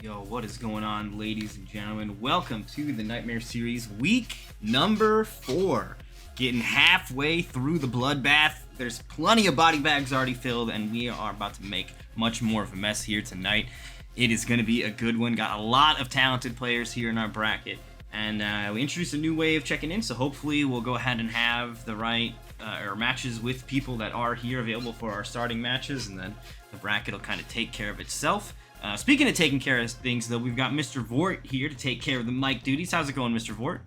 Yo, what is going on, ladies and gentlemen? Welcome to the Nightmare Series, week number 4. Getting halfway through the bloodbath. There's plenty of body bags already filled, and we are about to make much more of a mess here tonight. It is going to be a good one. Got a lot of talented players here in our bracket, and we introduced a new way of checking in, so hopefully we'll go ahead and have the right matches with people that are here available for our starting matches, and then the bracket will kind of take care of itself. Speaking of taking care of things, though, we've got Mr. Vort here to take care of the mic duties. How's it going, Mr. Vort?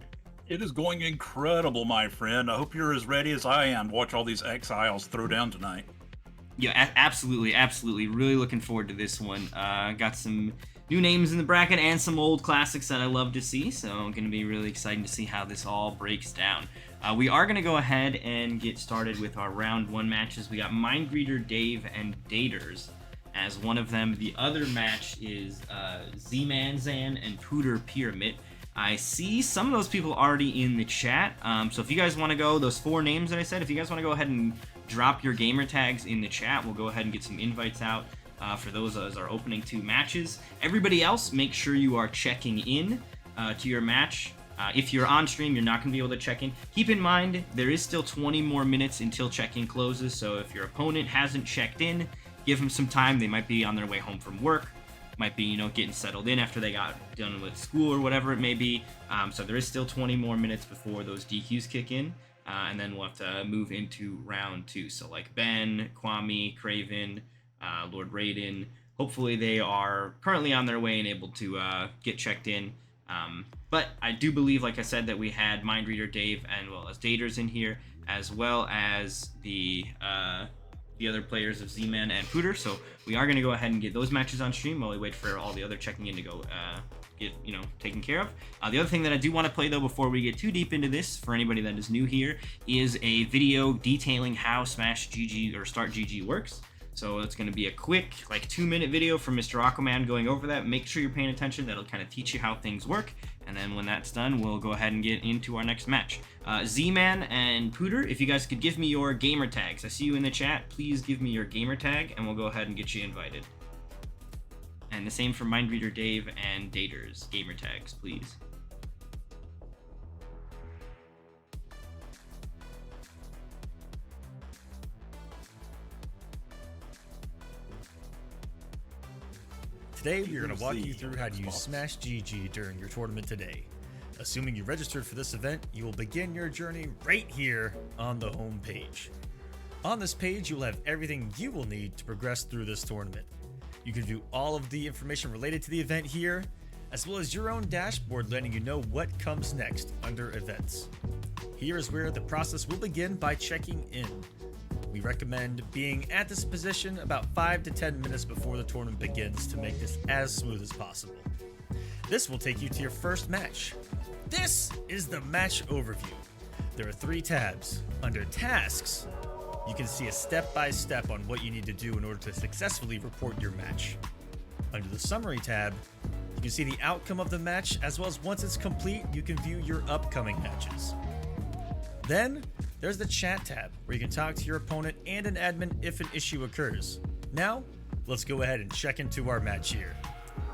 It is going incredible, my friend. I hope you're as ready as I am to watch all these exiles throw down tonight. Yeah, absolutely. Really looking forward to this one. Got some new names in the bracket and some old classics that I love to see, so I'm going to be really excited to see how this all breaks down. We are going to go ahead and get started with our round 1 matches. We got Mindreader Dave and Daters as one of them. The other match is Z-Man-Zan and Pooter Pyramid. I see some of those people already in the chat, so if you guys want to go, those 4 names that I said, if you guys want to go ahead and drop your gamer tags in the chat, we'll go ahead and get some invites out for those as our opening 2 matches. Everybody else, make sure you are checking in to your match. If you're on stream, you're not going to be able to check in. Keep in mind, there is still 20 more minutes until check-in closes, so if your opponent hasn't checked in, give them some time. They might be on their way home from work, might be, getting settled in after they got done with school or whatever it may be. So there is still 20 more minutes before those DQs kick in, and then we'll have to move into round 2. So like Ben, Kwame, Craven, Lord Raiden, hopefully they are currently on their way and able to get checked in. But I do believe, like I said, that we had Mindreader Dave and well as Daters in here, as well as the other players of Z-Man and Pooter. So we are going to go ahead and get those matches on stream while we wait for all the other checking in to go get taken care of. The other thing that I do want to play, though, before we get too deep into this, for anybody that is new here, is a video detailing how Smash GG or Start GG works. So it's going to be a quick, 2-minute video from Mr. Aquaman going over that. Make sure you're paying attention. That'll kind of teach you how things work. And then when that's done, we'll go ahead and get into our next match. Z-Man and Pooter, if you guys could give me your gamer tags. I see you in the chat. Please give me your gamer tag, and we'll go ahead and get you invited. And the same for Mindreader Dave and Daters. Gamer tags, please. Today, we're going to walk you through how to use Smash GG during your tournament today. Assuming you registered for this event, you will begin your journey right here on the home page. On this page, you will have everything you will need to progress through this tournament. You can view all of the information related to the event here, as well as your own dashboard letting you know what comes next under events. Here is where the process will begin by checking in. We recommend being at this position about 5 to 10 minutes before the tournament begins to make this as smooth as possible. This will take you to your first match. This is the match overview. There are 3 tabs. Under tasks, you can see a step-by-step on what you need to do in order to successfully report your match. Under the summary tab, you can see the outcome of the match, as well as once it's complete, you can view your upcoming matches. Then, there's the chat tab, where you can talk to your opponent and an admin if an issue occurs. Now, let's go ahead and check into our match here.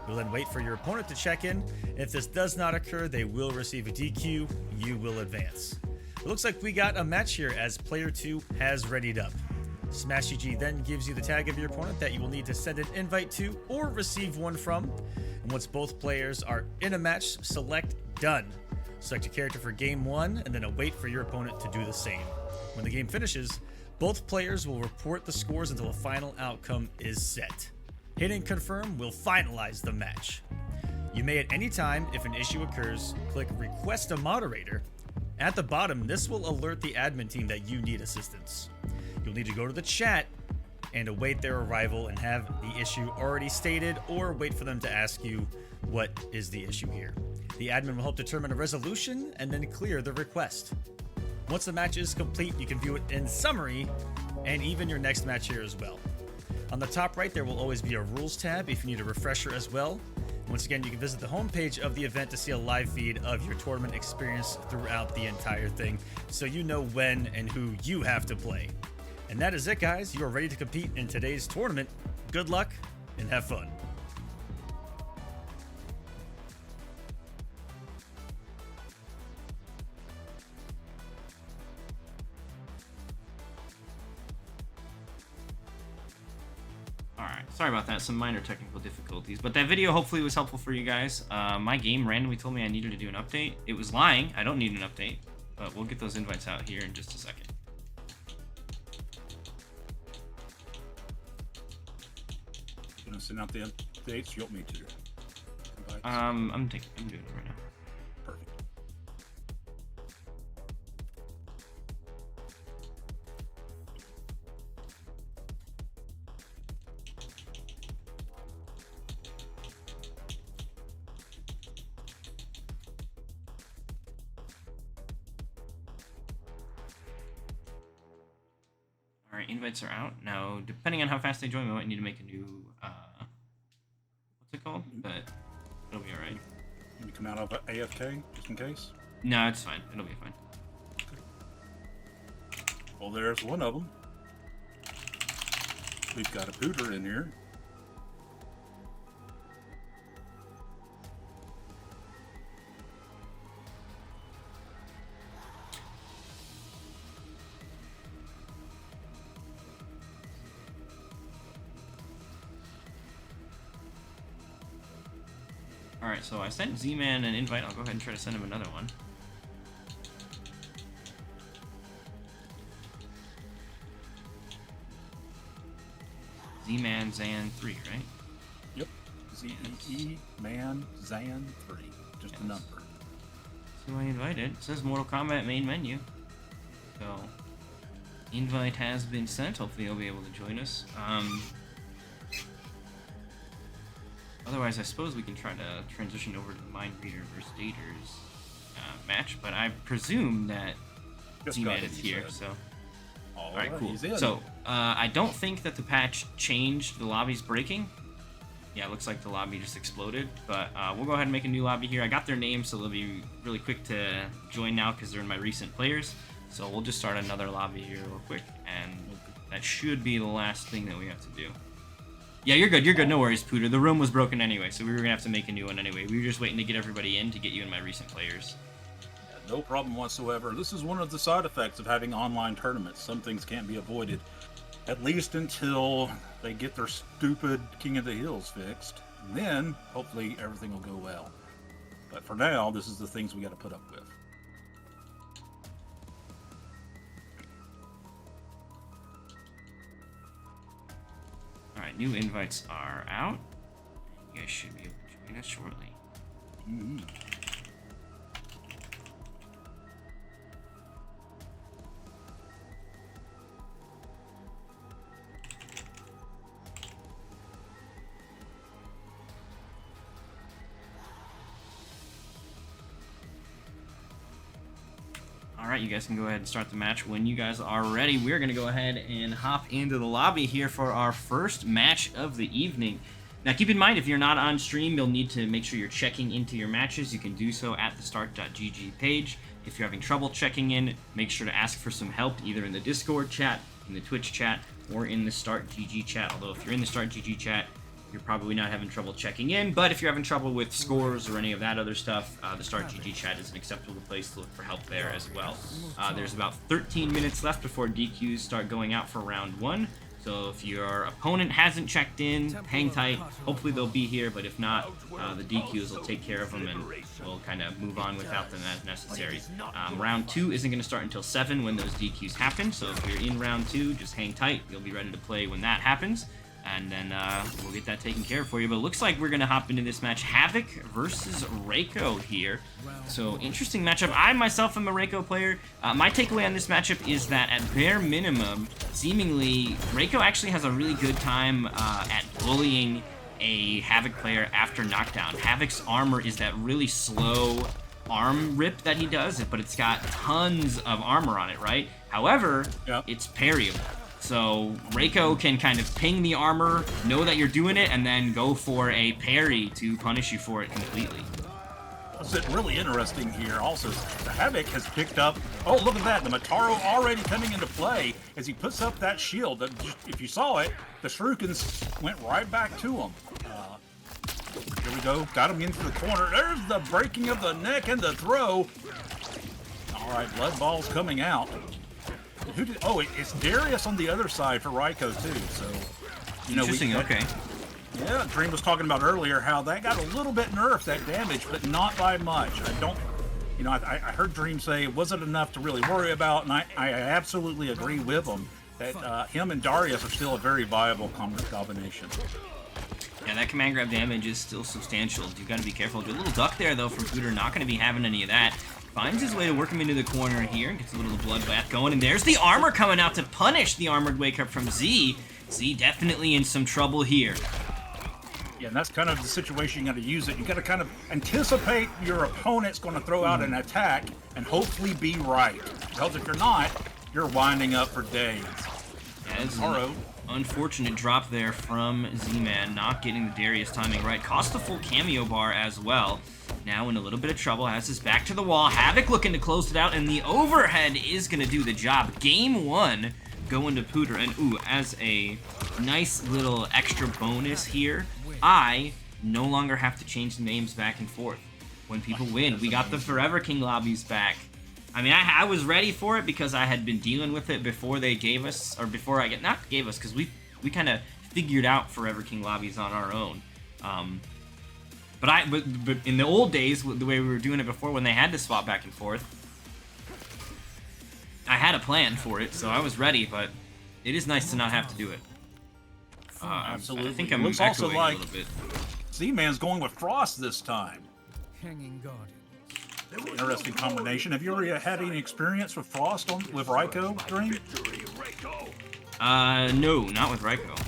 You'll then wait for your opponent to check in, and if this does not occur, they will receive a DQ, you will advance. It looks like we got a match here as player 2 has readied up. Smash GG then gives you the tag of your opponent that you will need to send an invite to or receive one from. And once both players are in a match, select Done. Select your character for game 1 and then await for your opponent to do the same. When the game finishes, both players will report the scores until a final outcome is set. Hitting confirm will finalize the match. You may at any time, if an issue occurs, click request a moderator. At the bottom, this will alert the admin team that you need assistance. You'll need to go to the chat and await their arrival and have the issue already stated, or wait for them to ask you what is the issue here. The admin will help determine a resolution and then clear the request. Once the match is complete, you can view it in summary and even your next match here as well. On the top right, there will always be a rules tab if you need a refresher as well. Once again, you can visit the homepage of the event to see a live feed of your tournament experience throughout the entire thing, so you know when and who you have to play. And that is it, guys. You are ready to compete in today's tournament. Good luck and have fun. Sorry about that, some minor technical difficulties. But that video hopefully was helpful for you guys. My game randomly told me I needed to do an update. It was lying. I don't need an update. But we'll get those invites out here in just a second. You gonna send out the updates? You want me to? Invites? I'm doing it right now. Perfect. All right, invites are out. Now, depending on how fast they join, we might need to make a new, what's it called? But it'll be all right. Can you come out of AFK, just in case? No, it's fine. It'll be fine. Well, there's one of them. We've got a pooter in here. Alright, so I sent Z-Man an invite. I'll go ahead and try to send him another one. Z-Man Zan 3, right? Yep. Z-E-E, man, Zan 3. Just a number. So I invited. It says Mortal Kombat main menu. So, invite has been sent. Hopefully he'll be able to join us. Otherwise, I suppose we can try to transition over to the Mind Reader versus Daters match, but I presume that Z-Man is here, so... Alright, cool. So, I don't think that the patch changed the lobbies breaking. Yeah, it looks like the lobby just exploded, but we'll go ahead and make a new lobby here. I got their names, so they'll be really quick to join now because they're in my recent players. So we'll just start another lobby here real quick, and that should be the last thing that we have to do. Yeah, you're good, no worries, Pooter. The room was broken anyway, so we were gonna have to make a new one anyway. We were just waiting to get everybody in to get you in my recent players. Yeah, no problem whatsoever. This is one of the side effects of having online tournaments. Some things can't be avoided, at least until they get their stupid King of the Hills fixed. And then, hopefully, everything will go well. But for now, this is the things we gotta put up with. Alright, new invites are out. You guys should be able to join us shortly. Mm-hmm. Alright, you guys can go ahead and start the match when you guys are ready. We're going to go ahead and hop into the lobby here for our first match of the evening. Now keep in mind, if you're not on stream, you'll need to make sure you're checking into your matches. You can do so at the start.gg page. If you're having trouble checking in, make sure to ask for some help either in the Discord chat, in the Twitch chat, or in the start.gg chat. Although if you're in the start.gg chat, you're probably not having trouble checking in, but if you're having trouble with scores or any of that other stuff, the start.gg chat is an acceptable place to look for help there as well. There's about 13 minutes left before DQs start going out for round 1, so if your opponent hasn't checked in, hang tight. Hopefully they'll be here, but if not, the DQs will take care of them and we'll kind of move on without them as necessary. Round 2 isn't going to start until 7 when those DQs happen, so if you're in round 2, just hang tight. You'll be ready to play when that happens. And then we'll get that taken care of for you. But it looks like we're going to hop into this match. Havoc versus Reiko here. So, interesting matchup. I, myself, am a Reiko player. My takeaway on this matchup is that, at bare minimum, seemingly, Reiko actually has a really good time at bullying a Havoc player after knockdown. Havoc's armor is that really slow arm rip that he does, but it's got tons of armor on it, right? However, it's parryable. So Reiko can kind of ping the armor, know that you're doing it, and then go for a parry to punish you for it completely. What's really interesting here also is the Havoc has picked up, oh look at that, the Mataro already coming into play as he puts up that shield. If you saw it, the Shurikens went right back to him. Here we go, got him into the corner. There's the breaking of the neck and the throw. All right, blood balls coming out. Who did? Oh, it's Darius on the other side for Reiko too. So Interesting, okay. Yeah, Dream was talking about earlier how that got a little bit nerfed, that damage, but not by much. I heard Dream say it wasn't enough to really worry about, and I absolutely agree with him that him and Darius are still a very viable combination. Yeah, that command grab damage is still substantial. You've got to be careful. Good little duck there, though, from Pooter. Not going to be having any of that. Finds his way to work him into the corner here. Gets a little bloodbath going. And there's the armor coming out to punish the armored wake-up from Z. Z definitely in some trouble here. Yeah, and that's kind of the situation you got to use it. You got to kind of anticipate your opponent's going to throw out an attack and hopefully be right. Because if you're not, you're winding up for days. As unfortunate drop there from Z-Man, not getting the Darius timing right. Cost the full cameo bar as well. Now in a little bit of trouble, has his back to the wall. Havoc looking to close it out, and the overhead is going to do the job. Game 1 going to Pooter, and ooh, as a nice little extra bonus here, I no longer have to change the names back and forth when people win. We got the Forever King lobbies back. I mean, I was ready for it because I had been dealing with it before they gave us, or before not gave us, because we kind of figured out Forever King lobbies on our own. But in the old days, the way we were doing it before, when they had to swap back and forth, I had a plan for it, so I was ready. But it is nice to not have to do it. Absolutely. I think I'm looks also echoing like a little bit. Z-Man's going with Frost this time. Hanging Guardian. Interesting combination. Have you ever had any experience with Frost with Raikou, Dream? No, not with Raikou.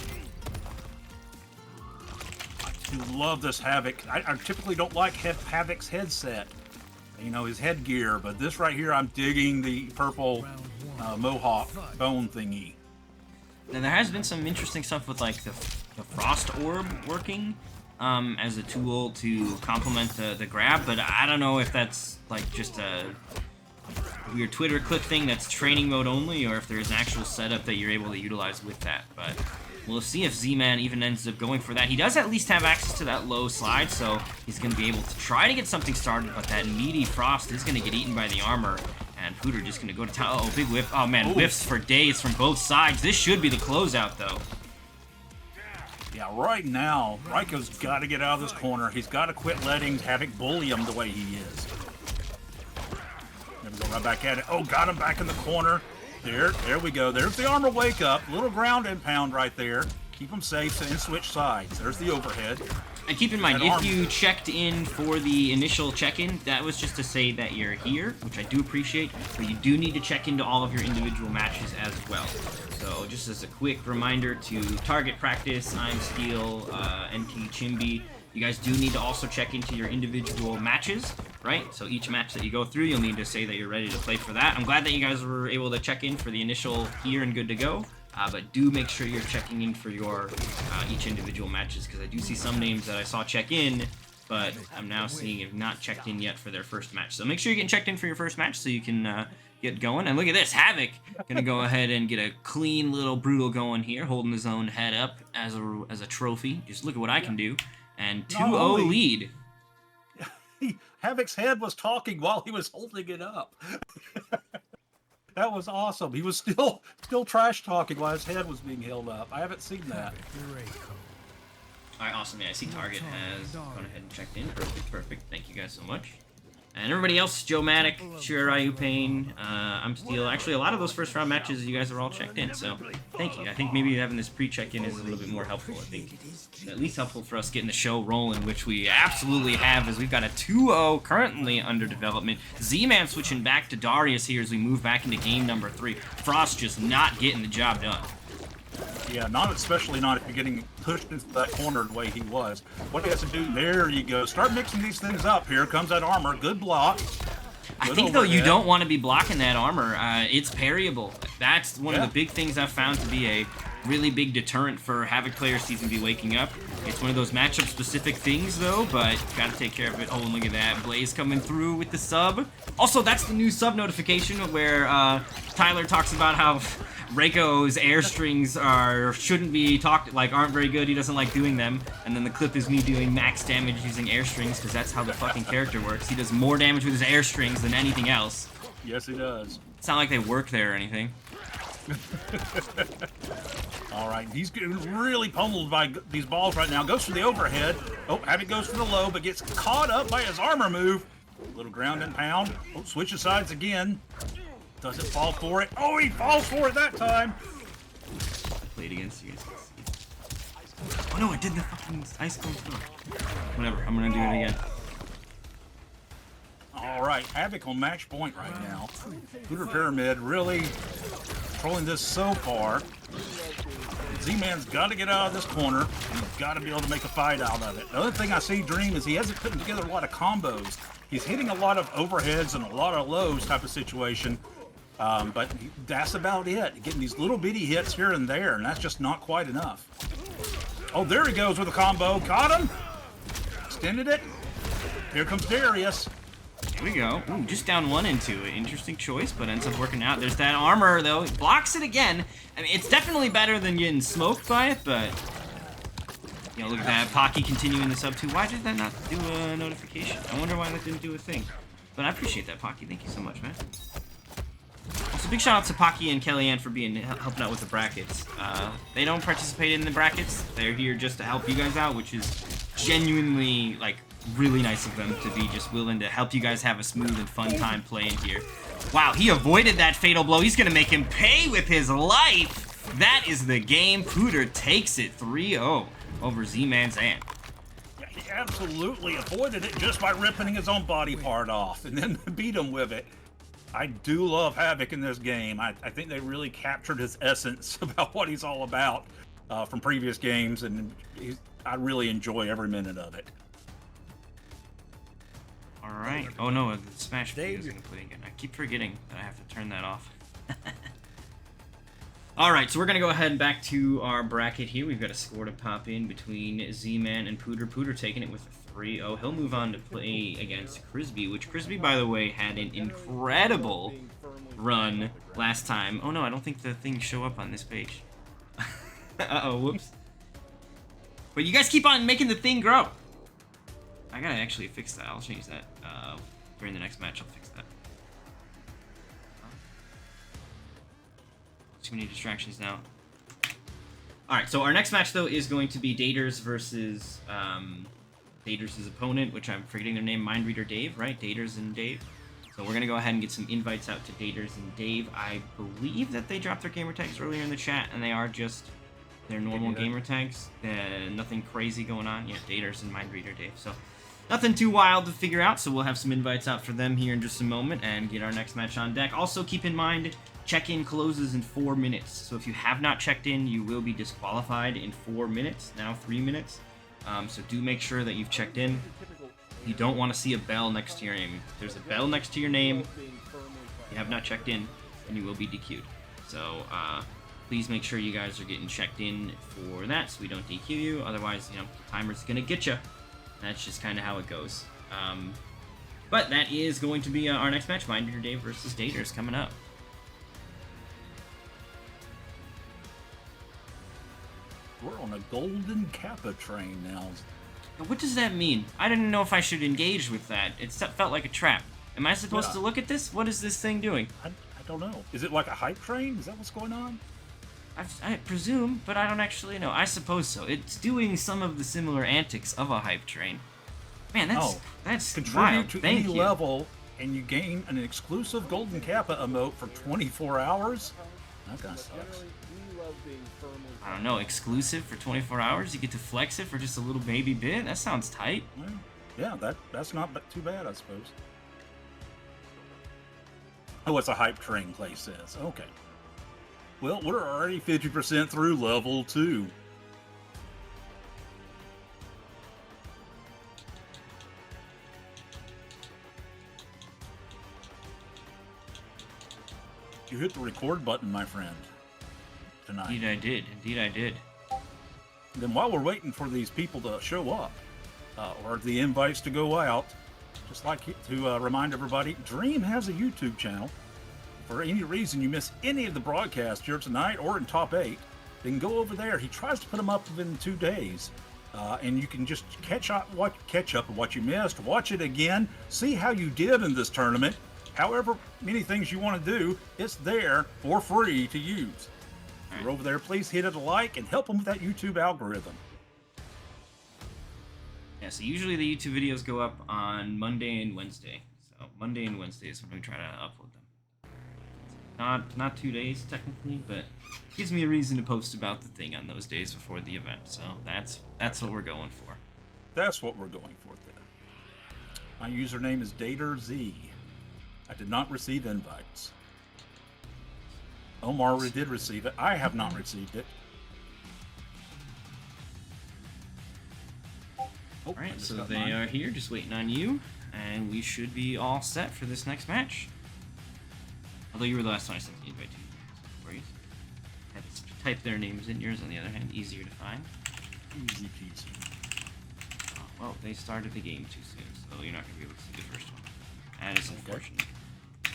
I love this Havoc. I typically don't like Havoc's headset, his headgear, but this right here, I'm digging the purple mohawk bone thingy. Now there has been some interesting stuff with like the Frost Orb working as a tool to complement the grab, but I don't know if that's like just a weird Twitter clip thing that's training mode only, or if there's an actual setup that you're able to utilize with that. But we'll see if Z-Man even ends up going for that. He does at least have access to that low slide, so he's going to be able to try to get something started, but that meaty Frost is going to get eaten by the armor. And Pooter just going to go to town. Oh, big whiff. Oh, man, whiffs for days from both sides. This should be the closeout, though. Yeah, right now, Raikou's got to get out of this corner. He's got to quit letting Havoc bully him the way he is. There we go, right back at it. Oh, got him back in the corner. There we go. There's the armor wake up. Little ground and pound right there. Keep him safe and switch sides. There's the overhead. And keep in mind, if you checked in for the initial check-in, that was just to say that you're here, which I do appreciate, but you do need to check into all of your individual matches as well. So just as a quick reminder to target practice, I'm Steel, NT Chimby, you guys do need to also check into your individual matches, right? So each match that you go through, you'll need to say that you're ready to play for that. I'm glad that you guys were able to check in for the initial here and good to go. But do make sure you're checking in for your each individual matches, because I do see some names that I saw check in, but I'm now seeing have not checked in yet for their first match. So make sure you're getting checked in for your first match so you can get going. And look at this, Havoc gonna go ahead and get a clean little brutal going here, holding his own head up as a trophy. Just look at what I can do. And 2-0 lead. Havoc's head was talking while he was holding it up. That was awesome. He was still trash talking while his head was being held up. I haven't seen that. Alright, awesome. Yeah, I see Target has gone ahead and checked in. Perfect. Thank you guys so much. And everybody else, Joe Matic, Shira Ryu Payne, I'm Steel. Actually, a lot of those first round matches, you guys are all checked in, so thank you. I think maybe having this pre-check-in is a little bit more helpful. I think at least helpful for us getting the show rolling, which we absolutely have, as we've got a 2-0 currently under development. Z-Man switching back to Darius here as we move back into game number 3. Frost just not getting the job done. Yeah, especially not if you're getting pushed into that corner the way he was. What he has to do, there you go. Start mixing these things up. Here comes that armor. Good block. I think, though, you don't want to be blocking that armor. It's parryable. That's one of the big things I've found to be a really big deterrent for Havoc players to even be waking up. It's one of those matchup-specific things, though, but got to take care of it. Oh, and look at that. Blaze coming through with the sub. Also, that's the new sub notification where Tyler talks about how Reiko's air strings aren't very good. He doesn't like doing them. And then the clip is me doing max damage using air strings, because that's how the fucking character works. He does more damage with his air strings than anything else. Yes, he does. It's not like they work there or anything. All right, he's getting really pummeled by these balls right now. Goes for the overhead. Oh, Havoc goes for the low, but gets caught up by his armor move. Little ground and pound. Oh, switches sides again. Doesn't fall for it. Oh, he falls for it that time. I played against you guys. Oh no, I did the fucking ice cold throw. Whatever, I'm gonna do it again. All right, Havoc on match point right now. Hooter Pyramid really controlling this so far. Z-Man's got to get out of this corner. He's got to be able to make a fight out of it. The other thing I see Dream is he hasn't put together a lot of combos. He's hitting a lot of overheads and a lot of lows type of situation. But that's about it. Getting these little bitty hits here and there, and that's just not quite enough. Oh, there he goes with a combo. Caught him. Extended it. Here comes Darius. Here we go. Ooh, just down one into it. Interesting choice, but ends up working out. There's that armor, though. It blocks it again. I mean, it's definitely better than getting smoked by it, but... You know, look at that. Pocky continuing the sub 2. Why did that not do a notification? I wonder why that didn't do a thing. But I appreciate that, Pocky. Thank you so much, man. Also, big shout out to Pocky and Kellyanne for helping out with the brackets. They don't participate in the brackets. They're here just to help you guys out, which is genuinely, like, really nice of them to be just willing to help you guys have a smooth and fun time playing here. Wow, he avoided that fatal blow. He's going to make him pay with his life. That is the game. Pooter takes it 3-0 over Z-Man's Ant. Yeah, he absolutely avoided it just by ripping his own body part off and then beat him with it. I do love Havoc in this game. I think they really captured his essence about what he's all about from previous games, and I really enjoy every minute of it. All right. Oh no, the Smash video is going to play again. I keep forgetting that I have to turn that off. All right, so we're going to go ahead and back to our bracket here. We've got a score to pop in between Z-Man and Pooter. Pooter taking it with a 3-0. He'll move on to play against Crisby, which Crisby, by the way, had an incredible run last time. Oh no, I don't think the things show up on this page. Uh-oh, whoops. But you guys keep on making the thing grow. I gotta actually fix that. I'll change that during the next match. I'll fix that. Too many distractions now. Alright, so our next match, though, is going to be Daters versus Daters' opponent, which I'm forgetting their name, Mindreader Dave, right? Daters and Dave. So we're going to go ahead and get some invites out to Daters and Dave. I believe that they dropped their gamer tags earlier in the chat, and they are just their normal gamer tags. Nothing crazy going on. Yeah, Daters and Mindreader Dave. So nothing too wild to figure out, so we'll have some invites out for them here in just a moment and get our next match on deck. Also, keep in mind, check-in closes in 4 minutes. So if you have not checked in, you will be disqualified in 4 minutes, now 3 minutes. So do make sure that you've checked in. You don't want to see a bell next to your name. If there's a bell next to your name, you have not checked in, and you will be DQ'd. So please make sure you guys are getting checked in for that so we don't DQ you. Otherwise, you know, the timer's going to get you. That's just kind of how it goes. But that is going to be our next match, Mindreader Dave versus Daters, coming up. We're on a golden Kappa train now. Now, what does that mean? I didn't know if I should engage with that. It felt like a trap. Am I supposed to look at this? What is this thing doing? I don't know. Is it like a hype train? Is that what's going on? I presume, but I don't actually know. I suppose so. It's doing some of the similar antics of a hype train. Man, that's contribute wild. to Thank any you. level, and you gain an exclusive Golden Kappa emote for 24 hours. That kind of sucks. I don't know, exclusive for 24 hours? You get to flex it for just a little baby bit? That sounds tight. Yeah, that's not too bad, I suppose. Oh, it's a hype train, Clay says. Okay. Well, we're already 50% through level 2. You hit the record button, my friend, tonight. Indeed I did. Indeed I did. Then while we're waiting for these people to show up, or the invites to go out, just like to remind everybody, Dream has a YouTube channel. For any reason you miss any of the broadcasts here tonight or in Top 8, then go over there. He tries to put them up within 2 days. And you can just catch up on what you missed, watch it again, see how you did in this tournament. However many things you want to do, it's there for free to use. If you're over there, please hit it a like and help them with that YouTube algorithm. Yeah, so usually the YouTube videos go up on Monday and Wednesday. So Monday and Wednesday is when we try to upload them. Not 2 days technically, but gives me a reason to post about the thing on those days before the event. So that's what we're going for. That's what we're going for then. My username is DaterZ. I did not receive invites. Omar did receive it. I have not received it. Oh, Alright, so they are here, just waiting on you, and we should be all set for this next match. Although you were the last one I sent the invite to. Where you had to type their names in, yours on the other hand, easier to find. Easy peasy. Oh, well, they started the game too soon, so you're not going to be able to see the first one. That is unfortunate.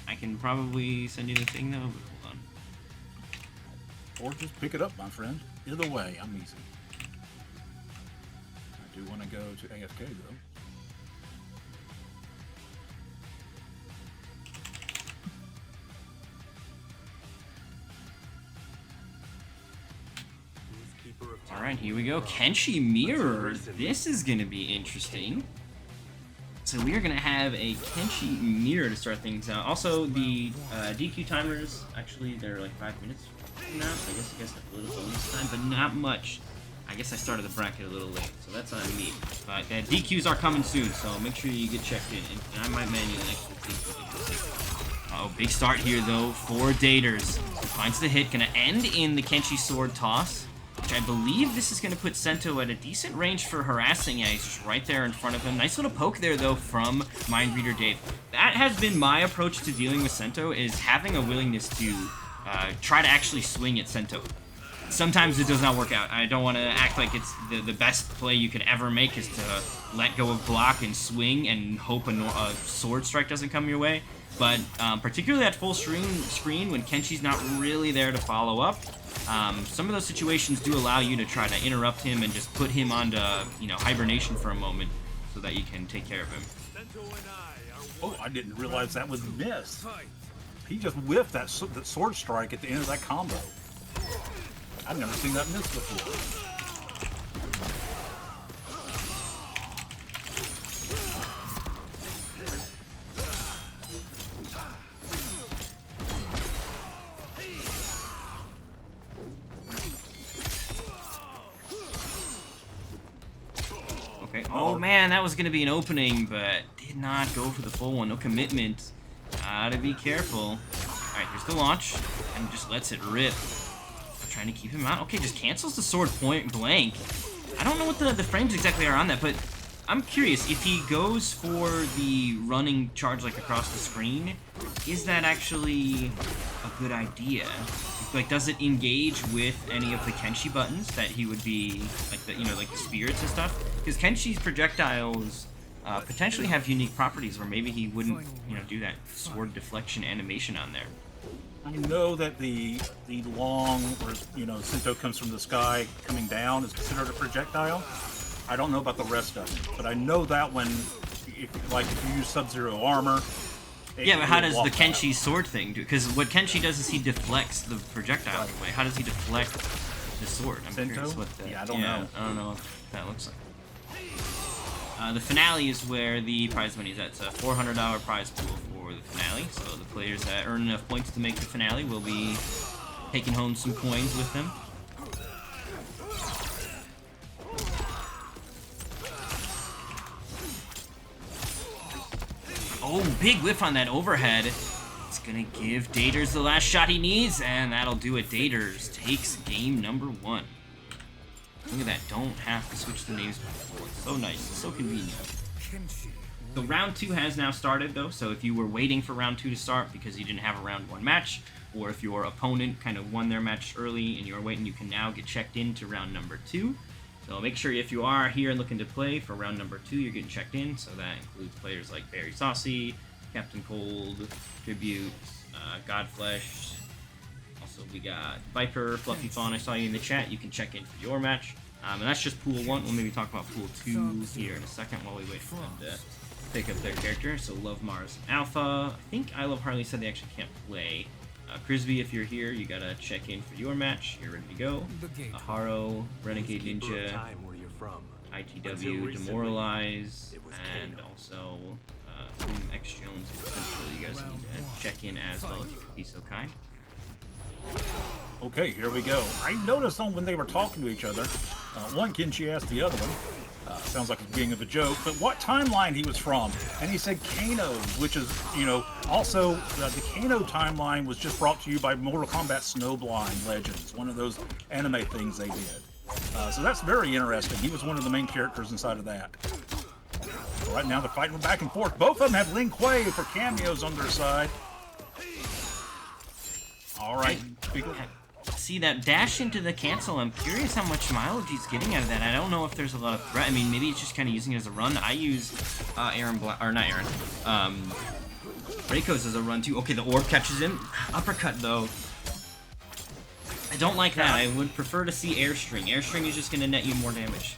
I can probably send you the thing though, but hold on. Or just pick it up, my friend. Either way, I'm easy. I do want to go to AFK though. Alright, here we go. Kenshi Mirror. This is going to be interesting. So we are going to have a Kenshi Mirror to start things out. Also, the DQ timers, actually, they're like 5 minutes from now, so I guess you guys have a little bonus time, but not much. I guess I started the bracket a little late, so that's on me. But DQs are coming soon, so make sure you get checked in, and I might manually actually DQ. Oh, big start here, though, for Daters. Finds the hit, going to end in the Kenshi Sword Toss. Which I believe this is going to put Sento at a decent range for harassing. Yeah, he's just right there in front of him. Nice little poke there, though, from Mind Reader Dave. That has been my approach to dealing with Sento, is having a willingness to try to actually swing at Sento. Sometimes it does not work out. I don't want to act like it's the best play you could ever make is to let go of block and swing and hope a sword strike doesn't come your way. But particularly at full screen when Kenshi's not really there to follow up, some of those situations do allow you to try to interrupt him and just put him onto, hibernation for a moment so that you can take care of him. Oh, I didn't realize that was missed. He just whiffed that sword strike at the end of that combo. I've never seen that miss before. Okay. Oh man, that was going to be an opening, but did not go for the full one. No commitment. Gotta be careful. Alright, here's the launch, and just lets it rip. Trying to keep him out. Okay, just cancels the sword point blank. I don't know what the frames exactly are on that, but I'm curious. If he goes for the running charge like across the screen, is that actually a good idea? Like, does it engage with any of the Kenshi buttons that he would be, like the spirits and stuff? Because Kenshi's projectiles potentially have unique properties where maybe he wouldn't, do that sword deflection animation on there. I know that the long, where, Sento comes from the sky coming down is considered a projectile. I don't know about the rest of it, but I know that when, if you use Sub-Zero armor. Yeah, but how does the Kenshi sword thing do? Because what Kenshi does is he deflects the projectile away. How does he deflect the sword? I'm curious what that. Yeah, I don't know. I don't know what that looks like. The finale is where the prize money is at. It's a $400 prize pool for the finale. So the players that earn enough points to make the finale will be taking home some coins with them. Oh, big whiff on that overhead. It's gonna give Daters the last shot he needs, and that'll do it. Daters takes game number 1. Look at that, don't have to switch the names before. It's so nice, it's so convenient. So round 2 has now started though, so if you were waiting for round 2 to start because you didn't have a round 1 match, or if your opponent kind of won their match early and you're waiting, you can now get checked into round number 2. So make sure if you are here and looking to play for round number 2, you're getting checked in. So that includes players like Barry Saucy, Captain Cold, Tribute, Godflesh. Also, we got Viper, Fluffy Fawn. I saw you in the chat. You can check in for your match. And that's just Pool 1. We'll maybe talk about Pool 2 here in a second while we wait for them to pick up their character. So Love Mars and Alpha. I think I Love Harley said they actually can't play. Crisby, if you're here, you gotta check in for your match. You're ready to go. Aharo, Renegade Ninja, ITW, Demoralize, and also X Jones and Central. You guys need to check in as well if you could be so kind. Okay, here we go. I noticed when they were talking to each other, one Kenshi asked the other one, sounds like it's being of a joke, but what timeline he was from. And he said Kano, which is, you know, also the Kano timeline was just brought to you by Mortal Kombat Snowblind Legends, one of those anime things they did. So that's very interesting. He was one of the main characters inside of that. So right now they're fighting back and forth. Both of them have Lin Kuei for cameos on their side. All right. See that dash into the cancel. I'm curious how much mileage he's getting out of that. I don't know if there's a lot of threat. I mean, maybe it's just kind of using it as a run. I use Reiko's as a run too. Okay, the orb catches him. Uppercut though. I don't like that. I would prefer to see airstring. Airstring is just going to net you more damage.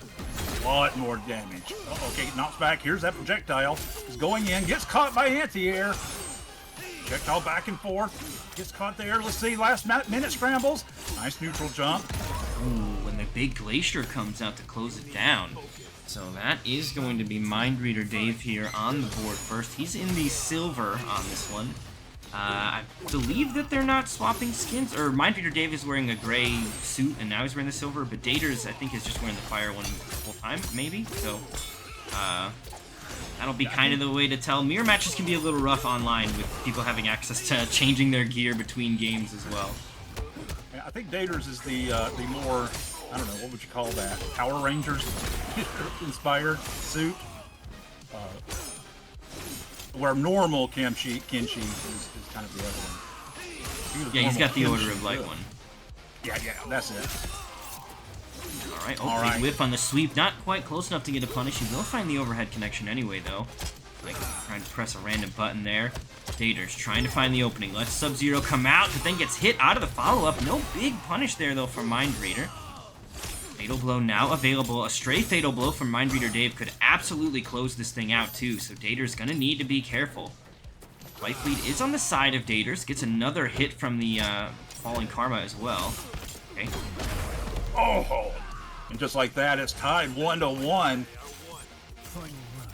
A lot more damage. Okay, knocks back. Here's that projectile. He's going in. Gets caught by anti-air. Projectile back and forth. Gets caught there. Let's see. Last minute scrambles. Nice neutral jump. Ooh, when the big glacier comes out to close it down. So that is going to be Mind Reader Dave here on the board first. He's in the silver on this one. I believe that they're not swapping skins, or Mind Reader Dave is wearing a gray suit and now he's wearing the silver, but Daters I think is just wearing the fire one full time, maybe. So that'll be kind of the way to tell. Mirror matches can be a little rough online with people having access to changing their gear between games as well. Yeah, I think Daters is the more, I don't know, what would you call that? Power Rangers inspired suit. Where normal Kenshi is kind of the other one. Yeah, he's got the Order of Light one. Yeah, that's it. Alright, big whip on the sweep. Not quite close enough to get a punish. You will find the overhead connection anyway, though. Like, trying to press a random button there. Daters trying to find the opening. Lets Sub-Zero come out, but then gets hit out of the follow-up. No big punish there, though, from Mind Reader. Fatal Blow now available. A stray Fatal Blow from Mind Reader Dave could absolutely close this thing out too, so Dater's gonna need to be careful. Life Lead is on the side of Daters. Gets another hit from the Falling Karma as well. Okay. Oh! And just like that, it's tied 1-1.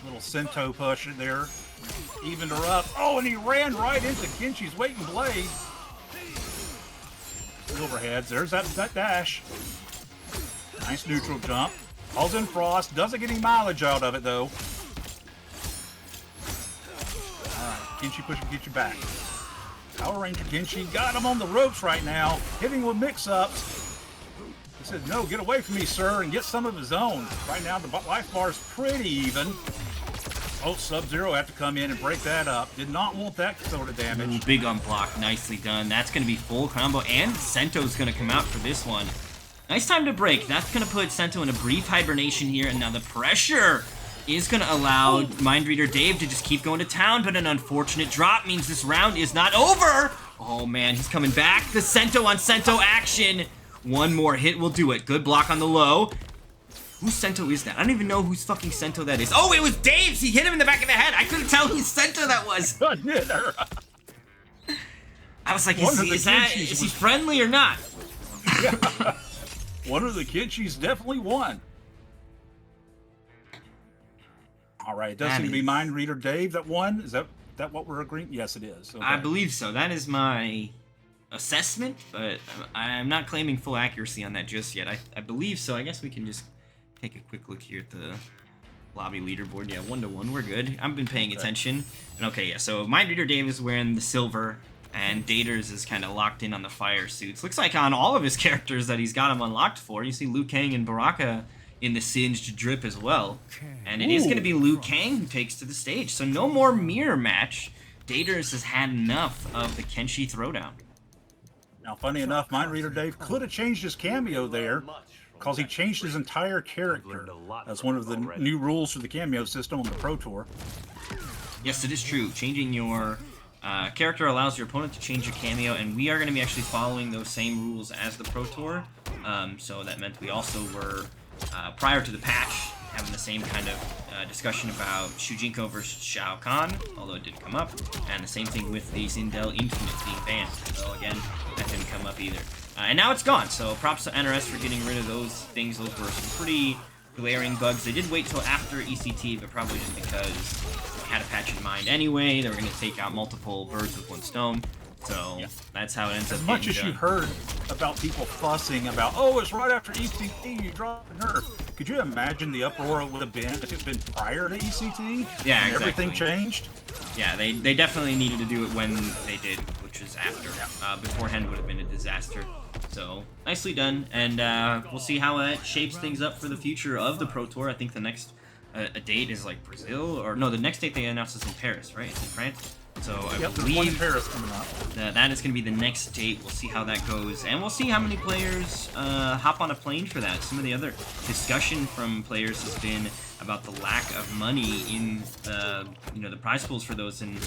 Little Sento push in there. Evened her up. Oh, and he ran right into Kenshi's Waiting Blade. Silverheads. There's that dash. Nice neutral jump. Falls in Frost. Doesn't get any mileage out of it, though. Alright, Kenshi pushing to get you back. Power Ranger Kenshi got him on the ropes right now. Hitting with mix-ups. He said, no, get away from me, sir, and get some of his own. Right now, the life bar is pretty even. Oh, Sub-Zero had to come in and break that up. Did not want that sort of damage. Ooh, big unblock. Nicely done. That's going to be full combo, and Sento's going to come out for this one. Nice time to break. That's going to put Sento in a brief hibernation here, and now the pressure is going to allow Mind Reader Dave to just keep going to town, but an unfortunate drop means this round is not over. Oh, man, he's coming back. The Sento on Sento action. One more hit will do it. Good block on the low. Whose Sento is that? I don't even know whose fucking Sento that is. Oh, it was Dave's. He hit him in the back of the head. I couldn't tell whose Sento that was. I was like, is he friendly or not? Yeah. One of the Kenshi's definitely won. All right, it does seem to be Mind Reader Dave that won. Is that what we're agreeing? Yes, it is. Okay. I believe so. That is my assessment, but I'm not claiming full accuracy on that just yet. I believe so. I guess we can just take a quick look here at the lobby leaderboard. Yeah, 1-1. We're good. I've been paying attention. And okay, yeah. So Mind Reader Dave is wearing the silver, and Daters is kind of locked in on the fire suits. Looks like on all of his characters that he's got them unlocked for. You see Liu Kang and Baraka in the singed drip as well. And it is going to be Liu Kang who takes to the stage. So no more mirror match. Daters has had enough of the Kenshi throwdown. Now, funny enough, Mind Reader Dave could have changed his cameo there because he changed his entire character. That's one of the new rules for the cameo system on the Pro Tour. Yes, it is true. Changing your character allows your opponent to change your cameo, and we are going to be actually following those same rules as the Pro Tour. So that meant we also were, prior to the patch, having the same kind of discussion about Shujinko versus Shao Kahn, although it didn't come up, and the same thing with the Sindel Infinite being banned. So again, that didn't come up either. And now it's gone, so props to NRS for getting rid of those things. Those were some pretty glaring bugs. They did wait till after ECT, but probably just because they had a patch in mind anyway. They were going to take out multiple birds with one stone. So that's how it ends up. As much as done. you heard about people fussing about, oh, it's right after ECT, you dropped a nerf. Could you imagine the uproar it would have been if it had been prior to ECT? Yeah, and exactly. everything changed? Yeah, they definitely needed to do it when they did, which was after. Beforehand would have been a disaster. So, nicely done, and we'll see how it shapes things up for the future of the Pro Tour. I think the next a date is like Brazil, or no, the next date they announced is in Paris, right? It's in France. So I Yep, there's one in believe Paris coming up. that is going to be the next date. We'll see how that goes, and we'll see how many players hop on a plane for that. Some of the other discussion from players has been about the lack of money in the prize pools for those, and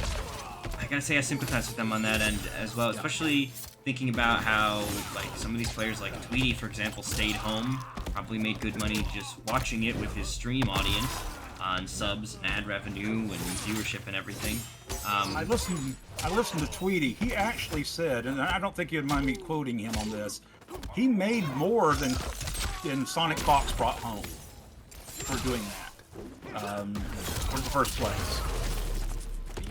I gotta say I sympathize with them on that end as well, especially thinking about how like some of these players like Tweety, for example, stayed home, probably made good money just watching it with his stream audience on subs and ad revenue and viewership and everything. I listened to Tweety. He actually said, and I don't think you'd mind me quoting him on this, he made more than Sonic Fox brought home for doing that, for the first place.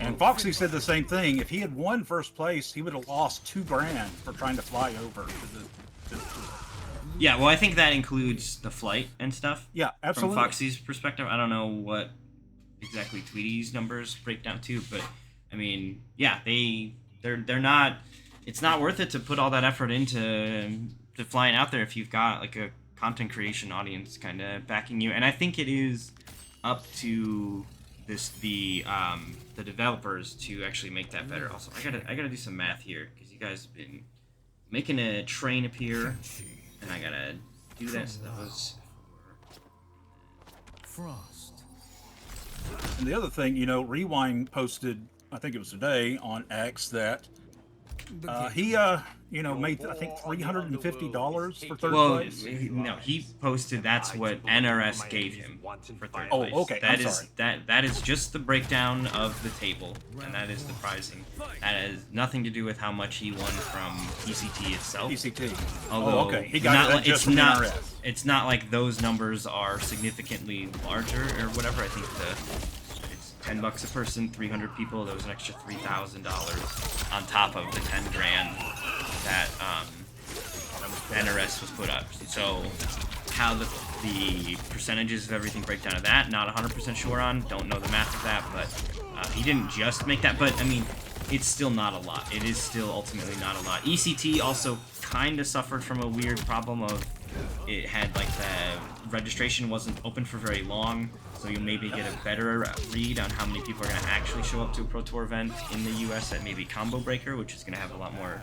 And Foxy said the same thing. If he had won first place, he would have lost $2,000 for trying to fly over to the Yeah, well, I think that includes the flight and stuff. Yeah, absolutely. From Foxy's perspective, I don't know what exactly Tweety's numbers break down to, but I mean, yeah, they're not. It's not worth it to put all that effort into flying out there if you've got like a content creation audience kind of backing you. And I think it is up to the developers to actually make that better. Also, I gotta do some math here because you guys have been making a train appear, and I gotta do that. So that was Frost. And the other thing, Rewind posted, I think it was today, on X that he, made, I think, $350 for third place. No, he posted that's what NRS gave him for third place. Oh, okay. That I'm is sorry. that is just the breakdown of the table, and that is the pricing. That has nothing to do with how much he won from ECT itself. ECT. Although Okay. He got that just from NRS. It's not like those numbers are significantly larger or whatever. I think it's $10 a person, 300 people. There was an extra $3,000 on top of the $10,000 that NRS was put up. So how the percentages of everything break down to that, not 100% sure on. Don't know the math of that, but he didn't just make that. But I mean, it's still not a lot. It is still ultimately not a lot. ECT also kind of suffered from a weird problem of it had like the registration wasn't open for very long, so you'll maybe get a better read on how many people are going to actually show up to a Pro Tour event in the US at maybe Combo Breaker, which is going to have a lot more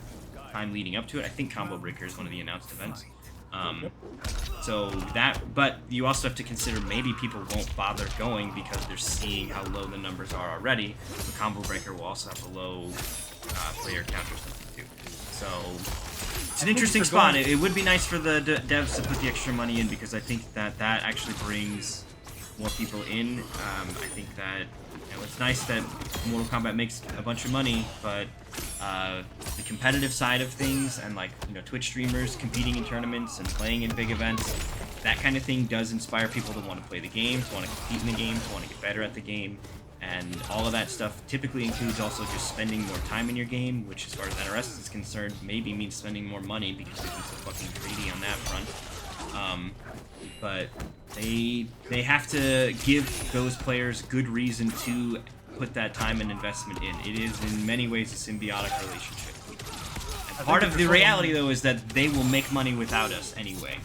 time leading up to it. I think Combo Breaker is one of the announced events. So that, but you also have to consider maybe people won't bother going because they're seeing how low the numbers are already. The Combo Breaker will also have a low player count or something too. So it's an interesting spot. It would be nice for the devs to put the extra money in because I think that actually brings more people in. I think that it's nice that Mortal Kombat makes a bunch of money, but the competitive side of things and Twitch streamers competing in tournaments and playing in big events, that kind of thing does inspire people to want to play the game, to want to compete in the game, to want to get better at the game. And all of that stuff typically includes also just spending more time in your game, which as far as NRS is concerned, maybe means spending more money because they've been so fucking greedy on that front. But they have to give those players good reason to put that time and investment in. It is in many ways a symbiotic relationship. And part of the reality though is that they will make money without us anyway.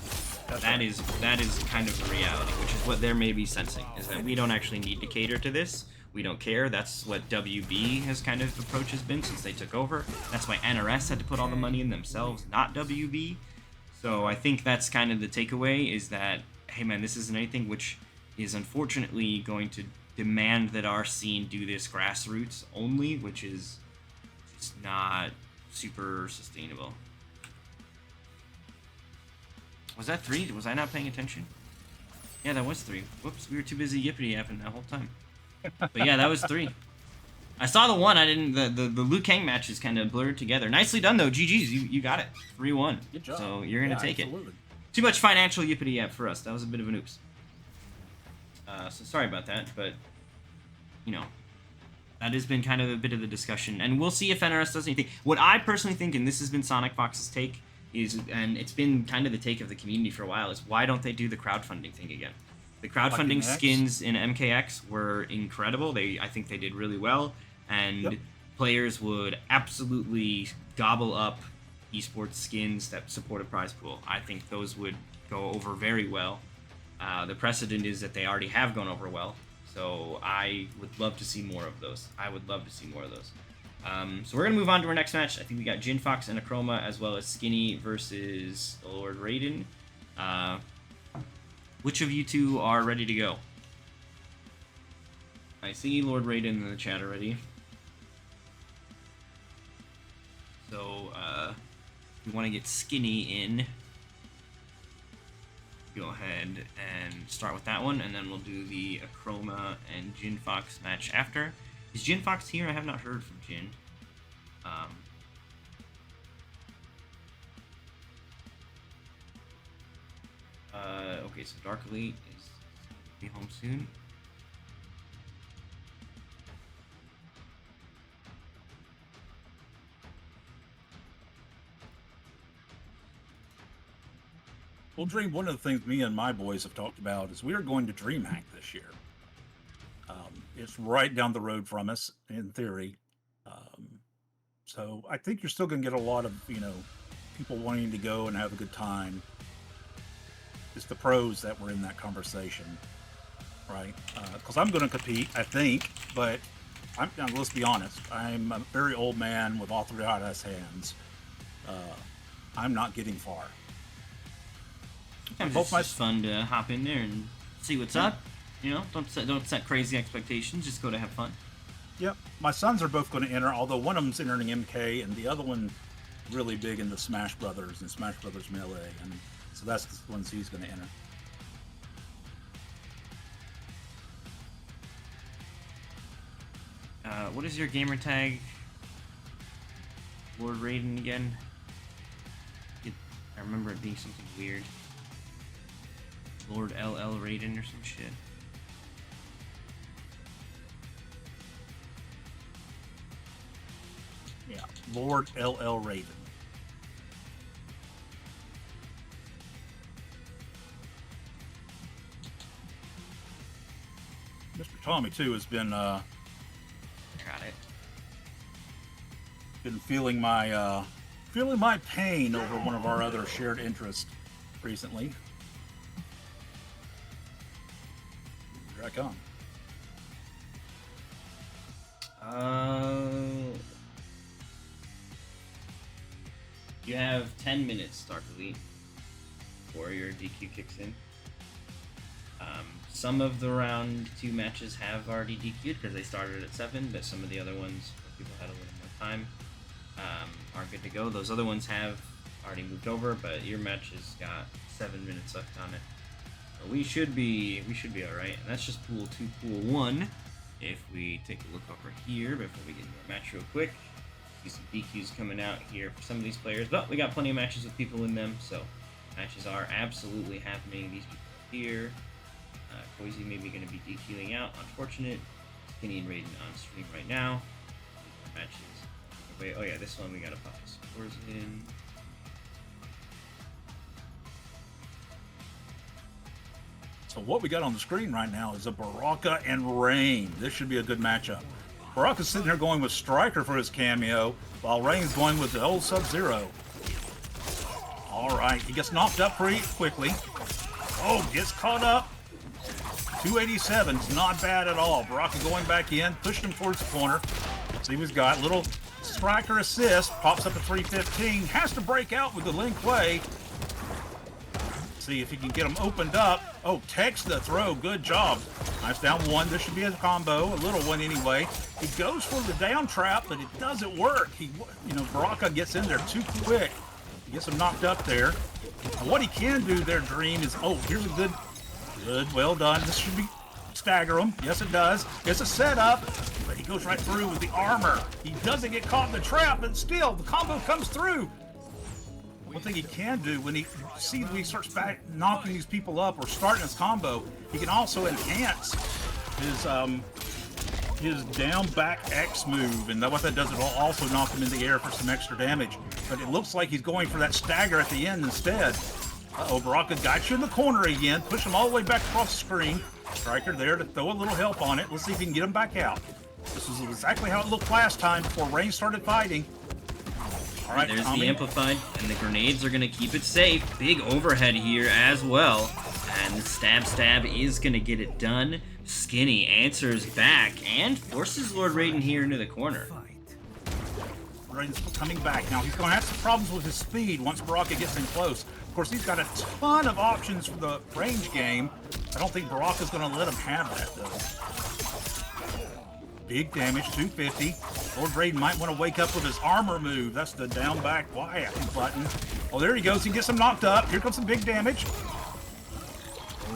That is kind of the reality, which is what they're maybe sensing, is that we don't actually need to cater to this. We don't care. That's what WB has kind of approach has been since they took over. That's why NRS had to put all the money in themselves, not WB. So I think that's kind of the takeaway, is that, hey man, this isn't anything, which is unfortunately going to demand that our scene do this grassroots only, which is just not super sustainable. Was that 3? Was I not paying attention? Yeah, that was 3. Whoops, we were too busy yippity yapping that whole time. But yeah, that was 3. I saw the one. I didn't. The Liu Kang match is kind of blurred together. Nicely done though. GG's. You got it. 3-1. Good job. So you're gonna take absolutely. it. Too much financial yippity yap for us. That was a bit of an oops. So sorry about that, but you know, that has been kind of a bit of the discussion, and we'll see if NRS does anything. What I personally think, and this has been Sonic Fox's take, is, and it's been kind of the take of the community for a while, is why don't they do the crowdfunding thing again? The crowdfunding skins in MKX were incredible. I think they did really well, and players would absolutely gobble up esports skins that support a prize pool. I think those would go over very well. The precedent is that they already have gone over well, so I would love to see more of those. So we're going to move on to our next match. I think we got Jin Fox and Akroma, as well as Skinny versus Lord Raiden. Which of you two are ready to go? I see Lord Raiden in the chat already. So, we want to get Skinny in. Go ahead and start with that one, and then we'll do the Akroma and Jin Fox match after. Is Jin Fox here? I have not heard from Jin. Okay, so Dark Elite is be home soon. Well, Dream, one of the things me and my boys have talked about is we are going to DreamHack this year. It's right down the road from us, in theory. So I think you're still going to get a lot of, people wanting to go and have a good time. It's the pros that were in that conversation, right? Because I'm going to compete, I think, but now, let's be honest. I'm a very old man with arthritis hands. I'm not getting far. Sometimes it's just fun to hop in there and see what's up. Don't set crazy expectations. Just go to have fun. Yep. My sons are both going to enter, although one of them's entering MK, and the other one really big into Smash Brothers and Smash Brothers Melee, and so that's the ones he's going to enter. What is your gamer tag, Lord Raiden, again? I remember it being something weird. Lord LL Raiden or some shit. Yeah, Lord LL Raiden. Mr. Tommy too has been Got it. Been feeling my pain over one of our other shared interests recently. Here I come. You have 10 minutes, Dark Elite, before your DQ kicks in. Some of the round 2 matches have already DQ'd because they started at 7, but some of the other ones, where people had a little more time, are good to go. Those other ones have already moved over, but your match has got 7 minutes left on it. So we should be all right. And that's just pool 2, pool 1. If we take a look over here before we get into our match real quick, see some DQs coming out here for some of these players, but we got plenty of matches with people in them, so matches are absolutely happening. These people here. Koizi maybe going to be DQing out. Unfortunate. Skinny and Raiden on stream right now. Matches. Wait, oh yeah, this one we got to pop the scores in. So what we got on the screen right now is a Baraka and Rain. This should be a good matchup. Baraka's sitting here going with Striker for his cameo, while Rain's going with the old Sub-Zero. All right, he gets knocked up pretty quickly. Oh, gets caught up. 287 is not bad at all. Baraka going back in, pushed him towards the corner. See what he's got. Little Striker assist, pops up at 315. Has to break out with the Link Way. See if he can get him opened up. Oh, text the throw. Good job. Nice down 1. This should be a combo, a little one anyway. He goes for the down trap, but it doesn't work. Baraka gets in there too quick. He gets him knocked up there. And what he can do there, Dream, is, here's a good Good, well done. This should be stagger him. Yes, it does. It's a setup, but he goes right through with the armor. He doesn't get caught in the trap, but still, the combo comes through. One thing he can do when he starts back knocking these people up or starting his combo, he can also enhance his down back X move, and what that does is it'll also knock him in the air for some extra damage. But it looks like he's going for that stagger at the end instead. Uh-oh, Baraka got you in the corner again, push him all the way back across the screen. Striker there to throw a little help on it. Let's see if he can get him back out. This is exactly how it looked last time before Rain started fighting. All right, there's Tommy. the Amplified, and the grenades are going to keep it safe. Big overhead here as well. And the stab is going to get it done. Skinny answers back and forces Lord Raiden here into the corner. Raiden's coming back. Now, he's going to have some problems with his speed once Baraka gets in close. Of course, he's got a ton of options for the range game. I don't think Baraka's going to let him have that, though. Big damage, 250. Lord Raiden might want to wake up with his armor move. That's the down back Y button. Oh, there he goes. He gets him knocked up. Here comes some big damage.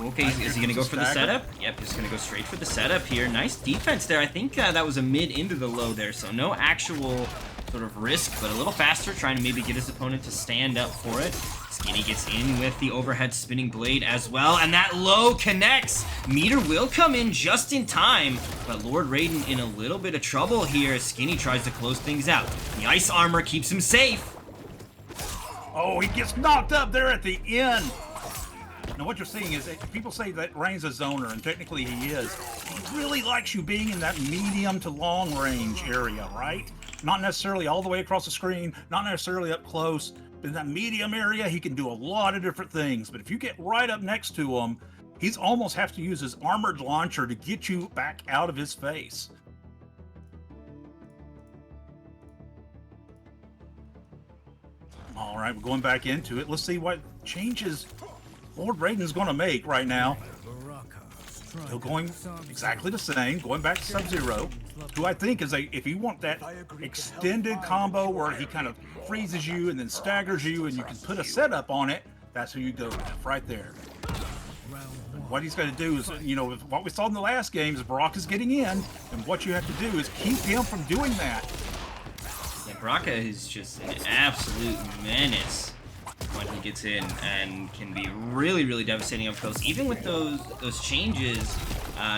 Okay, is he going to go for the setup? Yep, he's going to go straight for the setup here. Nice defense there. I think that was a mid into the low there, so no actual sort of risk, but a little faster, trying to maybe get his opponent to stand up for it. Skinny gets in with the overhead spinning blade as well, and that low connects. Meter will come in just in time, but Lord Raiden in a little bit of trouble here as Skinny tries to close things out. The ice armor keeps him safe. Oh, he gets knocked up there at the end. Now, what you're seeing is that people say that Rain's a zoner, and technically he is. He really likes you being in that medium to long range area, right? Not necessarily all the way across the screen, not necessarily up close, but in that medium area, he can do a lot of different things. But if you get right up next to him, he's almost have to use his armored launcher to get you back out of his face. All right, we're going back into it. Let's see what changes Lord Raiden's going to make right now. Still going exactly the same, going back to Sub-Zero, who I think is if you want that extended combo where he kind of freezes you and then staggers you and you can put a setup on it, that's who you go with, right there. What he's going to do is, you know, what we saw in the last game is Baraka's getting in, and what you have to do is keep him from doing that. Yeah, Baraka is just an absolute menace when he gets in and can be really, really devastating up close. Even with those changes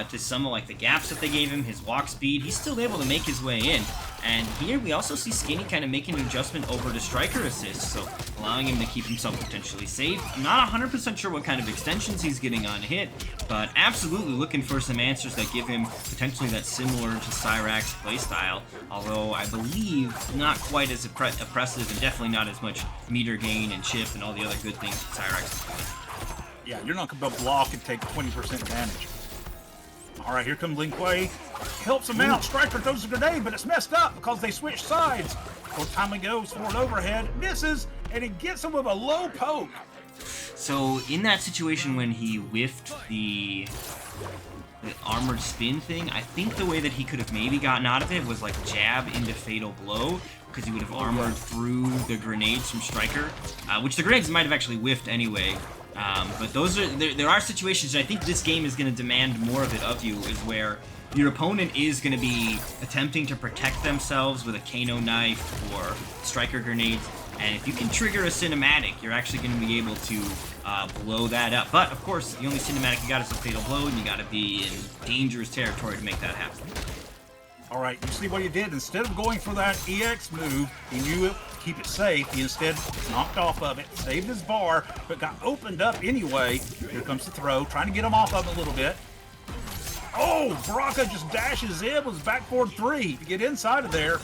to some of like the gaps that they gave him, his walk speed, he's still able to make his way in. And here we also see Skinny kind of making an adjustment over to striker assist, so allowing him to keep himself potentially safe. I'm not 100% sure what kind of extensions he's getting on hit, but absolutely looking for some answers that give him potentially that similar to Cyrax's playstyle, although I believe not quite as oppressive and definitely not as much meter gain and chip and all the other good things that Cyrax is doing. Yeah, you're not going to block and take 20% damage. All right, here comes Lin Kuei. Helps him out. Striker throws a grenade, but it's messed up because they switched sides. More time he goes for an overhead, misses, and he gets him with a low poke. So in that situation when he whiffed the armored spin thing, I think the way that he could have maybe gotten out of it was like jab into fatal blow, because he would have armored through the grenades from Striker, which the grenades might have actually whiffed anyway. But there are situations that I think this game is going to demand more of it of you, is where your opponent is going to be attempting to protect themselves with a Kano knife or striker grenades, and if you can trigger a cinematic, you're actually going to be able to blow that up. But of course, the only cinematic you got is a fatal blow, and you got to be in dangerous territory to make that happen. All right, you see what he did? Instead of going for that EX move, he knew it, keep it safe. He instead knocked off of it, saved his bar, but got opened up anyway. Here comes the throw, trying to get him off of it a little bit. Oh, Baraka just dashes in, was back forward 3 to get inside of there.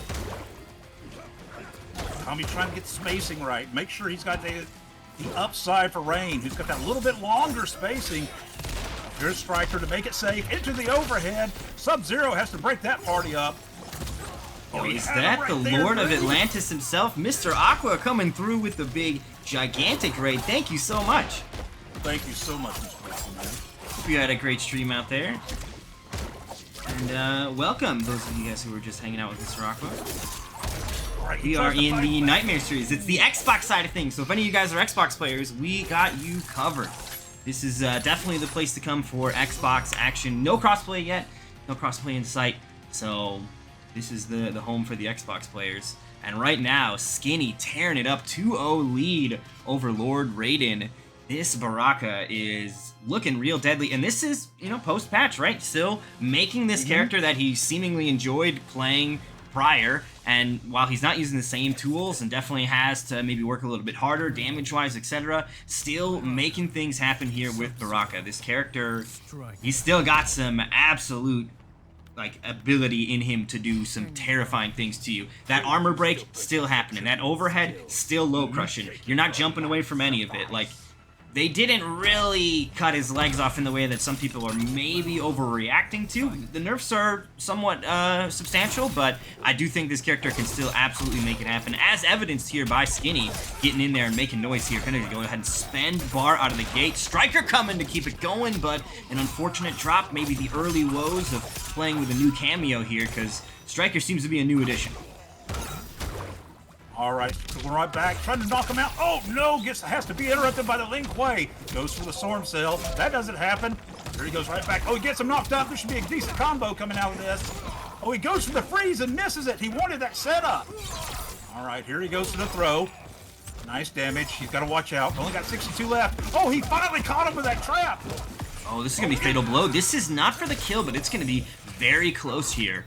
Tommy trying to get the spacing right. Make sure he's got the upside for Rain, who's got that little bit longer spacing. Here's Striker to make it safe. Into the overhead. Sub-Zero has to break that party up. Oh, is that the Lord of Atlantis himself? Mr. Aqua coming through with the big, gigantic raid. Thank you so much. Thank you so much, Mr. Aqua. Hope you had a great stream out there. And welcome, those of you guys who were just hanging out with Mr. Aqua. Right, we are in the Nightmare series. It's the Xbox side of things, so if any of you guys are Xbox players, we got you covered. This is definitely the place to come for Xbox action. No crossplay yet. No crossplay in sight. So this is the home for the Xbox players. And right now, Skinny tearing it up, 2-0 lead over Lord Raiden. This Baraka is looking real deadly, and this is, you know, post-patch, right? Still making this character that he seemingly enjoyed playing prior, and while he's not using the same tools and definitely has to maybe work a little bit harder, damage-wise, etc., still making things happen here with Baraka. This character, he's still got some absolute like ability in him to do some terrifying things to you. That armor break still happening. That overhead still low crushing. You're not jumping away from any of it. Like, they didn't really cut his legs off in the way that some people are maybe overreacting to. The nerfs are somewhat substantial, but I do think this character can still absolutely make it happen, as evidenced here by Skinny getting in there and making noise here. Gonna go ahead and spend bar out of the gate. Striker coming to keep it going, but an unfortunate drop. Maybe the early woes of playing with a new cameo here, because Striker seems to be a new addition. All right, going right back, trying to knock him out. Oh, no, has to be interrupted by the Lin Kuei. Goes for the Storm Cell. That doesn't happen. There he goes right back. Oh, he gets him knocked up. There should be a decent combo coming out of this. Oh, he goes for the freeze and misses it. He wanted that setup. All right, here he goes to the throw. Nice damage. He's got to watch out. Only got 62 left. Oh, he finally caught him with that trap. Oh, this is going to be Fatal Blow. This is not for the kill, but it's going to be very close here.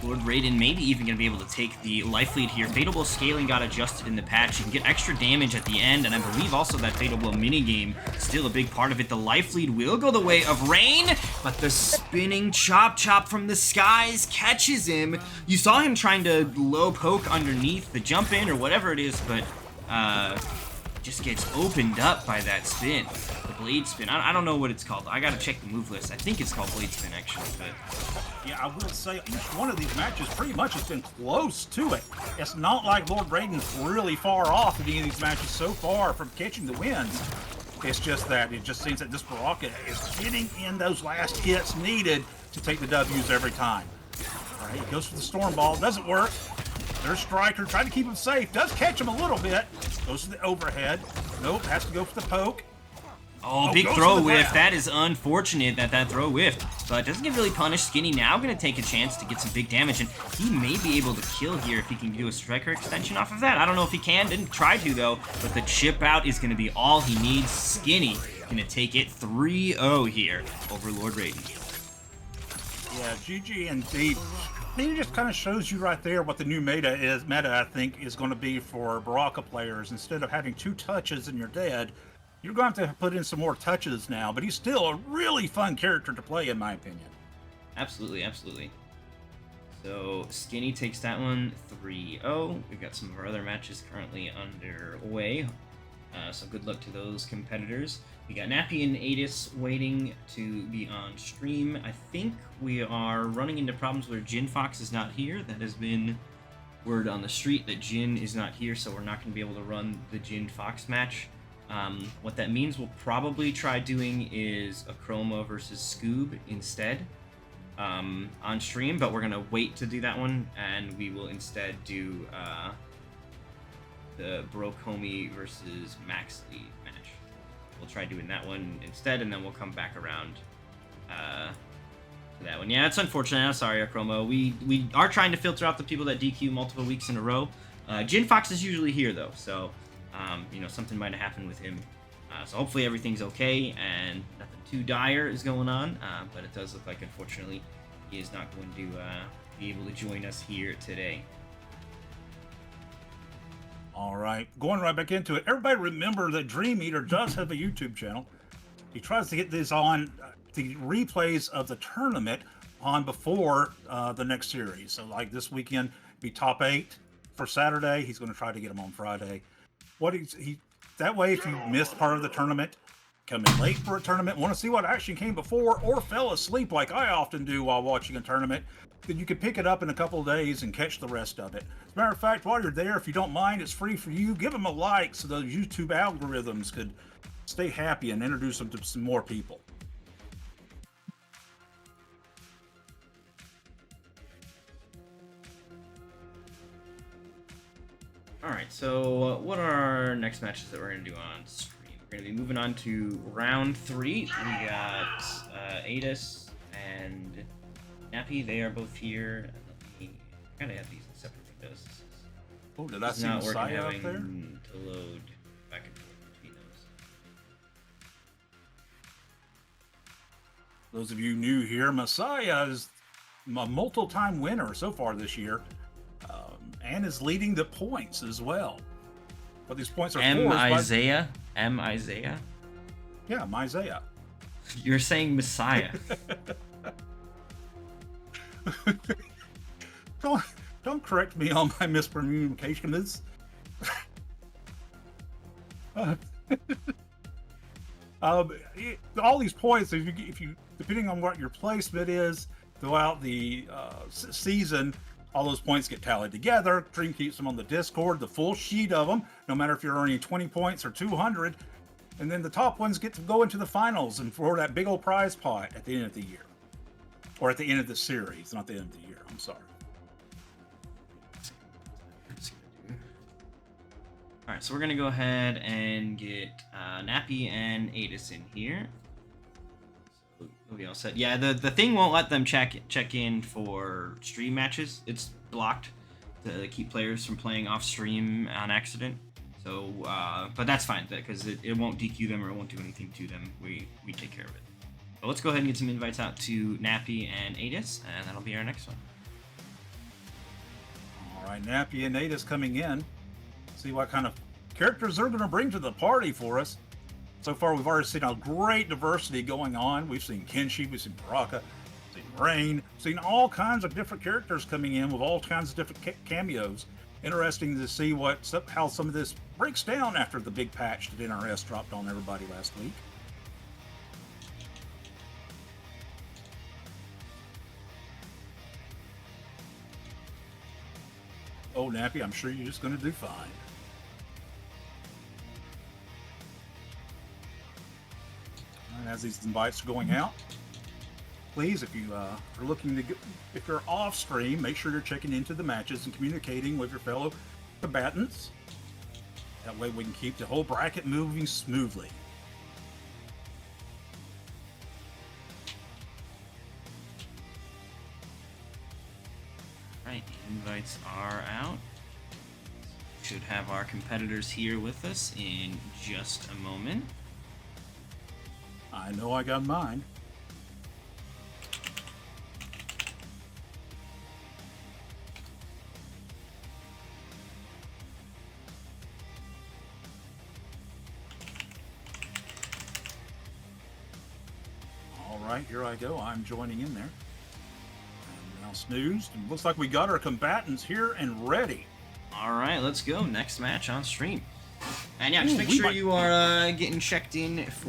Lord Raiden maybe even going to be able to take the life lead here. Fatal Blow scaling got adjusted in the patch. You can get extra damage at the end, and I believe also that Fatal Blow minigame still a big part of it. The life lead will go the way of Rain, but the spinning chop from the skies catches him. You saw him trying to low poke underneath the jump in or whatever it is, but just gets opened up by that spin. The blade spin. I don't know what it's called. I gotta check the move list. I think it's called blade spin, actually, but yeah, I will say each one of these matches pretty much has been close to it. It's not like Lord Raiden's really far off in any of these matches so far from catching the wins. It's just that it just seems that this Baraka is getting in those last hits needed to take the W's every time. All right, he goes for the Storm Ball. Doesn't work. There's Striker trying to keep him safe. Does catch him a little bit. Goes to the overhead. Nope, has to go for the poke. Oh, big throw whiff. That is unfortunate that throw whiffed, but doesn't get really punished. Skinny now going to take a chance to get some big damage, and he may be able to kill here if he can do a Striker extension off of that. I don't know if he can. Didn't try to, though, but the chip out is going to be all he needs. Skinny going to take it 3-0 here over Lord Raiden. Yeah, GG indeed. It just kind of shows you right there what the new meta, I think, is going to be for Baraka players. Instead of having 2 touches and you're dead, you're going to have to put in some more touches now, but he's still a really fun character to play, in my opinion. Absolutely, absolutely. So Skinny takes that one 3-0. We've got some of our other matches currently underway. So good luck to those competitors. We got Nappy and Adis waiting to be on stream. I think we are running into problems where Jin Fox is not here. That has been word on the street that Jin is not here, so we're not going to be able to run the Jin Fox match. What that means we'll probably try doing is a Chroma versus Scoob instead on stream, but we're going to wait to do that one, and we will instead do the Brokomi versus Max Lee match. We'll try doing that one instead, and then we'll come back around to that one. Yeah, it's unfortunate. I'm sorry, Chroma. We are trying to filter out the people that DQ multiple weeks in a row. Jin Fox is usually here, though, so you know, something might have happened with him. So hopefully everything's okay and nothing too dire is going on. But it does look like, unfortunately, he is not going to be able to join us here today. All right, going right back into it. Everybody remember that Dream Eater does have a YouTube channel. He tries to get this on the replays of the tournament on before the next series. So like this weekend, be top 8 for Saturday. He's going to try to get them on Friday. That way, if you missed part of the tournament, come in late for a tournament, want to see what action came before, or fell asleep like I often do while watching a tournament, then you can pick it up in a couple of days and catch the rest of it. As a matter of fact, while you're there, if you don't mind, it's free for you. Give them a like so those YouTube algorithms could stay happy and introduce them to some more people. Alright, so what are our next matches that we're going to do on stream We're going to be moving on to round 3. We got Adis and Nappy. They are both here. Let me kind of have these in separate windows. Oh, did I It's see not working Messiah up having there? to load back and forth between those. Those of you new here, Messiah is a multiple-time winner so far this year, and is leading the points as well. But these points are Isaiah? Isaiah? Yeah, Isaiah. You're saying Messiah. Don't correct me on my mispronunciation. It's all these points, if you depending on what your placement is throughout the season, all those points get tallied together. Dream keeps them on the Discord, the full sheet of them, no matter if you're earning 20 points or 200. And then the top ones get to go into the finals and for that big old prize pot at the end of the year. Or at the end of the series, not the end of the year. I'm sorry. Alright, so we're going to go ahead and get Nappy and Adis in here. So we'll be all set. Yeah, the thing won't let them check in for stream matches. It's blocked to keep players from playing off stream on accident. So, but that's fine, because it won't DQ them or it won't do anything to them. We take care of it. But let's go ahead and get some invites out to Nappy and Adis, and that'll be our next one. All right, Nappy and Adis coming in. See what kind of characters they're going to bring to the party for us. So far, we've already seen a great diversity going on. We've seen Kenshi, we've seen Baraka, seen Rain, seen all kinds of different characters coming in with all kinds of different cameos. Interesting to see how some of this breaks down after the big patch that NRS dropped on everybody last week. Oh, Nappy, I'm sure you're just going to do fine. And as these invites are going out, please, if you are looking to get, if you're off stream, make sure you're checking into the matches and communicating with your fellow combatants. That way we can keep the whole bracket moving smoothly. Right, invites are out. Should have our competitors here with us in just a moment. I know I got mine. All right, here I go. I'm joining in there. And now snoozed. And looks like we got our combatants here and ready. All right, let's go. Next match on stream. And yeah, just make sure you are getting checked in for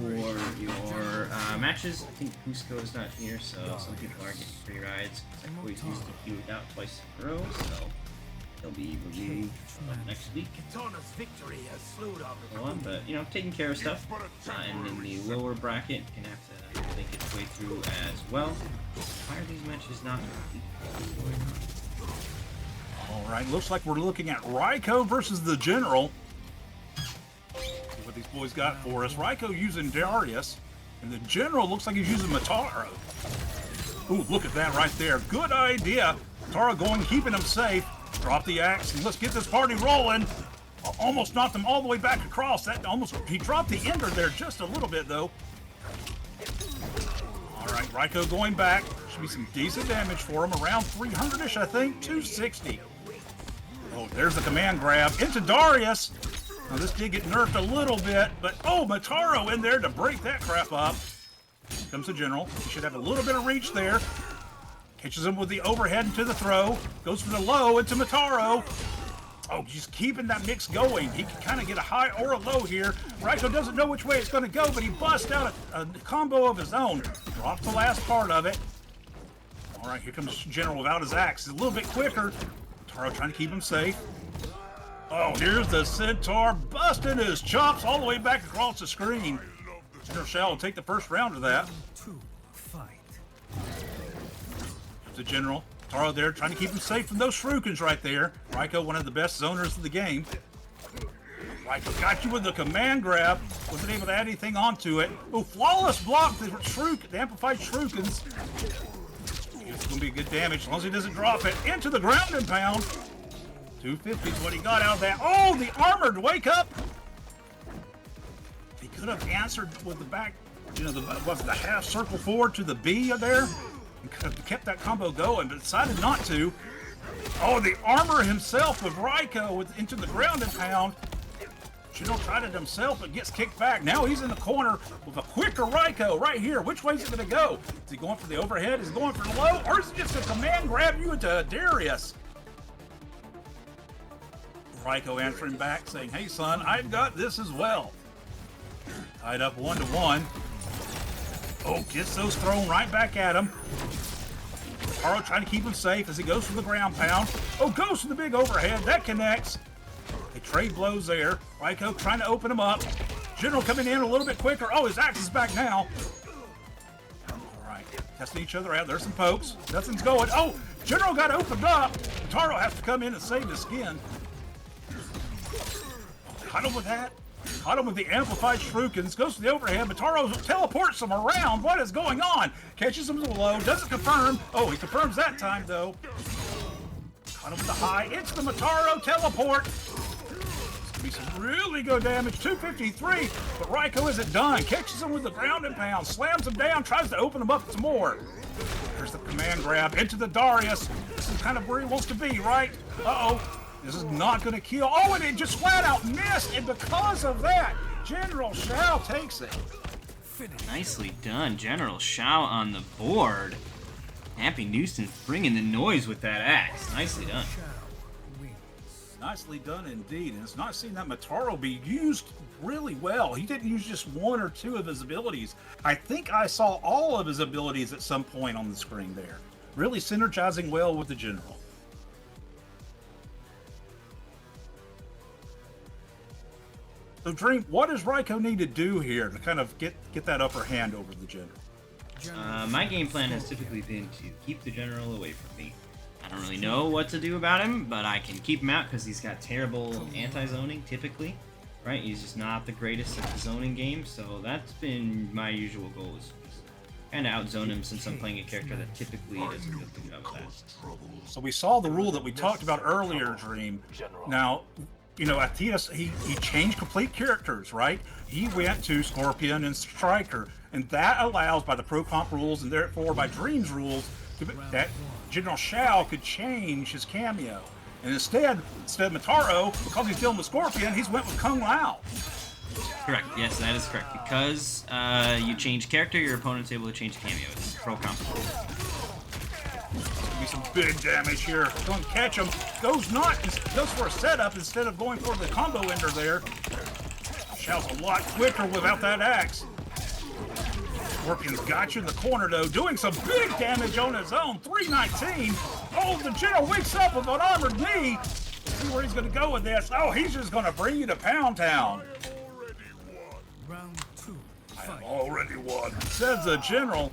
your matches. I think Cusco is not here, so some people are getting free rides. I always used to queue it out twice in a row, so they'll be removed next week. But you know, taking care of stuff. And in the lower bracket, gonna have to think its way through as well. Why are these matches not complete? All right, looks like we're looking at Raiko versus the General. See what these boys got for us. Raiko using Darius, and the General looks like he's using Mataro. Ooh, look at that right there. Good idea. Mataro going, keeping him safe. Drop the axe, and let's get this party rolling. Almost knocked him all the way back across. He dropped the ender there just a little bit, though. All right, Raiko going back. Should be some decent damage for him. Around 300-ish, I think. 260. Oh, there's the command grab into Darius. Now, this did get nerfed a little bit, but oh, Mataro in there to break that crap up. Here comes the General. He should have a little bit of reach there. Catches him with the overhead into the throw. Goes for the low into Mataro. Oh, just keeping that mix going. He can kind of get a high or a low here. Raiko doesn't know which way it's going to go, but he busts out a combo of his own. Drops the last part of it. All right, here comes General without his axe. He's a little bit quicker. Taro trying to keep him safe. Oh, here's the Centaur busting his chops all the way back across the screen. General Shao will take the first round of that. The General. Taro there trying to keep him safe from those Shurikens right there. Raiko, one of the best zoners of the game. Raiko got you with the command grab. Wasn't able to add anything onto it. Oh, flawless block. The amplified shurikens. It's going to be good damage as long as he doesn't drop it. Into the ground and pound. 250 is what he got out of that. Oh, the armored wake up. He could have answered with the back, you know, the half circle forward to the B there. And could have kept that combo going, but decided not to. Oh, the armor himself with Raiko into the ground and pound. General tried it himself, but gets kicked back. Now he's in the corner with a quicker Raiko right here. Which way is it going to go? Is he going for the overhead? Is he going for the low? Or is it just a command grab you into Darius? Raiko answering back, saying, hey, son, I've got this as well. Tied up 1-1. Oh, gets those thrown right back at him. Taro trying to keep him safe as he goes for the ground pound. Oh, goes for the big overhead. That connects. They trade blows there. Raiko trying to open him up. General coming in a little bit quicker. Oh, his axe is back now. All right, testing each other out. There's some pokes. Nothing's going. Oh, General got opened up. Taro has to come in and save his skin. Caught him with that. Caught him with the amplified shurikens. Goes to the overhead. Mataro teleports him around. What is going on? Catches him with the low. Doesn't confirm. Oh, he confirms that time, though. Caught him with the high. It's the Mataro teleport. This could be some really good damage. 253. But Raiko isn't done. Catches him with the ground and pound. Slams him down. Tries to open him up some more. There's the command grab into the Darius. This is kind of where he wants to be, right? Uh-oh. This is not going to kill. Oh, and it just flat out missed. And because of that, General Shao takes it. Nicely done, General Shao on the board. Happy Newson's bringing the noise with that axe. Nicely done. Nicely done indeed. And it's not seen that Mataro be used really well. He didn't use just one or two of his abilities. I think I saw all of his abilities at some point on the screen there. Really synergizing well with the General. So, Dream, what does Raiko need to do here to kind of get that upper hand over the General? My game plan has typically been to keep the General away from me. I don't really know what to do about him, but I can keep him out because he's got terrible anti-zoning, typically. Right? He's just not the greatest at the zoning game, so that's been my usual goal, is kind of out-zone him since I'm playing a character that typically doesn't do a good job of that. So we saw the rule that we talked about earlier, Dream. Now, you know, Atias, he changed complete characters, right? He went to Scorpion and Striker, and that allows, by the Pro Comp rules and therefore by Dream's rules, that General Shao could change his cameo. And instead of Mataro, because he's dealing with Scorpion, he's went with Kung Lao. Correct. Yes, that is correct. Because you change character, your opponent's able to change cameo. It's Pro Comp. Be some big damage here. Going to catch him. Goes for a setup instead of going for the combo ender there. Shao's a lot quicker without that axe. Scorpion's got you in the corner though, doing some big damage on his own. 319. Oh, the General wakes up with an armored knee. Let's see where he's going to go with this. Oh, he's just going to bring you to Pound Town. Round 2. I have already won, says the General.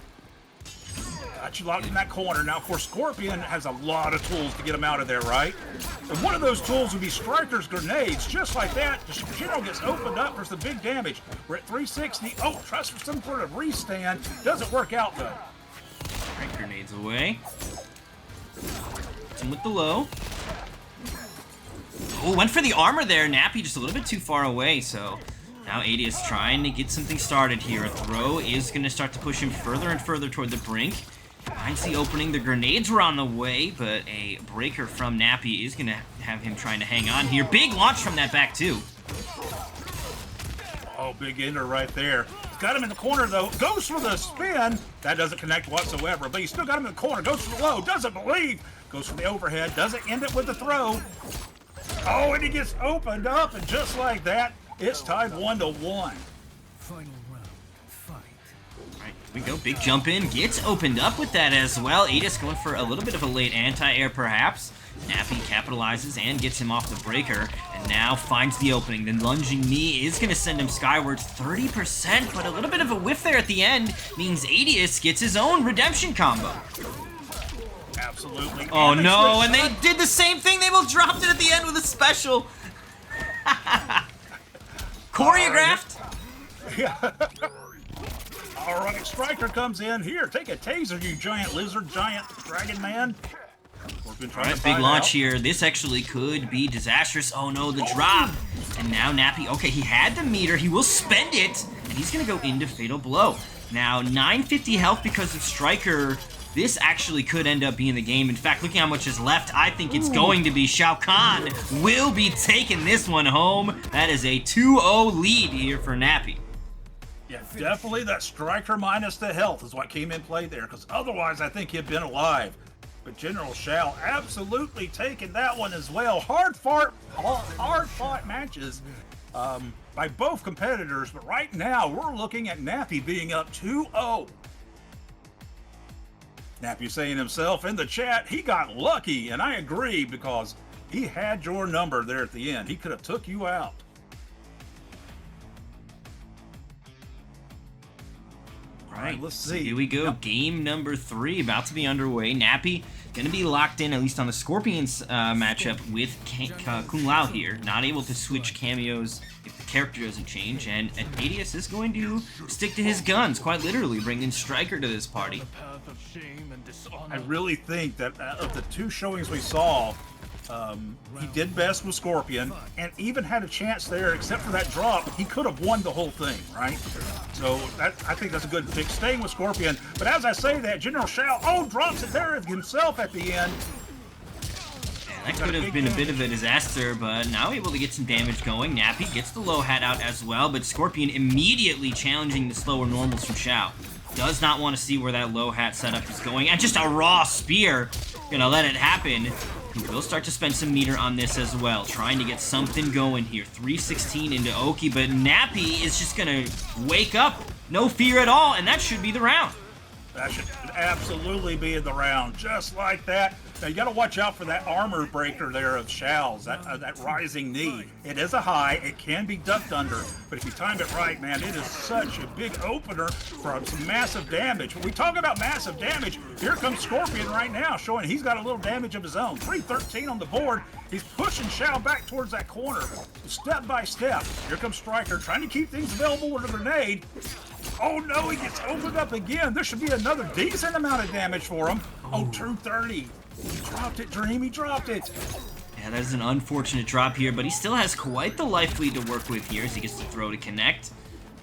Got you locked in that corner. Now, of course, Scorpion has a lot of tools to get him out of there, right? And one of those tools would be Striker's grenades. Just like that, the General gets opened up for some big damage. We're at 360. Oh, tries for some sort of restand. Doesn't work out, though. Right, grenades away. Hits him with the low. Oh, went for the armor there. Nappy just a little bit too far away, so now Adius trying to get something started here. A throw is going to start to push him further and further toward the brink. Finds the opening. The grenades were on the way, but a breaker from Nappy is going to have him trying to hang on here. Big launch from that back, too. Oh, big ender right there. He's got him in the corner, though. Goes for the spin. That doesn't connect whatsoever, but he's still got him in the corner. Goes for the low. Doesn't believe. Goes for the overhead. Doesn't end it with the throw. Oh, and he gets opened up, and just like that, it's tied 1-1. Final round. Fight. Right, here we go. Big jump in. Gets opened up with that as well. Adis going for a little bit of a late anti-air, perhaps. Nappy capitalizes and gets him off the breaker, and now finds the opening. The lunging knee is going to send him skywards 30%, but a little bit of a whiff there at the end means Adius gets his own redemption combo. Absolutely. Oh no, and they did the same thing. They both dropped it at the end with a special. Choreographed? Yeah. All right, Striker comes in. Here, take a taser, you giant lizard, giant dragon man. Scorpion trying to Big find launch out. here. This actually could be disastrous. Oh no, the drop. And now Nappy, okay, he had the meter. He will spend it. And he's going to go into Fatal Blow. Now, 950 health because of Striker. This actually could end up being the game. In fact, looking how much is left, I think it's going to be Shao Kahn will be taking this one home. That is a 2-0 lead here for Nappy. Yeah, definitely that Striker minus the health is what came in play there, because otherwise I think he'd been alive. But General Shao absolutely taking that one as well. Hard fought matches by both competitors, but right now we're looking at Nappy being up 2-0. Nappy saying himself in the chat, he got lucky, and I agree, because he had your number there at the end. He could have took you out. All right, let's so see. here we go. Yep. Game number 3 about to be underway. Nappy going to be locked in, at least on the Scorpions matchup, with Kung Lao here. Not able to switch cameos if the character doesn't change. And Adius is going to stick to his guns, quite literally, bringing Striker to this party. I really think that of the two showings we saw, he did best with Scorpion, and even had a chance there, except for that drop, he could have won the whole thing, right? So I think that's a good pick, staying with Scorpion. But as I say that, General Shao, drops it there himself at the end. That could have been a bit of a disaster, but now able to get some damage going. Nappy gets the low hat out as well, but Scorpion immediately challenging the slower normals from Shao. Does not want to see where that low hat setup is going, and just a raw spear. Gonna let it happen. He will start to spend some meter on this as well, trying to get something going here. 316 into Oki, but Nappy is just gonna wake up, no fear at all, and that should be the round. That should absolutely be in the round, just like that. Now you got to watch out for that armor breaker there of Shao's, that rising knee. It is a high, it can be ducked under, but if you time it right, man, it is such a big opener for some massive damage. When we talk about massive damage, here comes Scorpion right now, showing he's got a little damage of his own. 313 on the board. He's pushing Shao back towards that corner, step by step. Here comes Striker, trying to keep things available with a grenade. Oh no, he gets opened up again. There should be another decent amount of damage for him. Oh, 230. He dropped it, Dream. He dropped it. Yeah, that is an unfortunate drop here, but he still has quite the life lead to work with here as he gets to throw to connect.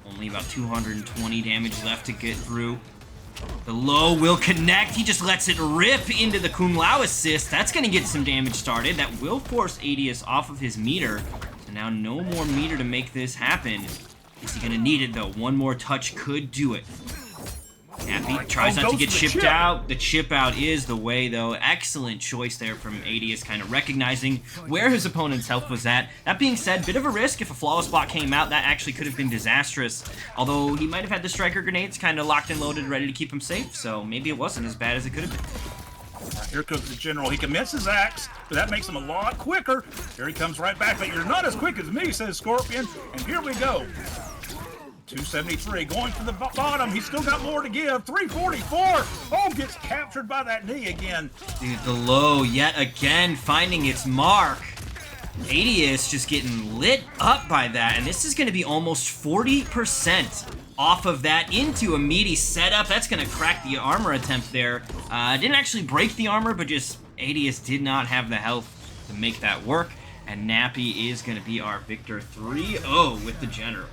Only about 220 damage left to get through. The low will connect. He just lets it rip into the Kung Lao assist. That's going to get some damage started. That will force Adius off of his meter. So now no more meter to make this happen. Is he going to need it, though? One more touch could do it. Nappy tries not to get chipped out. The chip out is the way, though. Excellent choice there from Adius, kind of recognizing where his opponent's health was at. That being said, bit of a risk. If a flawless block came out, that actually could have been disastrous. Although he might have had the Striker grenades kind of locked and loaded, ready to keep him safe. So maybe it wasn't as bad as it could have been. Here comes the General. He commits his axe, but that makes him a lot quicker. Here he comes right back. But you're not as quick as me, says Scorpion. And here we go. 273 going to the bottom. He's still got more to give. 344. Oh, gets captured by that knee again. Dude, the low yet again finding its mark. Adius just getting lit up by that, and this is going to be almost 40% off of that into a meaty setup. That's going to crack the armor attempt there. Didn't actually break the armor, but just Adius did not have the health to make that work, and Nappy is going to be our victor 3-0 with the General.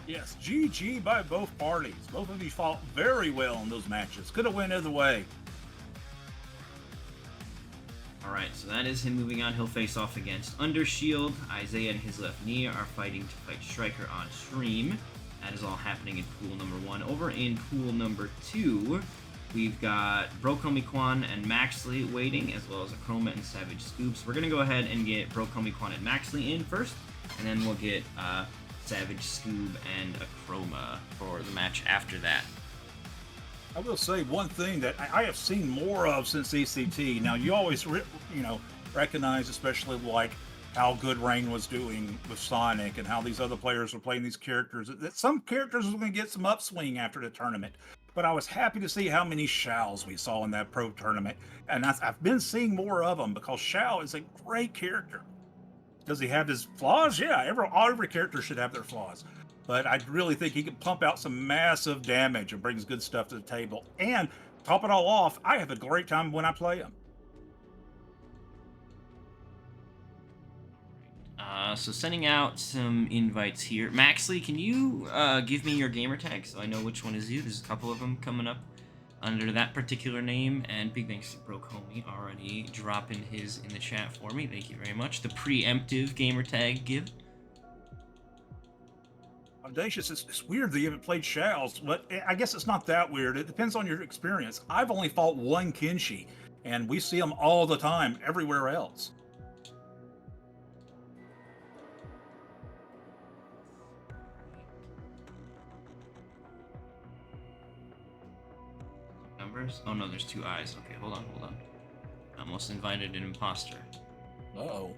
Yes, GG by both parties. Both of you fought very well in those matches. Could have went either way. Alright, so that is him moving on. He'll face off against Undershield. Isaiah and his left knee are fighting to fight Striker on stream. That is all happening in pool number 1. Over in pool number 2, we've got MK1 and Maxley waiting, as well as Achroma and Savage Scoops. We're going to go ahead and get MK1 and Maxley in first, and then we'll get Savage Scoob and Achroma for the match after that. I will say one thing that I have seen more of since ECT. Now, you always, recognize, especially like how good Rain was doing with Sonic and how these other players were playing these characters, that some characters were going to get some upswing after the tournament. But I was happy to see how many Shaos we saw in that pro tournament. And I've been seeing more of them because Shao is a great character. Does he have his flaws? Yeah, every character should have their flaws. But I really think he can pump out some massive damage and brings good stuff to the table. And top it all off, I have a great time when I play him. So sending out some invites here. Maxley, can you give me your gamer tag so I know which one is you? There's a couple of them coming up under that particular name. And big thanks to Broke Homie already dropping his in the chat for me. Thank you very much. The preemptive gamer tag give. Audacious, it's weird that you haven't played Shells, but I guess it's not that weird. It depends on your experience. I've only fought one Kenshi, and we see them all the time everywhere else. Numbers? Oh no, there's 2 eyes. Okay, hold on. I almost invited an imposter. Uh-oh.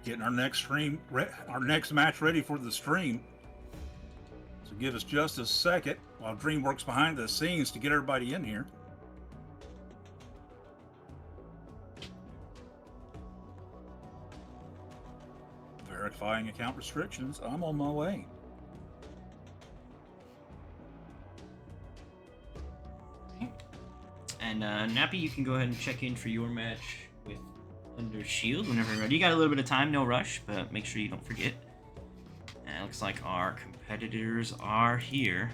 Getting our next stream, our next match ready for the stream. So give us just a second while Dream works behind the scenes to get everybody in here. Verifying account restrictions. I'm on my way. And Nappy, you can go ahead and check in for your match with Under Shield whenever you're ready. You got a little bit of time, no rush, but make sure you don't forget. And it looks like our competitors are here.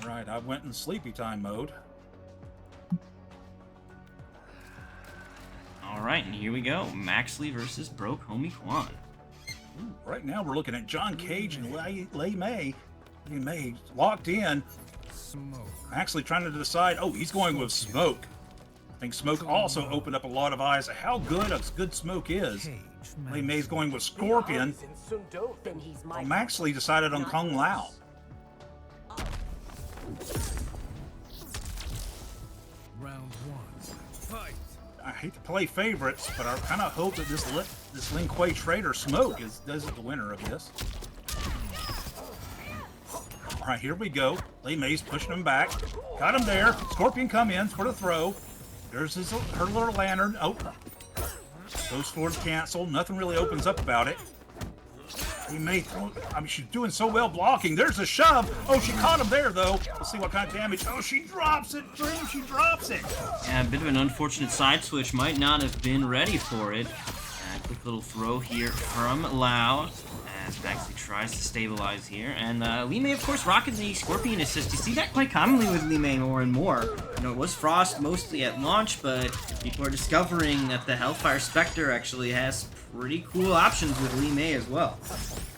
All right, I went in sleepy time mode. All right, and here we go. Maxley versus Broke Homie Quan. Right now we're looking at John Cage and Lei Mei. Lei Mei locked in. Smoke. Actually trying to decide. Oh, he's going with Smoke. I think Smoke also opened up a lot of eyes at how good Smoke is. Lei Mei's going with Scorpion. Well, Maxley decided on Kung Lao. Round 1. Fight. I hate to play favorites, but I kind of hope that this Lin Kuei Trader Smoke does the winner of this. All right, here we go. Lei Mei's pushing him back. Got him there. Scorpion come in for the throw. There's her little lantern. Oh, those swords cancel. Nothing really opens up about it. Lei Mei, I mean, she's doing so well blocking. There's a shove. Oh, she caught him there, though. Let's see what kind of damage. Oh, she drops it. Dream, she drops it. Yeah, a bit of an unfortunate side switch. Might not have been ready for it. Quick little throw here from Lao as Maxley tries to stabilize here. And Lei Mei, of course, rocking the Scorpion assist. You see that quite commonly with Lei Mei more and more. You know, it was Frost mostly at launch, but people are discovering that the Hellfire Spectre actually has pretty cool options with Lei Mei as well.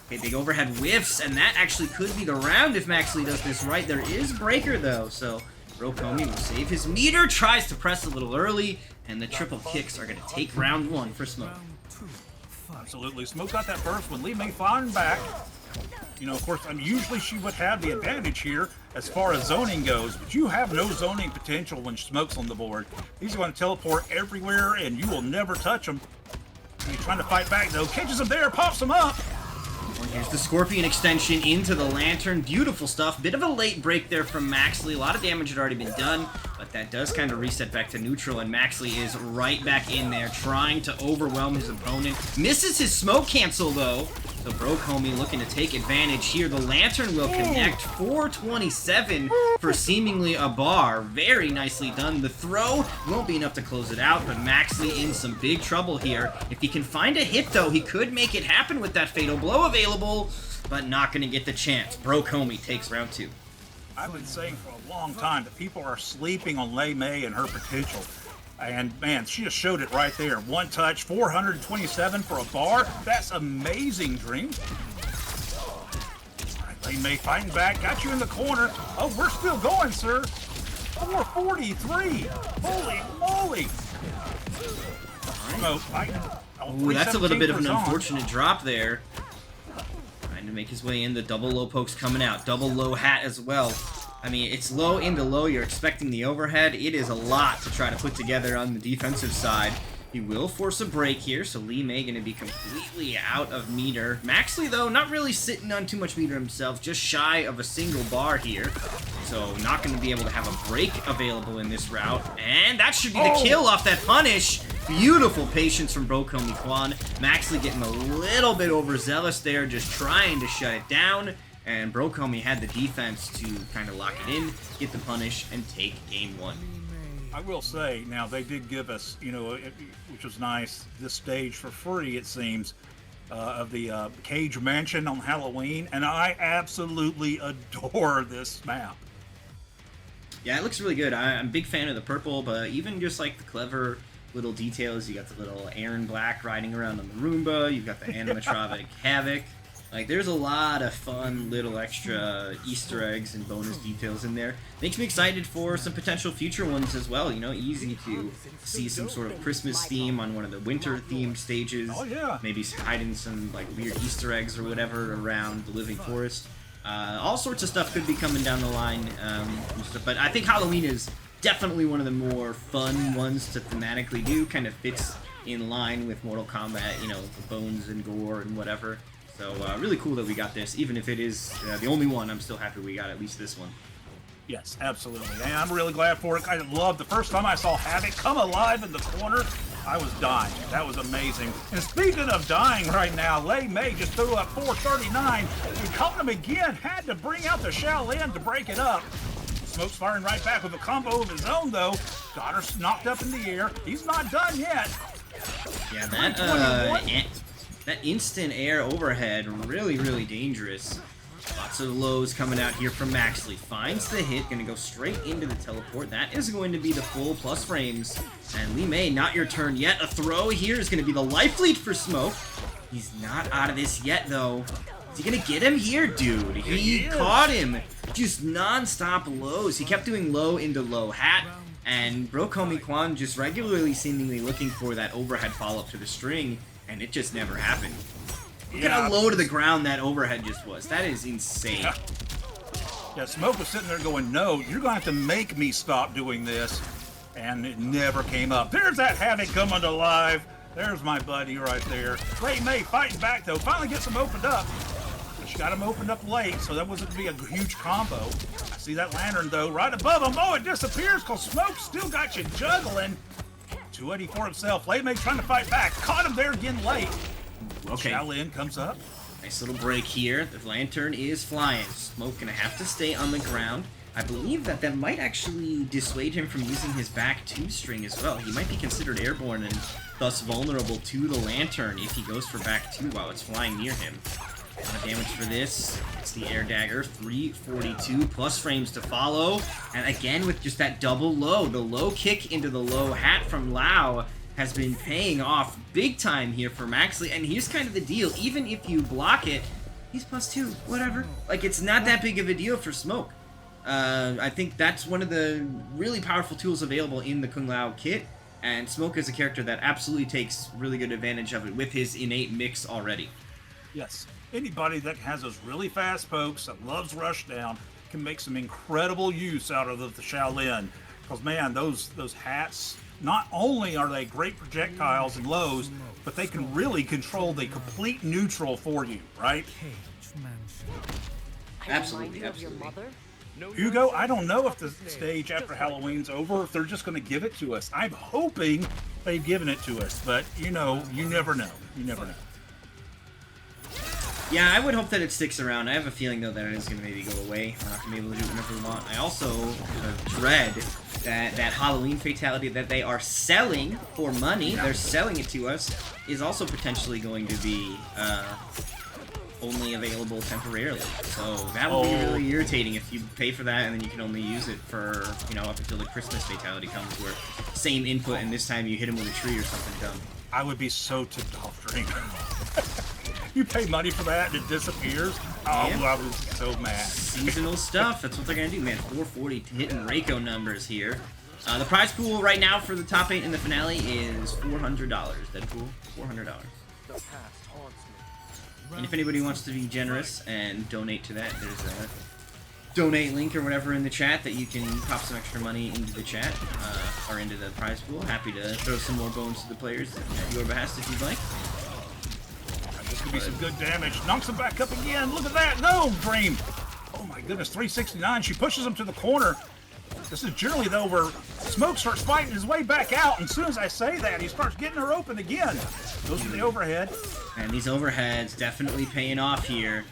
Okay, big overhead whiffs, and that actually could be the round if Maxley does this right. There is Breaker, though, so Broke Homie will save his meter, tries to press a little early, and the triple kicks are going to take round 1 for Smoke. Round 2. Fight. Absolutely. Smoke got that first one. Lei Mei firing back. You know, of course, I mean, usually she would have the advantage here as far as zoning goes, but you have no zoning potential when Smoke's on the board. He's going to teleport everywhere, and you will never touch him. He's trying to fight back, though. Catches him there, pops him up. Well, here's the Scorpion extension into the Lantern. Beautiful stuff. Bit of a late break there from Maxley. A lot of damage had already been done, but that does kind of reset back to neutral, and Maxley is right back in there trying to overwhelm his opponent. Misses his smoke cancel, though. So Broke Homie looking to take advantage here. The Lantern will connect. 427 for seemingly a bar. Very nicely done. The throw won't be enough to close it out, but Maxley in some big trouble here. If he can find a hit, though, he could make it happen with that Fatal Blow available, but not going to get the chance. Broke Homie takes round 2. I've been saying for a long time that people are sleeping on Lei Mei and her potential. And, man, she just showed it right there. One touch, 427 for a bar. That's amazing, Dream. All right, Lei Mei fighting back. Got you in the corner. Oh, we're still going, sir. 443. Holy moly. Smoke fighting. Ooh, that's a little bit of an unfortunate drop there. Trying to make his way in. The double low pokes coming out. Double low hat as well. I mean, it's low into low. You're expecting the overhead. It is a lot to try to put together on the defensive side. He will force a break here, so Lee May going to be completely out of meter. Maxley, though, not really sitting on too much meter himself, just shy of a single bar here. So not going to be able to have a break available in this route. And that should be the kill off that punish. Beautiful patience from MK1. Maxley getting a little bit overzealous there, just trying to shut it down. And MK1 had the defense to kind of lock it in, get the punish, and take game 1. I will say, now they did give us, you know, which was nice, this stage for free, it seems, of the Cage Mansion on Halloween, and I absolutely adore this map. Yeah, it looks really good. I'm a big fan of the purple, but even just like the clever little details, you got the little Aaron Black riding around on the Roomba, you've got the animatronic Havoc. Like, there's a lot of fun little extra Easter eggs and bonus details in there. Makes me excited for some potential future ones as well. You know, easy to see some sort of Christmas theme on one of the winter-themed stages. Oh, yeah. Maybe hiding some, like, weird Easter eggs or whatever around the Living Forest. All sorts of stuff could be coming down the line. But I think Halloween is definitely one of the more fun ones to thematically do. Kind of fits in line with Mortal Kombat, you know, the bones and gore and whatever. So, really cool that we got this. Even if it is the only one, I'm still happy we got at least this one. Yes, absolutely. And I'm really glad for it. I love the first time I saw Havoc come alive in the corner, I was dying. That was amazing. And speaking of dying right now, Lei Mei just threw up 439. We caught him again. Had to bring out the Shaolin to break it up. Smoke's firing right back with a combo of his own, though. Got her knocked up in the air. He's not done yet. Yeah, that instant air overhead, really, really dangerous. Lots of lows coming out here from Maxley. Finds the hit, gonna go straight into the teleport. That is going to be the full plus frames. And Lee May, not your turn yet. A throw here is gonna be the life lead for Smoke. He's not out of this yet, though. Is he gonna get him here, dude? He caught him. Just non-stop lows. He kept doing low into low hat. And MK1 just regularly seemingly looking for that overhead follow-up to the string. And it just never happened. Look at how low to the ground that overhead just was. That is insane. Yeah, Smoke was sitting there going, no, you're going to have to make me stop doing this. And it never came up. There's that Havoc coming to life. There's my buddy right there. Lei Mei fighting back, though. Finally gets him opened up. She got him opened up late, so that wasn't going to be a huge combo. I see that lantern, though, right above him. Oh, it disappears because Smoke still got you juggling. 284 himself. Lei Mei trying to fight back. Caught him there again late. Okay. Shaolin comes up. Nice little break here. The lantern is flying. Smoke gonna have to stay on the ground. I believe that might actually dissuade him from using his back 2 string as well. He might be considered airborne and thus vulnerable to the lantern if he goes for back 2 while it's flying near him. A lot of damage for this. It's the air dagger. 342 plus frames to follow. And again with just that double low. The low kick into the low hat from Lau has been paying off big time here for Maxley. And here's kind of the deal. Even if you block it, he's +2. Whatever. Like, it's not that big of a deal for Smoke. I think that's one of the really powerful tools available in the Kung Lao kit. And Smoke is a character that absolutely takes really good advantage of it with his innate mix already. Yes. Anybody that has those really fast pokes, that loves rushdown, can make some incredible use out of the Shaolin. Because, man, those hats, not only are they great projectiles and lows, but they can really control the complete neutral for you, right? Absolutely, absolutely. Hugo, I don't know if the stage after Halloween's over, if they're just going to give it to us. I'm hoping they've given it to us, but, you know, you never know. You never know. Yeah, I would hope that it sticks around. I have a feeling, though, that it is going to maybe go away. We're not going to be able to do whatever we want. I also dread that Halloween fatality that they are selling for money, they're selling it to us, is also potentially going to be only available temporarily. So that will be really irritating if you pay for that and then you can only use it for, you know, up until the Christmas fatality comes, where same input and this time you hit him with a tree or something dumb. I would be so tipped off, Drink. You pay money for that and it disappears? Oh, yeah. I was so mad. Seasonal stuff, that's what they're going to do, man. 440 hitting Reiko numbers here. The prize pool right now for the top 8 in the finale is $400. Deadpool, $400. And if anybody wants to be generous and donate to that, there's donate link or whatever in the chat that you can pop some extra money into the chat or into the prize pool. Happy to throw some more bones to the players at your behest if you'd like. This could be some good damage. Knocks him back up again. Look at that. No, Dream. Oh my goodness, 369. She pushes him to the corner. This is generally, though, where Smoke starts fighting his way back out. And as soon as I say that, he starts getting her open again. Goes for the overhead. And these overheads definitely paying off here.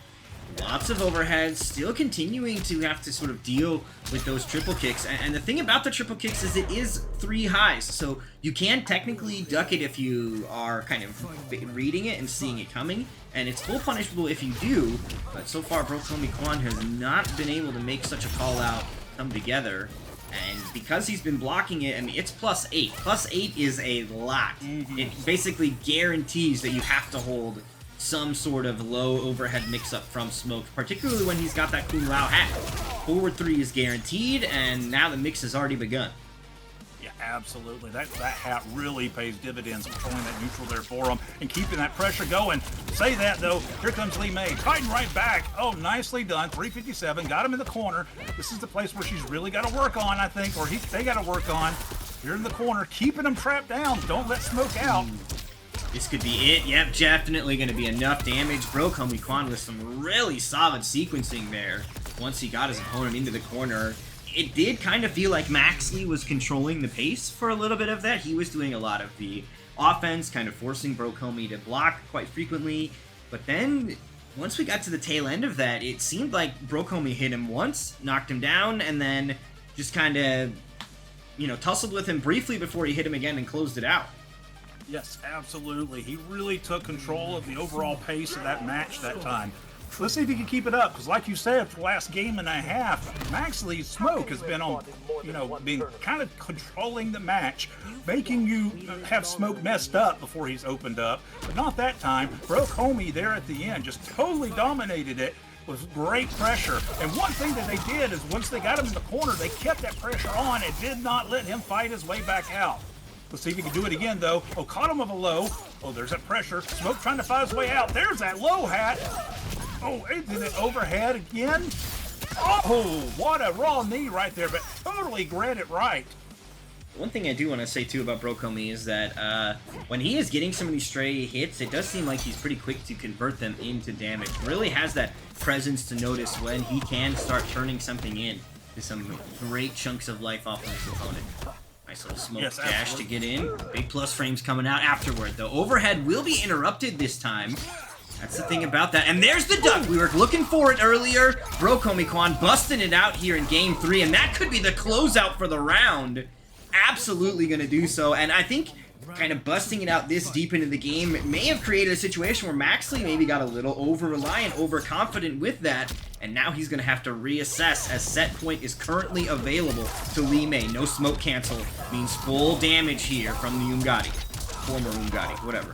Lots of overheads, still continuing to have to sort of deal with those triple kicks. And the thing about the triple kicks is it is 3 highs, so you can technically duck it if you are kind of reading it and seeing it coming, and it's full punishable if you do, but so far MK1 has not been able to make such a call out come together. And because he's been blocking it, I mean, it's +8. +8 is a lot. It basically guarantees that you have to hold some sort of low overhead mix-up from Smoke, particularly when he's got that Kung Lao hat. Forward 3 is guaranteed, and now the mix has already begun. Yeah, absolutely. That hat really pays dividends, controlling that neutral there for him and keeping that pressure going. Say that, though. Here comes Li Mei, fighting right back. Oh, nicely done. 357, got him in the corner. This is the place where she's really got to work on, I think, or they got to work on. Here in the corner, keeping him trapped down. Don't let Smoke out. This could be it. Yep, definitely going to be enough damage. MK1 with some really solid sequencing there. Once he got his opponent into the corner, it did kind of feel like Maxley was controlling the pace for a little bit of that. He was doing a lot of the offense, kind of forcing MK1 to block quite frequently. But then, once we got to the tail end of that, it seemed like MK1 hit him once, knocked him down, and then just kind of, you know, tussled with him briefly before he hit him again and closed it out. Yes, absolutely. He really took control of the overall pace of that match that time. Let's see if he can keep it up, because like you said, for the last game and a half, Maxley Smoke has been on, you know, being kind of controlling the match, making you have Smoke messed up before he's opened up, but not that time. MK1 there at the end just totally dominated it with great pressure. And one thing that they did is once they got him in the corner, they kept that pressure on and did not let him fight his way back out. Let's see if he can do it again, though. Oh, caught him with a low. Oh, there's that pressure. Smoke trying to find his way out. There's that low hat. Oh, into it overhead again. Oh, what a raw knee right there, but totally read it right. One thing I do want to say, too, about MK1 is that when he is getting some of these stray hits, it does seem like he's pretty quick to convert them into damage. Really has that presence to notice when he can start turning something in to some great chunks of life off of his opponent. Nice little Smoke dash to get in. Big plus frames coming out afterward. The overhead will be interrupted this time. That's the thing about that. And there's the duck. We were looking for it earlier. MK1 busting it out here in Game 3, and that could be the closeout for the round. Absolutely going to do so. And I think kind of busting it out this deep into the game may have created a situation where Maxley maybe got a little over-reliant, overconfident with that, and now he's going to have to reassess as set point is currently available to Li Mei. No smoke cancel means full damage here from the Umgadi. Former Umgadi, whatever.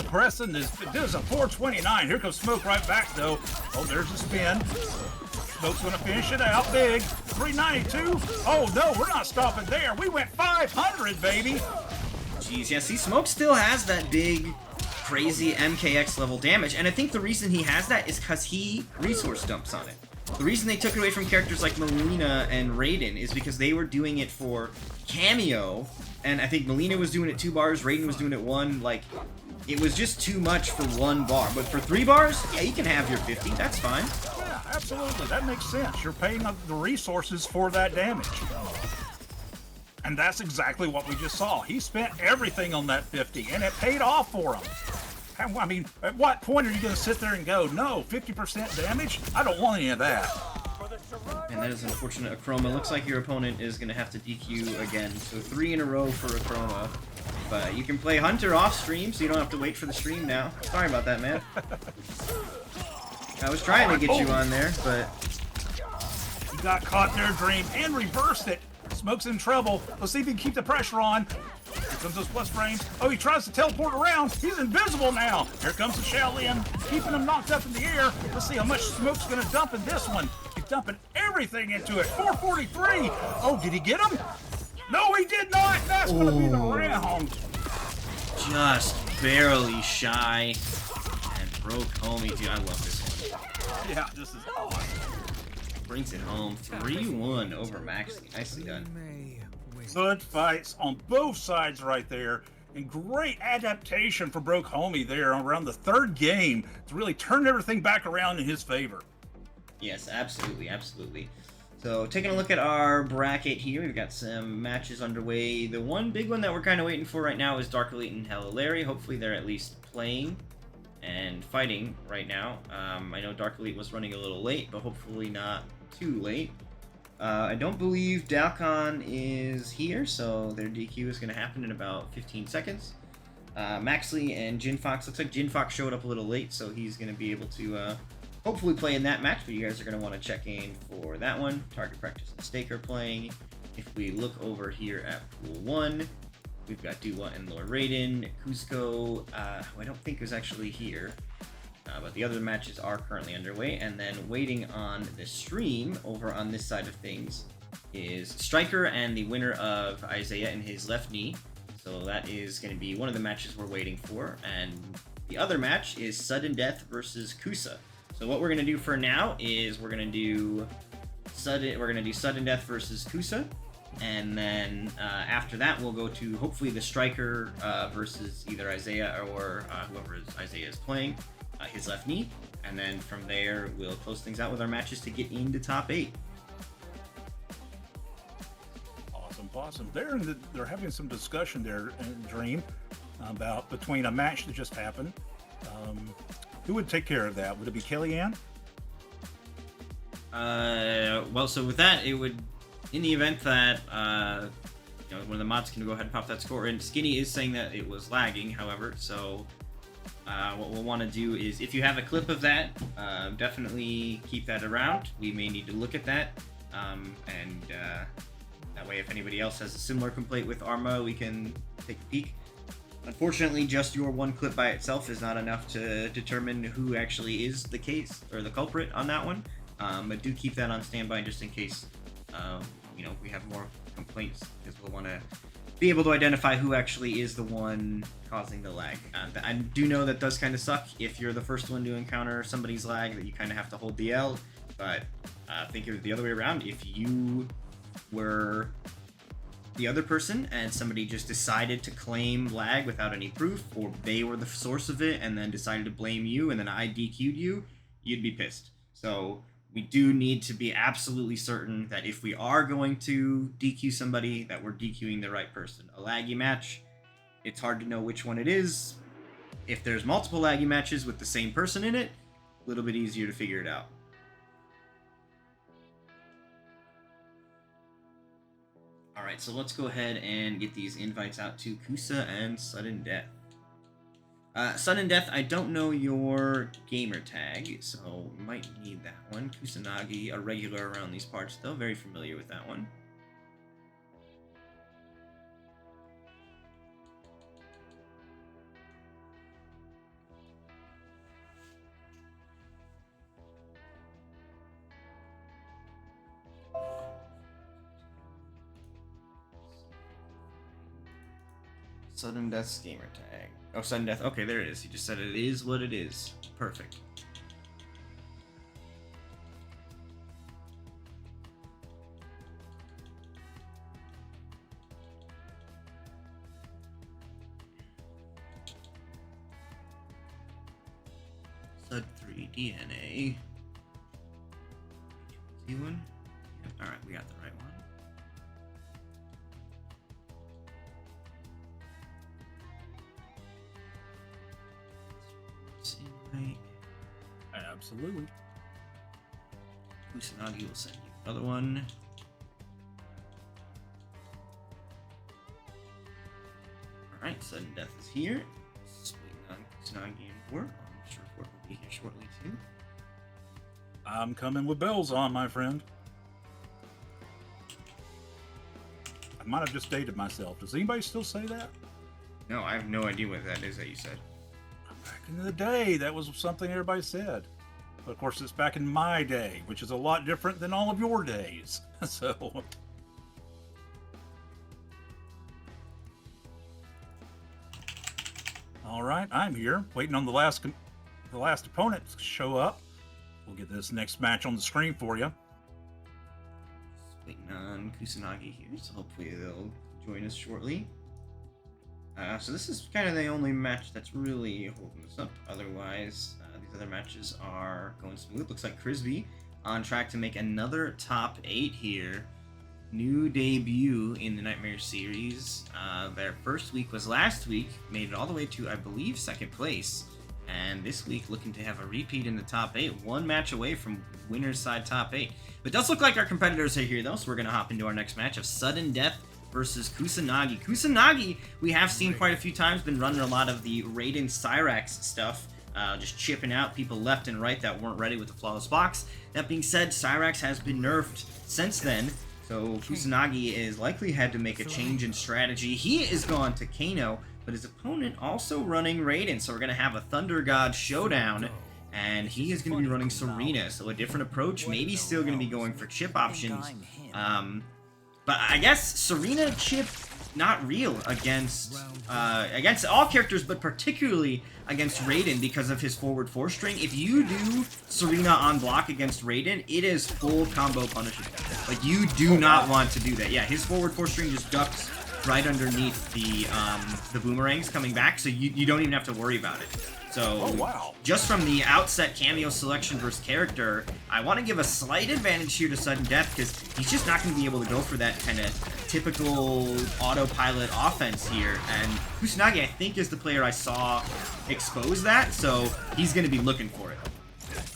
Preston is a 429. Here comes Smoke right back, though. Oh, there's a spin. Smoke's going to finish it out big. 392. Oh, no, we're not stopping there. We went 500, baby. Jeez, yeah, see, Smoke still has that big, crazy MKX level damage, and I think the reason he has that is because he resource dumps on it. The reason they took it away from characters like Melina and Raiden is because they were doing it for cameo, and I think Melina was doing it 2 bars, Raiden was doing it 1, like, it was just too much for 1 bar. But for 3 bars, yeah, you can have your 50, that's fine. Yeah, absolutely, that makes sense. You're paying the resources for that damage. And that's exactly what we just saw. He spent everything on that 50, and it paid off for him. I mean, at what point are you going to sit there and go, no, 50% damage? I don't want any of that. And that is unfortunate. Akroma, looks like your opponent is going to have to DQ again. So 3 in a row for Akroma. But you can play Hunter off stream, so you don't have to wait for the stream now. Sorry about that, man. I was trying to get you on there, but... He got caught there, Dream, and reversed it. Smoke's in trouble. Let's see if he can keep the pressure on. Here comes those plus frames. Oh, he tries to teleport around. He's invisible now. Here comes the Shaolin, keeping him knocked up in the air. Let's see how much Smoke's going to dump in this one. He's dumping everything into it. 443. Oh, did he get him? No, he did not. That's going to be the round. Just barely shy. And broke homie, dude. I love this one. Yeah, this is awesome. brings it home 3-1 over Maxley. Nicely done. Good fights on both sides right there. And great adaptation for Broke Homie there around the third game to really turn everything back around in his favor. Yes, absolutely, absolutely. So taking a look at our bracket here, we've got some matches underway. The one big one that we're kind of waiting for right now is Dark Elite and Hello Larry. Hopefully they're at least playing and fighting right now. I know Dark Elite was running a little late, but hopefully not too late. I don't believe Dalcon is here, so their DQ is going to happen in about 15 seconds. Maxley and Jin Fox, looks like Jin Fox showed up a little late, so he's going to be able to hopefully play in that match, but you guys are going to want to check in for that one. Target Practice and Stake are playing. If we look over here at Pool 1, we've got Duwa and Lord Raiden. Kuzco, who I don't think is actually here. But the other matches are currently underway, and then waiting on the stream over on this side of things is Striker and the winner of Isaiah and his left knee. So that is going to be one of the matches we're waiting for, and the other match is Sudden Death versus Kusa. So what we're going to do for now is we're going to do Sudden Death versus Kusa, and then after that we'll go to hopefully the Striker versus either Isaiah or whoever Isaiah is playing. His left knee, and then from there we'll close things out with our matches to get into top 8. Awesome. They're having some discussion there, Dream, about between a match that just happened. Who would take care of that? Would it be Kellyanne? Well, so with that, it would, in the event that one of the mods can go ahead and pop that score in. Skinny is saying that it was lagging, however, so what we'll want to do is, if you have a clip of that, definitely keep that around. We may need to look at that, and that way if anybody else has a similar complaint with Arma, we can take a peek. Unfortunately, just your one clip by itself is not enough to determine who actually is the case or the culprit on that one, but do keep that on standby just in case we have more complaints, because we'll want to be able to identify who actually is the one causing the lag. I do know that does kind of suck if you're the first one to encounter somebody's lag, that you kind of have to hold the L, but think of it the other way around. If you were the other person and somebody just decided to claim lag without any proof, or they were the source of it and then decided to blame you and then I DQ'd you, you'd be pissed. So we do need to be absolutely certain that if we are going to DQ somebody, that we're DQing the right person. A laggy match, it's hard to know which one it is. If there's multiple laggy matches with the same person in it, a little bit easier to figure it out. Alright, so let's go ahead and get these invites out to Kusa and Sudden Death. Sudden Death, I don't know your gamer tag, so might need that one. Kusanagi, a regular around these parts though, very familiar with that one. Sudden Death's gamer tag. Oh, Sudden Death. Okay, there it is. He just said it is what it is. Perfect. Sud 3 DNA. C1? Alright, we got the right one. Absolutely. Kusanagi will send you another one. Alright, Sudden Death is here. Just waiting on Kusanagi and Wart. I'm sure Wart will be here shortly too. I'm coming with bells on, my friend. I might have just dated myself. Does anybody still say that? No, I have no idea what that is that you said. Back in the day, that was something everybody said. But of course, it's back in my day, which is a lot different than all of your days. So, all right, I'm here, waiting on the last opponent to show up. We'll get this next match on the screen for you. on Kusanagi here, so hopefully they'll join us shortly. So this is kind of the only match that's really holding this up. Otherwise, these other matches are going smooth. Looks like Crisby on track to make another top 8 here. New debut in the Nightmare series. Their first week was last week, made it all the way to, I believe, 2nd place. And this week looking to have a repeat in the top 8. One match away from winner's side top 8. But it does look like our competitors are here, though, so we're going to hop into our next match of Sudden Death versus Kusanagi. Kusanagi, we have seen quite a few times, been running a lot of the Raiden Cyrax stuff, just chipping out people left and right that weren't ready with the Flawless Box. That being said, Cyrax has been nerfed since then, so Kusanagi is likely had to make a change in strategy. He is gone to Kano, but his opponent also running Raiden, so we're going to have a Thunder God showdown, and he is going to be running Serena, so a different approach, maybe still going to be going for chip options. But I guess Serena chip not real against all characters, but particularly against Raiden because of his forward 4-string. If you do Serena on block against Raiden, it is full combo punishment. Like, you do not want to do that. Yeah, his forward 4-string just ducks right underneath the boomerangs coming back, so you don't even have to worry about it. So, just from the outset cameo selection versus character, I want to give a slight advantage here to Sudden Death, because he's just not going to be able to go for that kind of typical autopilot offense here, and Kusanagi, I think, is the player I saw expose that, so he's going to be looking for it.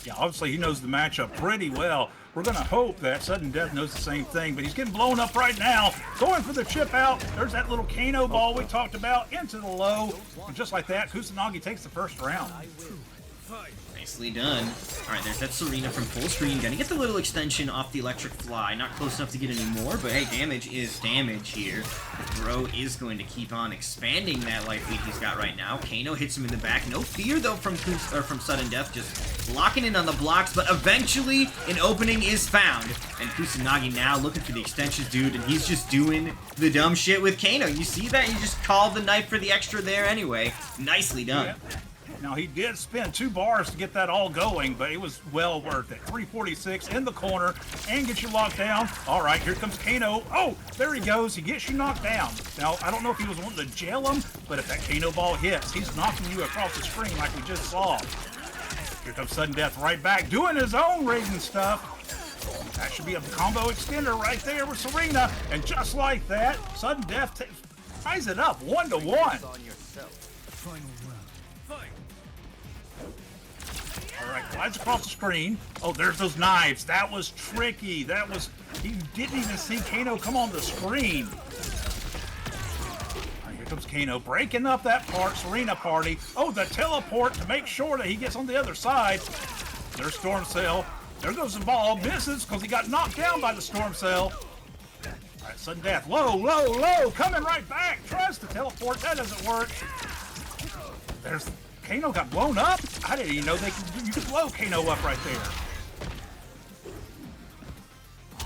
Yeah, obviously he knows the matchup pretty well. We're going to hope that Sudden Death knows the same thing, but he's getting blown up right now. Going for the chip out. There's that little Kano ball we talked about into the low. And just like that, Kusanagi takes the first round. Nicely done. Alright, there's that Serena from full screen. Gonna get the little extension off the electric fly. Not close enough to get any more, but hey, damage is damage here. The throw is going to keep on expanding that life lead he's got right now. Kano hits him in the back. No fear, though, from Sudden Death. Just locking in on the blocks, but eventually an opening is found. And Kusanagi now looking for the extensions, dude, and he's just doing the dumb shit with Kano. You see that? He just called the knife for the extra there anyway. Nicely done. Yeah. Now, he did spend 2 bars to get that all going, but it was well worth it. 346 in the corner and gets you locked down. All right, here comes Kano. Oh, there he goes. He gets you knocked down. Now, I don't know if he was wanting to jail him, but if that Kano ball hits, he's knocking you across the screen like we just saw. Here comes Sudden Death right back, doing his own Raiden stuff. That should be a combo extender right there with Serena. And just like that, Sudden Death ties it up 1-1. Final round. Fight. All right, glides across the screen. Oh, there's those knives. That was tricky. That was... He didn't even see Kano come on the screen. All right, here comes Kano, breaking up that Serena party. Oh, the teleport to make sure that he gets on the other side. There's Storm Cell. There goes the ball. Misses because he got knocked down by the Storm Cell. All right, Sudden Death. Low, low, low. Coming right back. Tries to teleport. That doesn't work. There's... Kano got blown up? I didn't even know you could blow Kano up right there.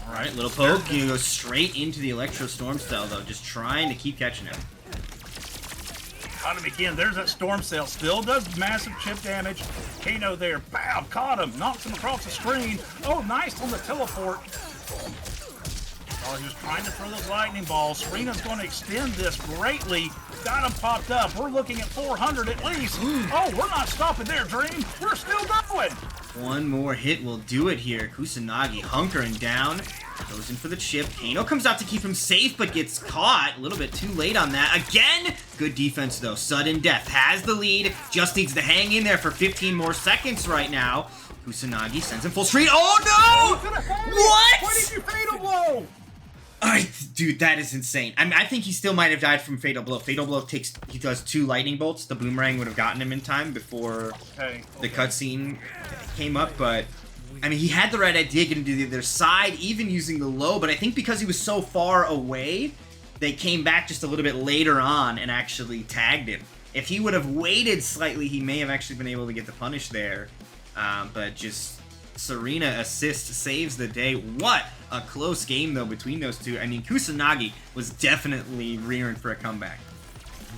Alright, little poke. You go straight into the Electro Storm Cell, though, just trying to keep catching him. Caught him again. There's that Storm Cell. Still does massive chip damage. Kano there. Bam! Caught him. Knocks him across the screen. Oh, nice on the teleport. Oh, he was trying to throw those lightning balls. Serena's going to extend this greatly. Got him popped up. We're looking at 400 at least. Oh, we're not stopping there, Dream. We're still going. One more hit will do it here. Kusanagi hunkering down. Goes in for the chip. Kano comes out to keep him safe, but gets caught. A little bit too late on that. Again, good defense, though. Sudden Death has the lead. Just needs to hang in there for 15 more seconds right now. Kusanagi sends him full screen. Oh, no! What? Why did you fatal blow? Dude, that is insane. I mean, I think he still might have died from Fatal Blow. Fatal Blow he does 2 lightning bolts. The boomerang would have gotten him in time before the cutscene came up, but I mean, he had the right idea getting to the other side, even using the low, but I think because he was so far away, they came back just a little bit later on and actually tagged him. If he would have waited slightly, he may have actually been able to get the punish there, but just Serena assist saves the day. What a close game, though, between those two. I mean, Kusanagi was definitely rearing for a comeback.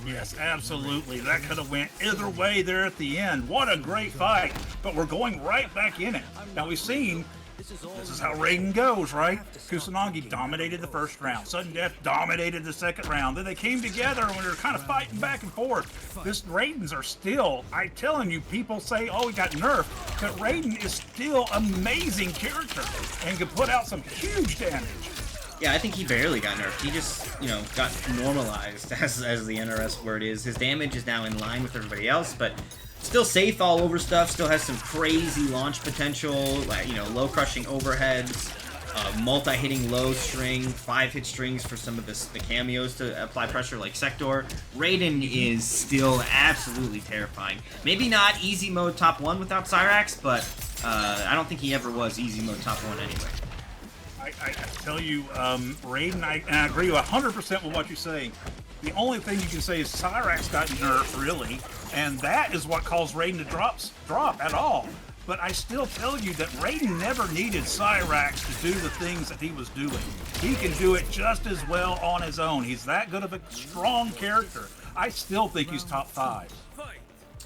Yes, absolutely. That could have went either way there at the end. What a great fight. But we're going right back in it. Now, we've seen This is how Raiden goes, right? Kusanagi dominated the first round. Sudden Death dominated the second round. Then they came together and we were kind of fighting back and forth. This Raidens are still, I'm telling you, people say, oh, he got nerfed. But Raiden is still amazing character and can put out some huge damage. Yeah, I think he barely got nerfed. He just, you know, got normalized, as the NRS word is. His damage is now in line with everybody else, but still safe all over stuff. Still has some crazy launch potential, like, you know, low crushing overheads, multi-hitting low string, 5-hit strings for some of the cameos to apply pressure, like Sector. Raiden is still absolutely terrifying. Maybe not easy mode top 1 without Cyrax, but I don't think he ever was easy mode top 1 anyway. I tell you, Raiden, and I agree 100% with what you're saying. The only thing you can say is Cyrax got nerfed, really, and that is what caused Raiden to drop at all. But I still tell you that Raiden never needed Cyrax to do the things that he was doing. He can do it just as well on his own. He's that good of a strong character. I still think he's top 5.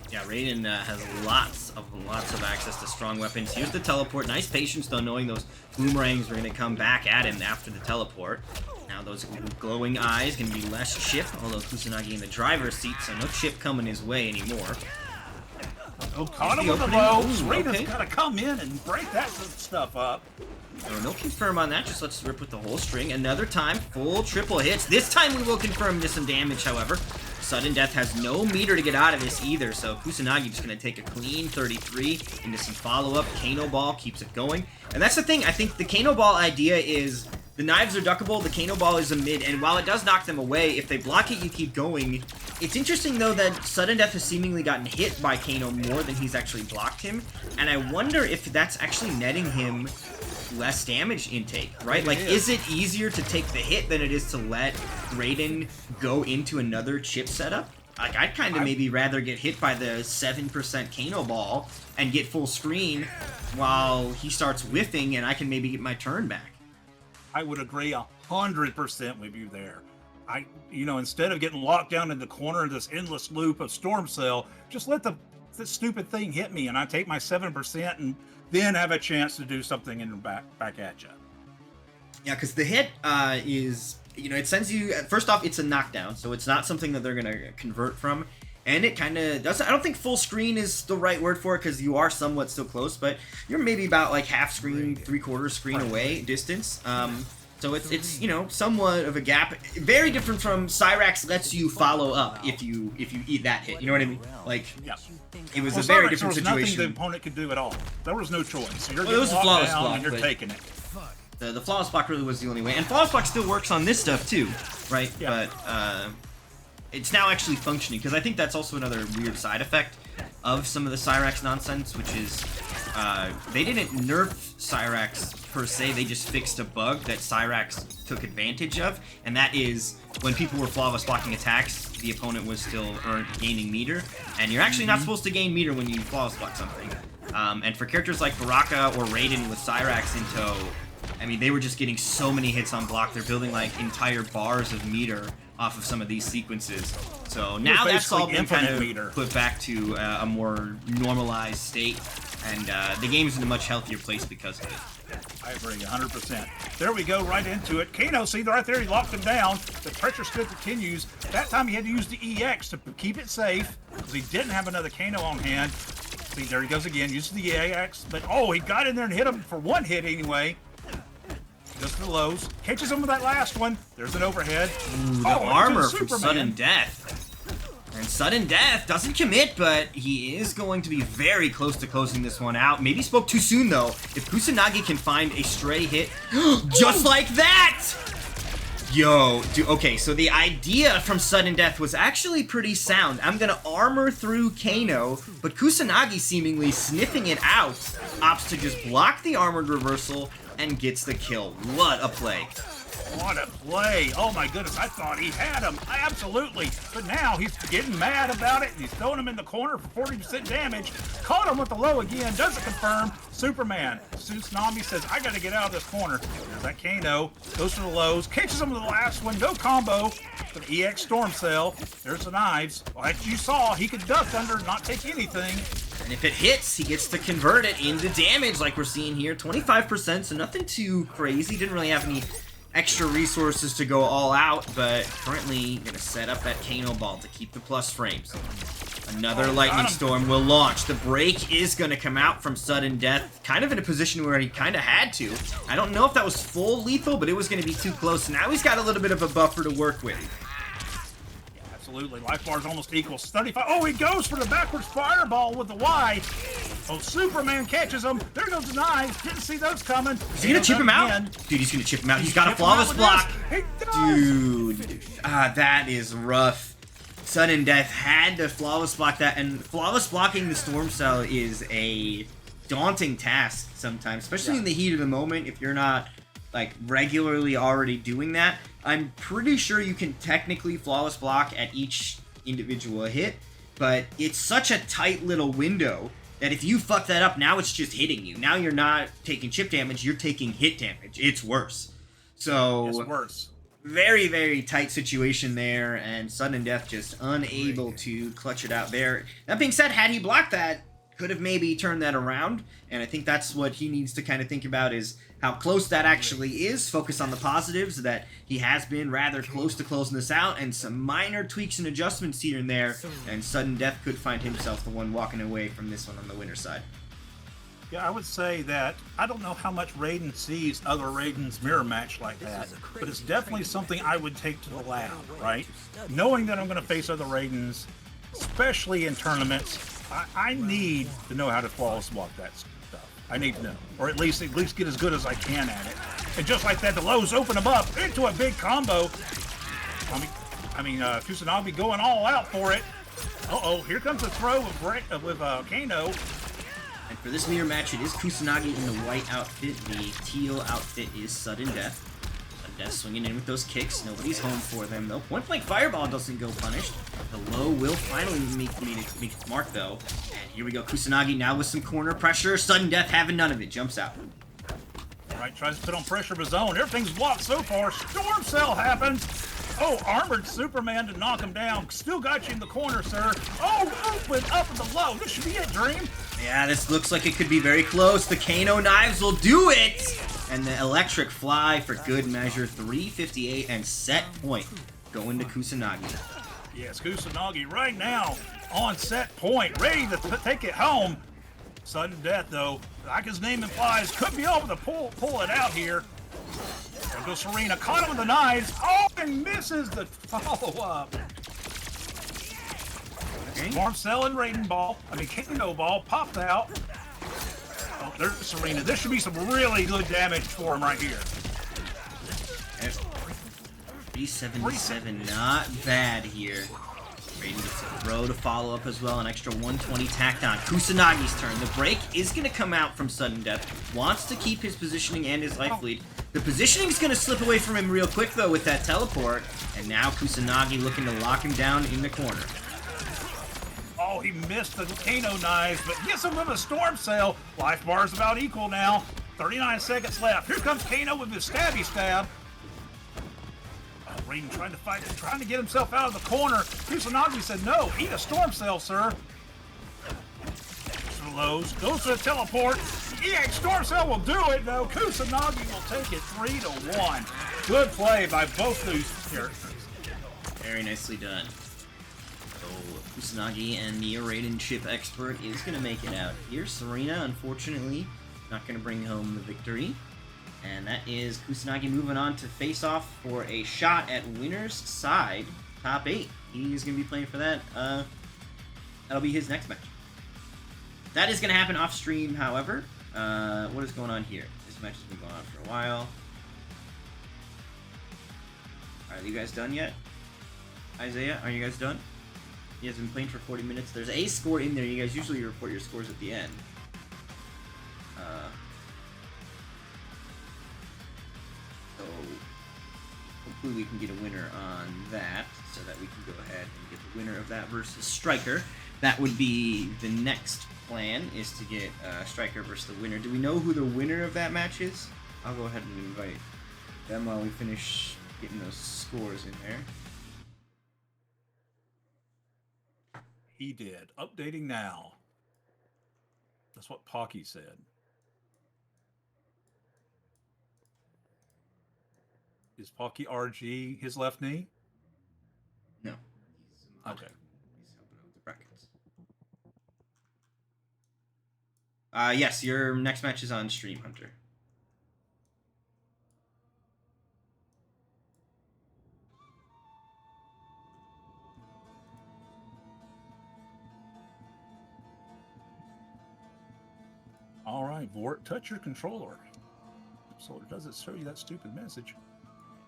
Yeah, Raiden has lots of access to strong weapons. Here's the teleport. Nice patience, though, knowing those boomerangs are going to come back at him after the teleport. Now those glowing eyes can be less chip, although Kusanagi in the driver's seat, so no chip coming his way anymore. Oh, caught him with the lows. Raiden's got to come in and break that stuff up. No confirm on that, just let's rip with the whole string. Another time, full triple hits. This time we will confirm to some damage, however. Sudden Death has no meter to get out of this either, so Kusanagi just going to take a clean 33 into some follow-up. Kano Ball keeps it going. And that's the thing, I think the Kano Ball idea is the knives are duckable, the Kano Ball is a mid, and while it does knock them away, if they block it, you keep going. It's interesting, though, that Sudden Death has seemingly gotten hit by Kano more than he's actually blocked him, and I wonder if that's actually netting him less damage intake, right? Like, is it easier to take the hit than it is to let Raiden go into another chip setup? Like, I'd kind of maybe rather get hit by the 7% Kano Ball and get full screen while he starts whiffing and I can maybe get my turn back. I would agree 100% with you there. Instead of getting locked down in the corner of this endless loop of Storm Cell, just let the stupid thing hit me and I take my 7% and then have a chance to do something in the back at you. Yeah, because the hit is, it sends you, first off, it's a knockdown, so it's not something that they're going to convert from. And it kind of doesn't, I don't think full screen is the right word for it because you are somewhat still close, but you're maybe about like half screen, 3/4 screen away distance. So it's somewhat of a gap. Very different from Cyrax lets you follow up if you eat that hit. You know what I mean? Like, it was a very different situation. There was nothing the opponent could do at all. There was no choice. You're it was a flawless block, and you're taking it. The flawless block really was the only way. And flawless block still works on this stuff too, right? Yeah. But it's now actually functioning, because I think that's also another weird side effect of some of the Cyrax nonsense, which is they didn't nerf Cyrax per se, they just fixed a bug that Cyrax took advantage of, and that is when people were flawless blocking attacks, the opponent was still gaining meter, and you're actually not supposed to gain meter when you flawless block something. And for characters like Baraka or Raiden with Cyrax in tow, I mean, they were just getting so many hits on block, they're building like entire bars of meter off of some of these sequences. So now that's all been kind of put back to a more normalized state, and the game's in a much healthier place because of it. I agree, 100%. There we go, right into it. Kano, see right there, he locked him down. The pressure still continues. That time he had to use the EX to keep it safe, because he didn't have another Kano on hand. See, there he goes again, uses the EX, but he got in there and hit him for one hit anyway. Goes to the lows, catches him with that last one. There's an overhead. Ooh, the armor from Sudden Death. And Sudden Death doesn't commit, but he is going to be very close to closing this one out. Maybe spoke too soon, though. If Kusanagi can find a stray hit, just like that! Yo, dude, okay, so the idea from Sudden Death was actually pretty sound. I'm gonna armor through Kano, but Kusanagi seemingly sniffing it out, opts to just block the armored reversal and gets the kill. What a play. What a play. Oh my goodness, I thought he had him. Absolutely. But now he's getting mad about it, and he's throwing him in the corner for 40% damage. Caught him with the low again. Doesn't confirm. Superman. Tsunami says, I got to get out of this corner. There's that Kano. Goes to the lows. Catches him with the last one. No combo. With EX Storm Cell. There's the knives. Like you saw, he could duck under and not take anything. And if it hits, he gets to convert it into damage like we're seeing here. 25%, so nothing too crazy. Didn't really have any extra resources to go all out, but currently going to set up that Kano ball to keep the plus frames. Another lightning storm will launch. The break is going to come out from sudden death, kind of in a position where he kind of had to. I don't know if that was full lethal, but it was going to be too close. Now he's got a little bit of a buffer to work with. Absolutely. Life bar is almost equal. 35. Oh, he goes for the backwards fireball with the Y. Oh, Superman catches him. There goes the knives. Didn't see those coming. Is he going to chip him out? Dude, he's going to chip him out. He's got a flawless block. Dude, that is rough. Sudden Death had to flawless block that, and flawless blocking the Storm Cell is a daunting task sometimes, especially in the heat of the moment if you're not like regularly already doing that. I'm pretty sure you can technically flawless block at each individual hit, but it's such a tight little window that if you fuck that up, now it's just hitting you. Now you're not taking chip damage, you're taking hit damage. It's worse. So it's worse. Very, very tight situation there, and Sudden Death just unable to clutch it out there. That being said, had he blocked that, could have maybe turned that around, and I think that's what he needs to kind of think about is how close that actually is. Focus on the positives, that he has been rather close to closing this out, and some minor tweaks and adjustments here and there, and Sudden Death could find himself the one walking away from this one on the winner's side. Yeah, I would say that I don't know how much Raiden sees other Raiden's mirror match like that, but it's definitely something I would take to the lab, right? Knowing that I'm going to face other Raidens, especially in tournaments, I need to know how to flawless block that stuff. I need to know, or at least get as good as I can at it. And just like that, the lows open him up into a big combo. Kusanagi going all out for it. Uh-oh, here comes a throw with Kano. And for this mirror match, it is Kusanagi in the white outfit. The teal outfit is Sudden Death. Sudden Death swinging in with those kicks. Nobody's home for them, though. Point blank fireball doesn't go punished. The low will finally make its mark, though. And here we go. Kusanagi now with some corner pressure. Sudden Death having none of it. Jumps out. All right, tries to put on pressure of his own. Everything's blocked so far. Storm Cell happens. Oh, armored Superman to knock him down. Still got you in the corner, sir. Oh, open up in the low. This should be it, Dream. Yeah, this looks like it could be very close. The Kano knives will do it! And the electric fly for good measure. 358 and set point going to Kusanagi. Yes, Kusanagi right now on set point. Ready to take it home. Sudden Death, though, like his name implies, could be able to pull it out here. There goes Serena. Caught him with the knives. Oh, and misses the follow-up. Storm Cell and Raiden ball. Kano ball popped out. Oh, there's Serena. This should be some really good damage for him right here. 377, not bad here. Raiden gets a throw to follow up as well. An extra 120 tacked on. Kusanagi's turn. The break is going to come out from Sudden Death. Wants to keep his positioning and his life lead. The positioning is going to slip away from him real quick, though, with that teleport. And now Kusanagi looking to lock him down in the corner. Oh, he missed the Kano knives, but gets him with a Storm Cell. Life bar is about equal now. 39 seconds left. Here comes Kano with his stabby stab. Oh, Raiden trying to fight, trying to get himself out of the corner. Kusanagi said, no, eat a Storm Cell, sir. To the lows, goes to the teleport. Yeah, Storm Cell will do it, though. Kusanagi will take it 3-1. Good play by both these characters. Very nicely done. Kusanagi and the Raiden chip expert is going to make it out here. Serena, unfortunately, not going to bring home the victory. And that is Kusanagi moving on to face off for a shot at winner's side, top 8. He's going to be playing for that. That'll be his next match. That is going to happen off stream, however. What is going on here? This match has been going on for a while. Are you guys done yet? Isaiah, are you guys done? You guys have been playing for 40 minutes. There's a score in there. You guys usually report your scores at the end. So hopefully we can get a winner on that, so that we can go ahead and get the winner of that versus Striker. That would be the next plan, is to get Striker versus the winner. Do we know who the winner of that match is? I'll go ahead and invite them while we finish getting those scores in there. He did. Updating now. That's what Pocky said. Is Pocky RG his left knee? No, he's a mod. Okay. He's helping out with the brackets. Yes, your next match is on stream, Hunter. All right, Vort, touch your controller. So it doesn't show you that stupid message.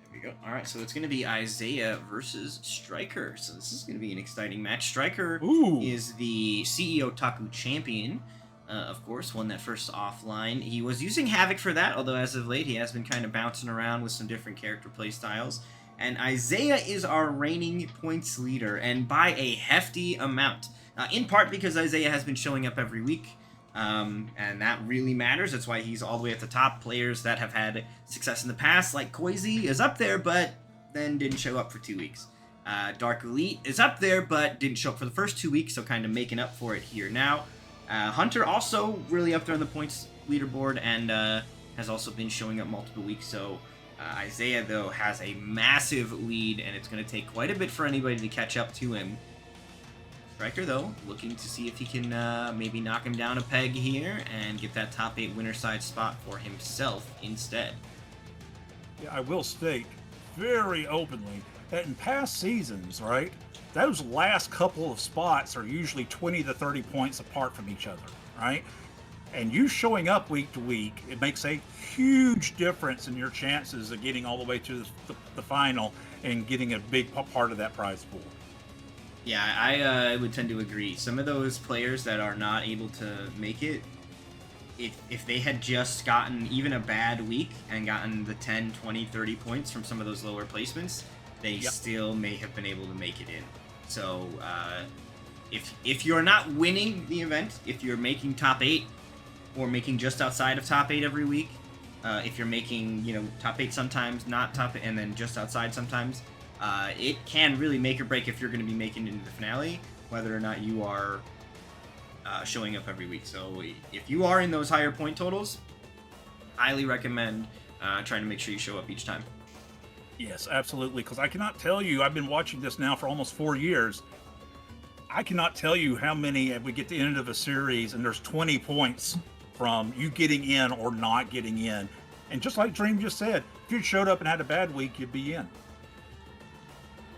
There we go. All right, so it's going to be Isaiah versus Striker. So this is going to be an exciting match. Striker is the CEO Taku champion, of course, won that first offline. He was using Havoc for that, although as of late he has been kind of bouncing around with some different character play styles. And Isaiah is our reigning points leader, and by a hefty amount. In part because Isaiah has been showing up every week. And that really matters. That's why he's all the way at the top. Players that have had success in the past, like Koizi, is up there, but then didn't show up for 2 weeks. Dark Elite is up there, but didn't show up for the first 2 weeks, so kind of making up for it here now. Hunter also really up there on the points leaderboard, and has also been showing up multiple weeks, so Isaiah, though, has a massive lead, and it's going to take quite a bit for anybody to catch up to him. Striker, though, looking to see if he can maybe knock him down a peg here and get that top 8 winner side spot for himself instead. Yeah, I will state very openly that in past seasons, right, those last couple of spots are usually 20 to 30 points apart from each other, right? And you showing up week to week, it makes a huge difference in your chances of getting all the way to the final and getting a big part of that prize pool. Yeah, I would tend to agree. Some of those players that are not able to make it, if they had just gotten even a bad week and gotten the 10, 20, 30 points from some of those lower placements, they still may have been able to make it in. So if you're not winning the event, if you're making top 8 or making just outside of top 8 every week, if you're making, top 8 sometimes, not top 8, and then just outside sometimes, it can really make or break if you're going to be making it into the finale, whether or not you are showing up every week. So if you are in those higher point totals, highly recommend trying to make sure you show up each time. Yes, absolutely, because I cannot tell you, I've been watching this now for almost 4 years, I cannot tell you how many, if we get to the end of a series and there's 20 points from you getting in or not getting in. And just like Dream just said, if you showed up and had a bad week, you'd be in.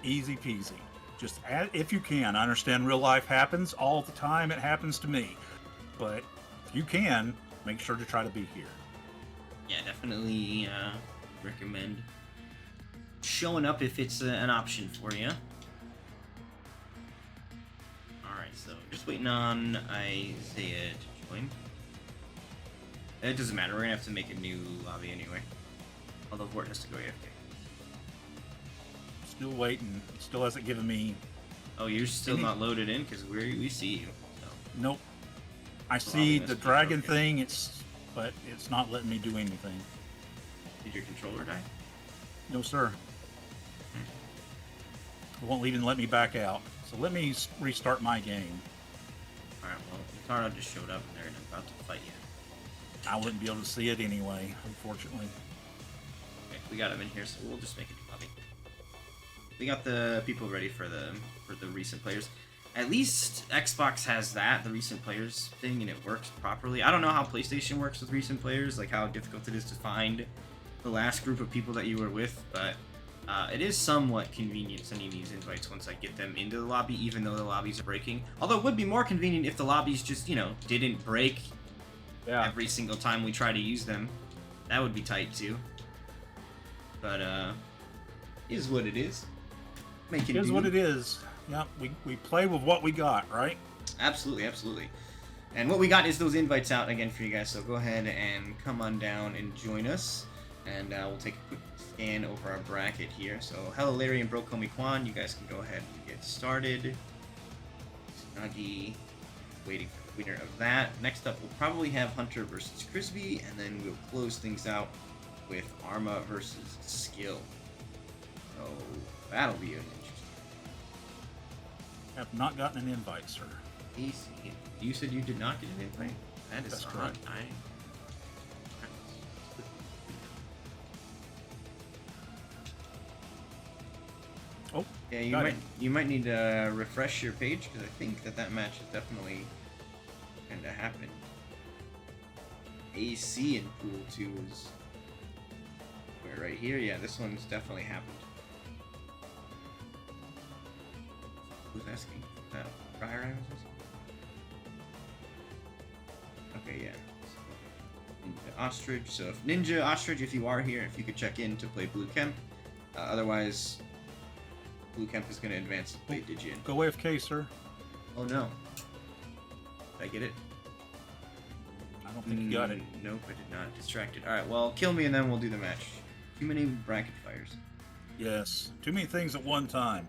Easy peasy. Just add if you can. I understand real life happens all the time. It happens to me. But if you can, make sure to try to be here. Yeah, definitely recommend showing up if it's an option for you. Alright, so just waiting on Isaiah to join. It doesn't matter. We're going to have to make a new lobby anyway. Although Vort has to go AFK. Still waiting. Still hasn't given me... Oh, you're still not loaded in? Because we see you. So. Nope. I see the dragon thing, but it's not letting me do anything. Did your controller die? No, sir. It won't even let me back out. So let me restart my game. Alright, well, Ricardo just showed up and they're about to fight you. I wouldn't be able to see it anyway, unfortunately. Okay, we got him in here, so we'll just make a new lobby. We got the people ready for the recent players. At least Xbox has that, the recent players thing, and it works properly. I don't know how PlayStation works with recent players, like how difficult it is to find the last group of people that you were with, but it is somewhat convenient sending these invites once I get them into the lobby, even though the lobbies are breaking. Although it would be more convenient if the lobbies just, didn't break every single time we try to use them. That would be tight too. But is what it is. It is what it is. Yeah, we play with what we got, right? Absolutely, absolutely. And what we got is those invites out again for you guys, so go ahead and come on down and join us. And we'll take a quick scan over our bracket here. So, hello Larry and Bro MK1, you guys can go ahead and get started. Snuggy, waiting for the winner of that. Next up, we'll probably have Hunter versus Crispy, and then we'll close things out with Arma versus Skill. So, that'll be an interesting. Have not gotten an invite, sir. Easy. You said you did not get an invite? That is That's not. correct. Oh, Yeah, you might need to refresh your page because I think that match has definitely kind of happened. AC in Pool 2 is where right here. Yeah, this one's definitely happened. Who's asking? Prior Items? Okay, yeah. Ninja Ostrich. So if Ninja Ostrich, if you are here, if you could check in to play Blue Kemp. Otherwise, Blue Kemp is going to advance to play Digian. go AFK, sir. Oh no. Did I get it? I don't think you got it. Nope, I did not. Distracted. Alright, well, kill me and then we'll do the match. Too many bracket fires. Yes, too many things at one time.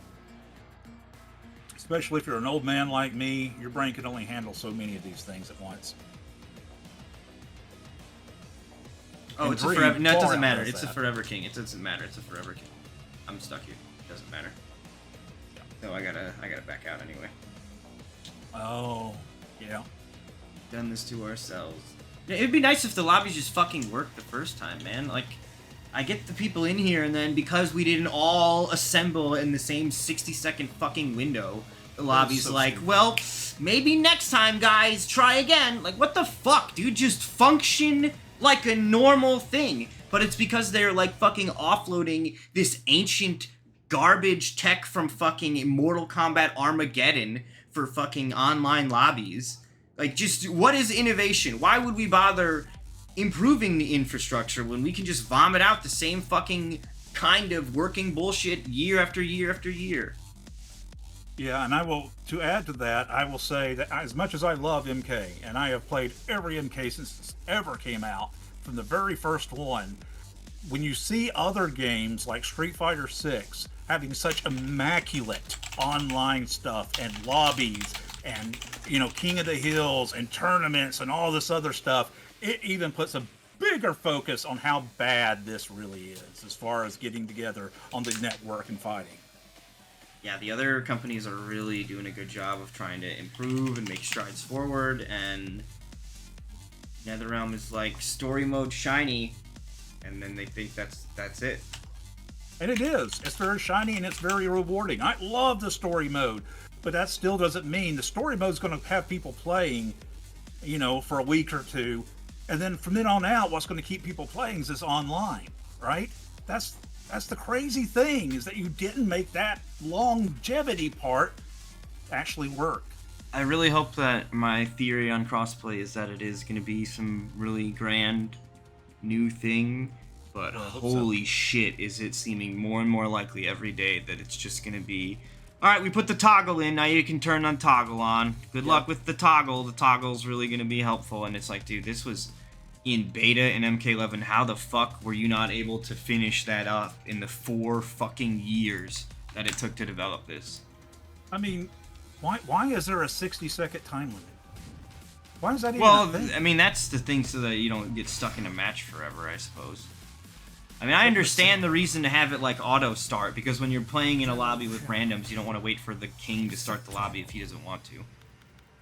Especially if you're an old man like me, your brain can only handle so many of these things at once. Oh, And it's a Bree forever. No, it far doesn't matter. outdoes It's a that. forever king. It doesn't matter. It's a forever king. I'm stuck here. It doesn't matter. So I gotta back out anyway. Oh, yeah. Done this to ourselves. Yeah, it'd be nice if the lobbies just fucking worked the first time, man. Like, I get the people in here, and then because we didn't all assemble in the same 60-second fucking window, the lobby's so like, stupid. well, maybe next time, guys, try again. Like, what the fuck, dude? Just function like a normal thing. But it's because they're, like, fucking offloading this ancient garbage tech from fucking Mortal Kombat Armageddon for fucking online lobbies. Like, just, what is innovation? Why would we bother improving the infrastructure when we can just vomit out the same fucking kind of working bullshit year after year after year? Yeah, and to add to that, I will say that as much as I love MK, and I have played every MK since it's ever came out, from the very first one, when you see other games like Street Fighter 6 having such immaculate online stuff and lobbies and, you know, King of the Hills and tournaments and all this other stuff, it even puts a bigger focus on how bad this really is as far as getting together on the network and fighting. Yeah, the other companies are really doing a good job of trying to improve and make strides forward, and NetherRealm is like, story mode shiny, and then they think that's it. And it is. It's very shiny and it's very rewarding. I love the story mode, but that still doesn't mean the story mode is going to have people playing, you know, for a week or two, and then from then on out, what's going to keep people playing is this online, right? That's the crazy thing, is that you didn't make that longevity part actually work. I really hope that my theory on crossplay is that it is going to be some really grand new thing, but Well, I hope holy shit, is it seeming more and more likely every day that it's just going to be, alright, we put the toggle in, now you can turn on toggle on. Good luck with the toggle. The toggle's really going to be helpful, and it's like, dude, this was in beta in MK11. How the fuck were you not able to finish that up in the 4 fucking years that it took to develop this? I mean, why is there a 60-second time limit? Why is that even Well, a thing? I mean, that's the thing, so that you don't get stuck in a match forever, I suppose. I mean, I understand the reason to have it like auto start, because when you're playing in a lobby with randoms, you don't want to wait for the king to start the lobby if he doesn't want to.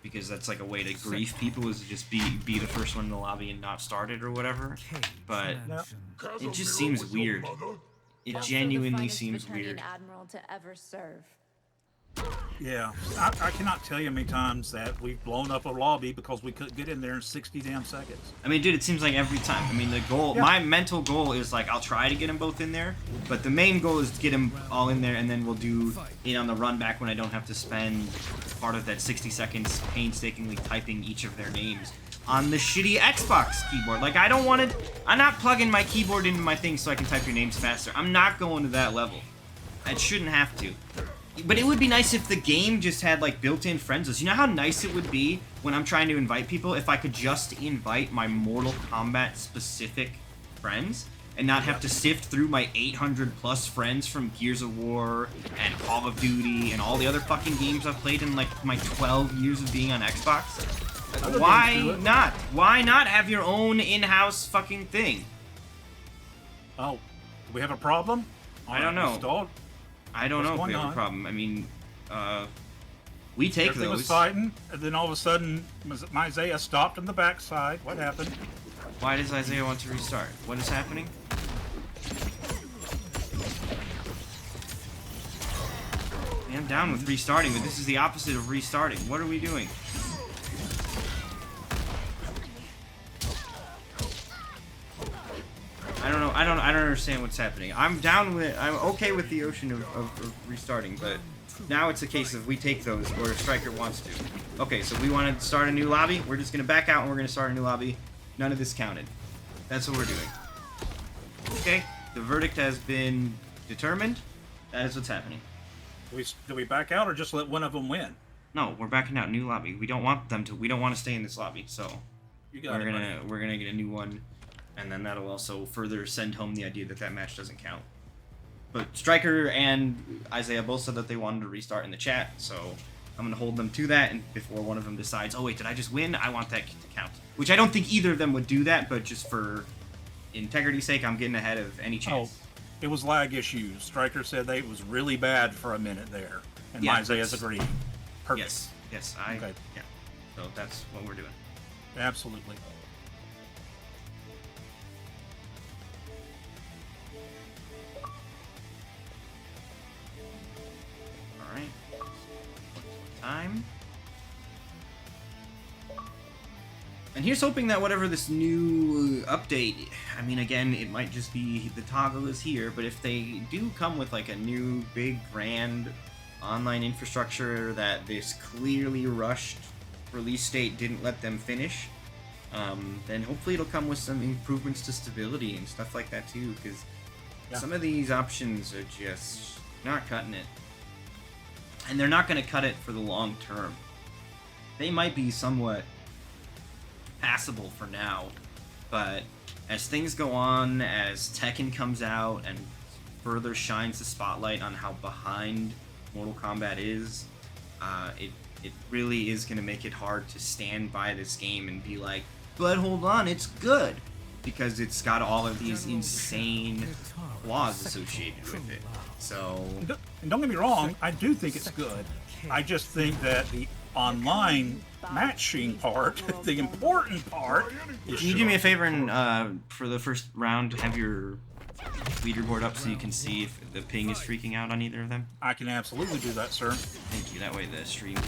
Because that's like a way to grief people, is to just be the first one in the lobby and not start it or whatever. But it just seems weird. It Also genuinely the finest seems Britannian weird. admiral to ever serve. Yeah, I cannot tell you how many times that we've blown up a lobby because we couldn't get in there in 60 damn seconds. I mean, dude, it seems like every time. I mean, the goal, Yeah. my mental goal is like, I'll try to get them both in there, but the main goal is to get them all in there, and then we'll do it on the run back when I don't have to spend part of that 60 seconds painstakingly typing each of their names on the shitty Xbox keyboard. Like, I don't want to, I'm not plugging my keyboard into my thing so I can type your names faster. I'm not going to that level. I shouldn't have to. But it would be nice if the game just had, like, built-in friends list. You know how nice it would be when I'm trying to invite people if I could just invite my Mortal Kombat specific friends and not have to sift through my 800+ friends from Gears of War and Call of Duty and all the other fucking games I've played in, like, my 12 years of being on Xbox? Like, Other why games do it. not? Why not have your own in-house fucking thing? Oh, do we have a problem? I don't know. Installed? I don't What's know if going we have a on? problem. I mean, We take Everything was those. fighting, and then all of a sudden, Isaiah stopped on the backside. What happened? Why does Isaiah want to restart? What is happening? Yeah, I'm down with restarting, but this is the opposite of restarting. What are we doing? I don't know. I don't understand what's happening. I'm okay with the ocean of restarting, but now it's a case of we take those, or Striker wants to. Okay, so we want to start a new lobby. We're just gonna back out and we're gonna start a new lobby. None of this counted. That's what we're doing. Okay, the verdict has been determined. That is what's happening. Do we back out or just let one of them win? No, we're backing out. New lobby. We don't want them to. We don't want to stay in this lobby. So You got it, buddy. we're gonna get a new one, and then that'll also further send home the idea that that match doesn't count. But Striker and Isaiah both said that they wanted to restart in the chat, so I'm gonna hold them to that. And before one of them decides, oh wait, did I just win? I want that to count. Which I don't think either of them would do that, but just for integrity's sake, I'm getting ahead of any chance. Oh, it was lag issues. Striker said it was really bad for a minute there, and Yeah, Isaiah's that's- agreed. Perfect. Yes, Okay. yeah. So that's what we're doing. Absolutely. All right. Time. And here's hoping that whatever this new update, I mean, again, it might just be the toggle is here, but if they do come with like a new big grand online infrastructure that this clearly rushed release date didn't let them finish, then hopefully it'll come with some improvements to stability and stuff like that too, because some of these options are just not cutting it. And they're not going to cut it for the long term. They might be somewhat passable for now, but as things go on, as Tekken comes out and further shines the spotlight on how behind Mortal Kombat is, it really is going to make it hard to stand by this game and be like, but hold on, it's good, because it's got all of these insane flaws associated with it. So, And don't get me wrong, I do think it's good. I just think that the online matching part, the important part, is can you do me a favor and for the first round have your leaderboard up so you can see if the ping is freaking out on either of them? I can absolutely do that, sir. Thank you. That way the stream.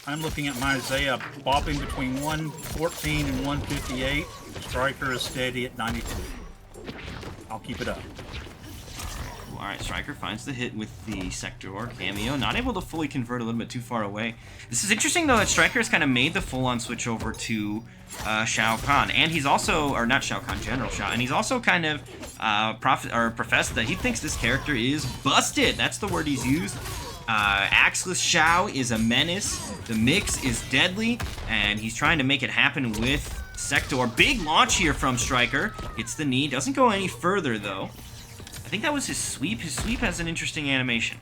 I'm looking at my Isaiah bopping between 114 and 158. Striker is steady at 92. I'll keep it up. All right, Striker finds the hit with the Sector or cameo. Not able to fully convert, a little bit too far away. This is interesting, though, that Striker has kind of made the full-on switch over to Shao Kahn. And he's also, or not Shao Kahn, General Shao. And he's also kind of professed that he thinks this character is busted. That's the word he's used. Axeless Shao is a menace. The mix is deadly. And he's trying to make it happen with Sector. Big launch here from Striker. Hits the knee. Doesn't go any further, though. I think that was his sweep. His sweep has an interesting animation,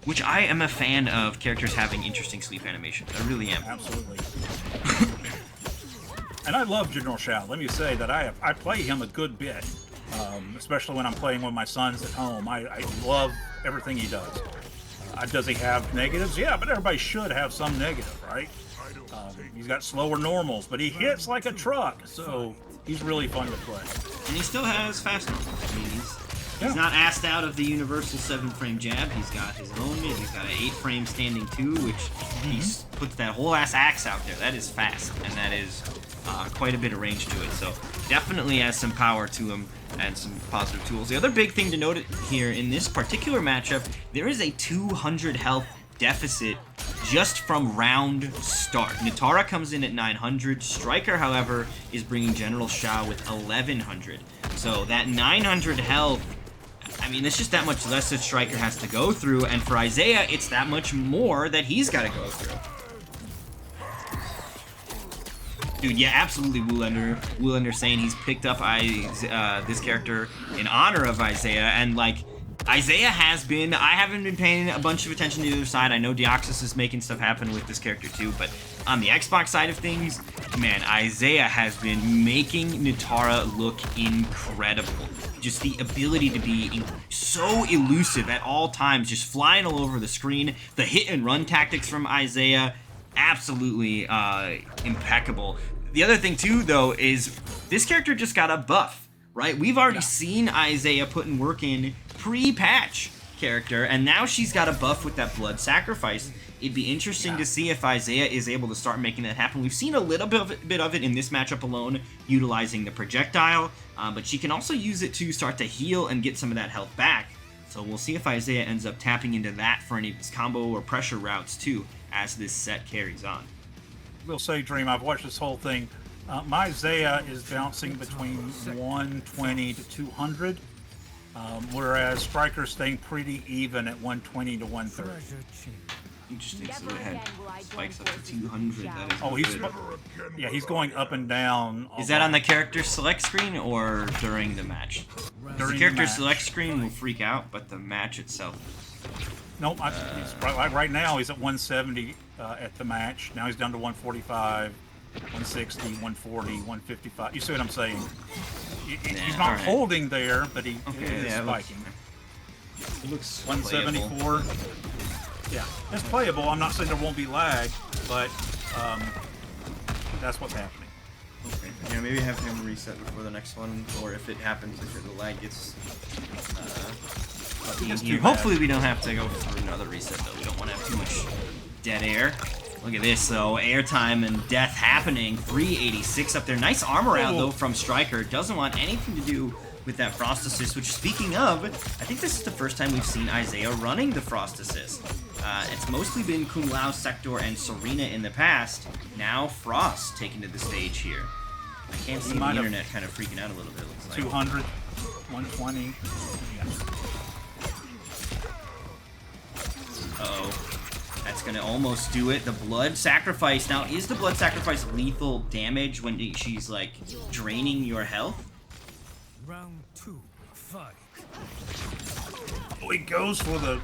which I am a fan of characters having interesting sweep animations. I really am. Absolutely. And I love General Shao. Let me say that I play him a good bit, especially when I'm playing with my sons at home. I love everything he does. Does he have negatives? Yeah, but everybody should have some negative, right? He's got slower normals, but he hits like a truck, so he's really fun to play. And he still has fast normals. I mean, he's not asked out of the universal 7-frame jab. He's got his own. He's got an 8-frame standing 2, which he puts that whole ass axe out there. That is fast, and that is quite a bit of range to it. So definitely has some power to him and some positive tools. The other big thing to note here in this particular matchup, there is a 200 health deficit just from round start. Nitara comes in at 900. Striker, however, is bringing General Shao with 1100. So that 900 health, I mean, it's just that much less that Striker has to go through, and for Isaiah, it's that much more that he's got to go through. Dude, yeah, absolutely, Woolender saying he's picked up this character in honor of Isaiah, and, like, Isaiah has been, I haven't been paying a bunch of attention to the other side. I know Deoxys is making stuff happen with this character too, but on the Xbox side of things, man, Isaiah has been making Nitara look incredible. Just the ability to be so elusive at all times, just flying all over the screen. The hit and run tactics from Isaiah, absolutely impeccable. The other thing too, though, is this character just got a buff, right? We've already seen Isaiah putting work in pre-patch character, and now she's got a buff with that blood sacrifice. It'd be interesting to see if Isaiah is able to start making that happen. We've seen a little bit of it in this matchup alone, utilizing the projectile, but she can also use it to start to heal and get some of that health back. So we'll see if Isaiah ends up tapping into that for any of his combo or pressure routes too, as this set carries on. We'll say, Dream, I've watched this whole thing. My Isaiah is bouncing between 120 to 200, whereas Striker's staying pretty even at 120 to 130. Interesting, so it had spikes up to 200. That is he's going up and down. Is that on the character select screen or during the match? During the character match. select screen will freak out, but the match itself. Nope, right now he's at 170 at the match. Now he's down to 145, 160, 140, 155. You see what I'm saying? He's not holding there, but he is spiking. He looks 174. Yeah, it's playable. I'm not saying there won't be lag, but that's what's happening. Okay. Yeah, maybe have him reset before the next one, or if it happens, if the lag gets here. Hopefully we don't have to go through another reset, though. We don't want to have too much dead air. Look at this, though. Airtime and death happening. 386 up there. Nice armor round, though, from Striker. Doesn't want anything to do with that Frost Assist, which, speaking of, I think this is the first time we've seen Isaiah running the Frost Assist. It's mostly been Kung Lao, Sector, and Serena in the past. Now Frost taken to the stage here. I can't see the internet kind of freaking out a little bit, it looks like. 200, 120. Yeah. Uh-oh. That's going to almost do it. The blood sacrifice. Now, is the blood sacrifice lethal damage when she's, like, draining your health? Round 2, fight. Oh, he goes for it.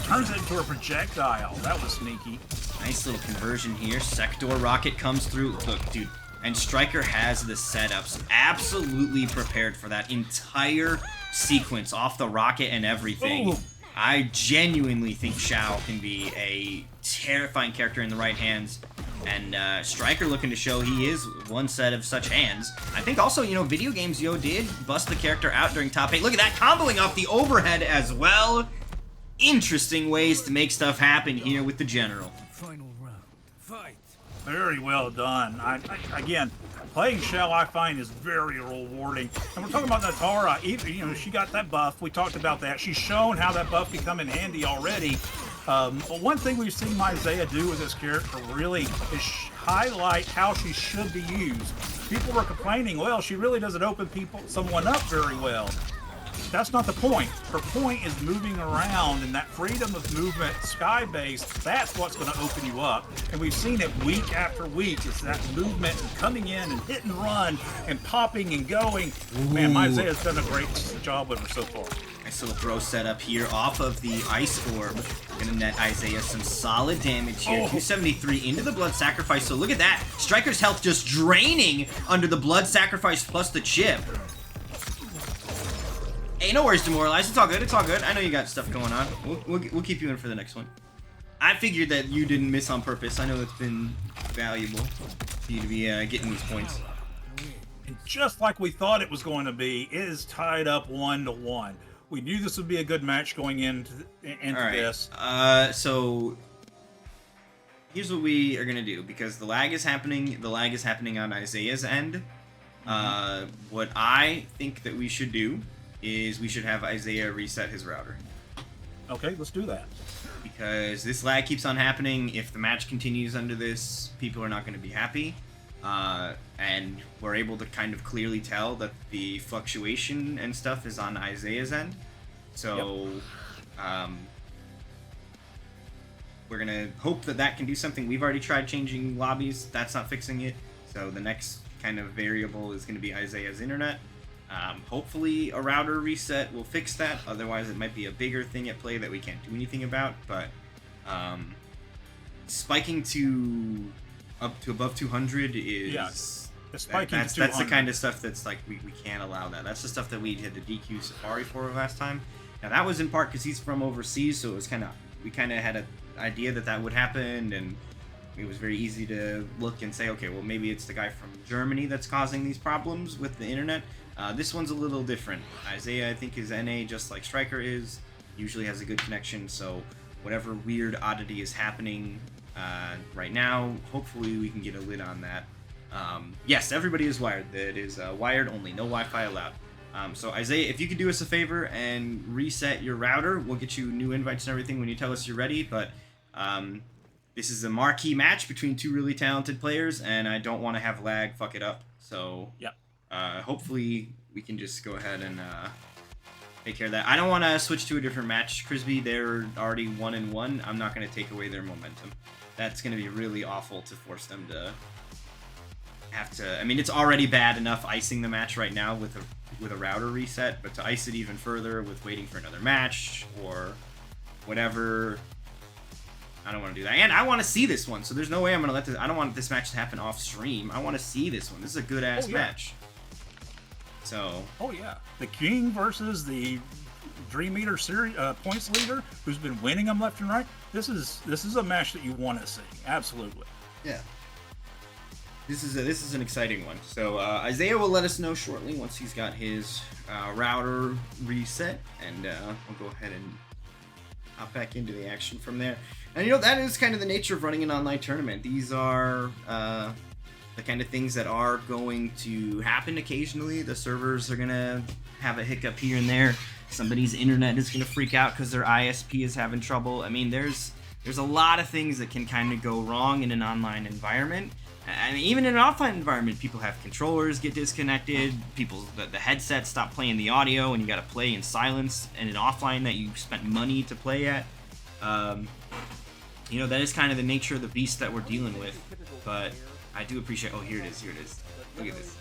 Turns it into a projectile. That was sneaky. Nice little conversion here. Sector rocket comes through. Look, dude. And Striker has the setups absolutely prepared for that entire sequence off the rocket and everything. Ooh. I genuinely think Shao can be a terrifying character in the right hands. And Striker looking to show he is one set of such hands. I think also, you know, video games, did bust the character out during top 8. Look at that, comboing off the overhead as well. Interesting ways to make stuff happen here with the General. Final round, fight. Very well done. Again, playing Shell I find is very rewarding. And we're talking about Nitara. Even, she got that buff. We talked about that. She's shown how that buff can come in handy already. But one thing we've seen Isaiah do with this character really is highlight how she should be used. People were complaining, well, she really doesn't open someone up very well. That's not the point. Her point is moving around, and that freedom of movement, sky-based, that's what's going to open you up. And we've seen it week after week. It's that movement and coming in and hit and run and popping and going. Ooh. Man, Isaiah's done a great job with her so far. Nice little throw setup here off of the Ice Orb. Gonna net Isaiah some solid damage here. 273 into the Blood Sacrifice. So look at that. Striker's health just draining under the Blood Sacrifice plus the chip. Hey, no worries, Demoralized. It's all good. It's all good. I know you got stuff going on. We'll keep you in for the next one. I figured that you didn't miss on purpose. I know it's been valuable for you to be getting these points. And just like we thought it was going to be, it is tied up 1-1. We knew this would be a good match going into this. So here's what we are gonna do, because the lag is happening. The lag is happening on Isaiah's end. What I think that we should do is we should have Isaiah reset his router. Okay, let's do that. Because this lag keeps on happening. If the match continues under this, people are not going to be happy. And we're able to kind of clearly tell that the fluctuation and stuff is on Isaiah's end. So we're going to hope that that can do something. We've already tried changing lobbies. That's not fixing it. So the next kind of variable is going to be Isaiah's internet. Hopefully a router reset will fix that. Otherwise it might be a bigger thing at play that we can't do anything about. But spiking to up to above 200 is... Yeah. The spiking that's to the 200. kind of stuff that's like, we can't allow that. That's the stuff that we had the DQ Safari for last time. Now, that was in part because he's from overseas, so it was we kind of had an idea that would happen, and it was very easy to look and say, okay, well, maybe it's the guy from Germany that's causing these problems with the internet. This one's a little different. Isaiah, I think, is NA just like Striker is. Usually has a good connection, so whatever weird oddity is happening right now, hopefully we can get a lid on that. Yes, everybody is wired. It is wired only, no Wi-Fi allowed. So Isaiah, if you could do us a favor and reset your router, we'll get you new invites and everything when you tell us you're ready, but this is a marquee match between two really talented players, and I don't want to have lag fuck it up. So Yep. Hopefully we can just go ahead and take care of that. I don't want to switch to a different match, Crisby. They're already 1-1. I'm not going to take away their momentum. That's going to be really awful to force them to have to... I mean, it's already bad enough icing the match right now with a router reset, but to ice it even further with waiting for another match or whatever... I don't want to do that. And I want to see this one, so there's no way I'm going to let this... I don't want this match to happen off stream. I want to see this one. This is a good-ass match. So... Oh, yeah. The King versus the Dream Eater series, points leader, who's been winning them left and right. This is a match that you want to see. Absolutely. Yeah. This is an exciting one. So Isaiah will let us know shortly once he's got his router reset, and we'll go ahead and hop back into the action from there. And that is kind of the nature of running an online tournament. These are the kind of things that are going to happen occasionally. The servers are gonna have a hiccup here and there. Somebody's internet is gonna freak out because their ISP is having trouble. I mean, there's a lot of things that can kind of go wrong in an online environment. I mean, even in an offline environment, people have controllers get disconnected, the headsets stop playing the audio, and you got to play in silence in an offline that you spent money to play at. That is kind of the nature of the beast that we're dealing with. But I do appreciate... Oh, here it is. Look at this.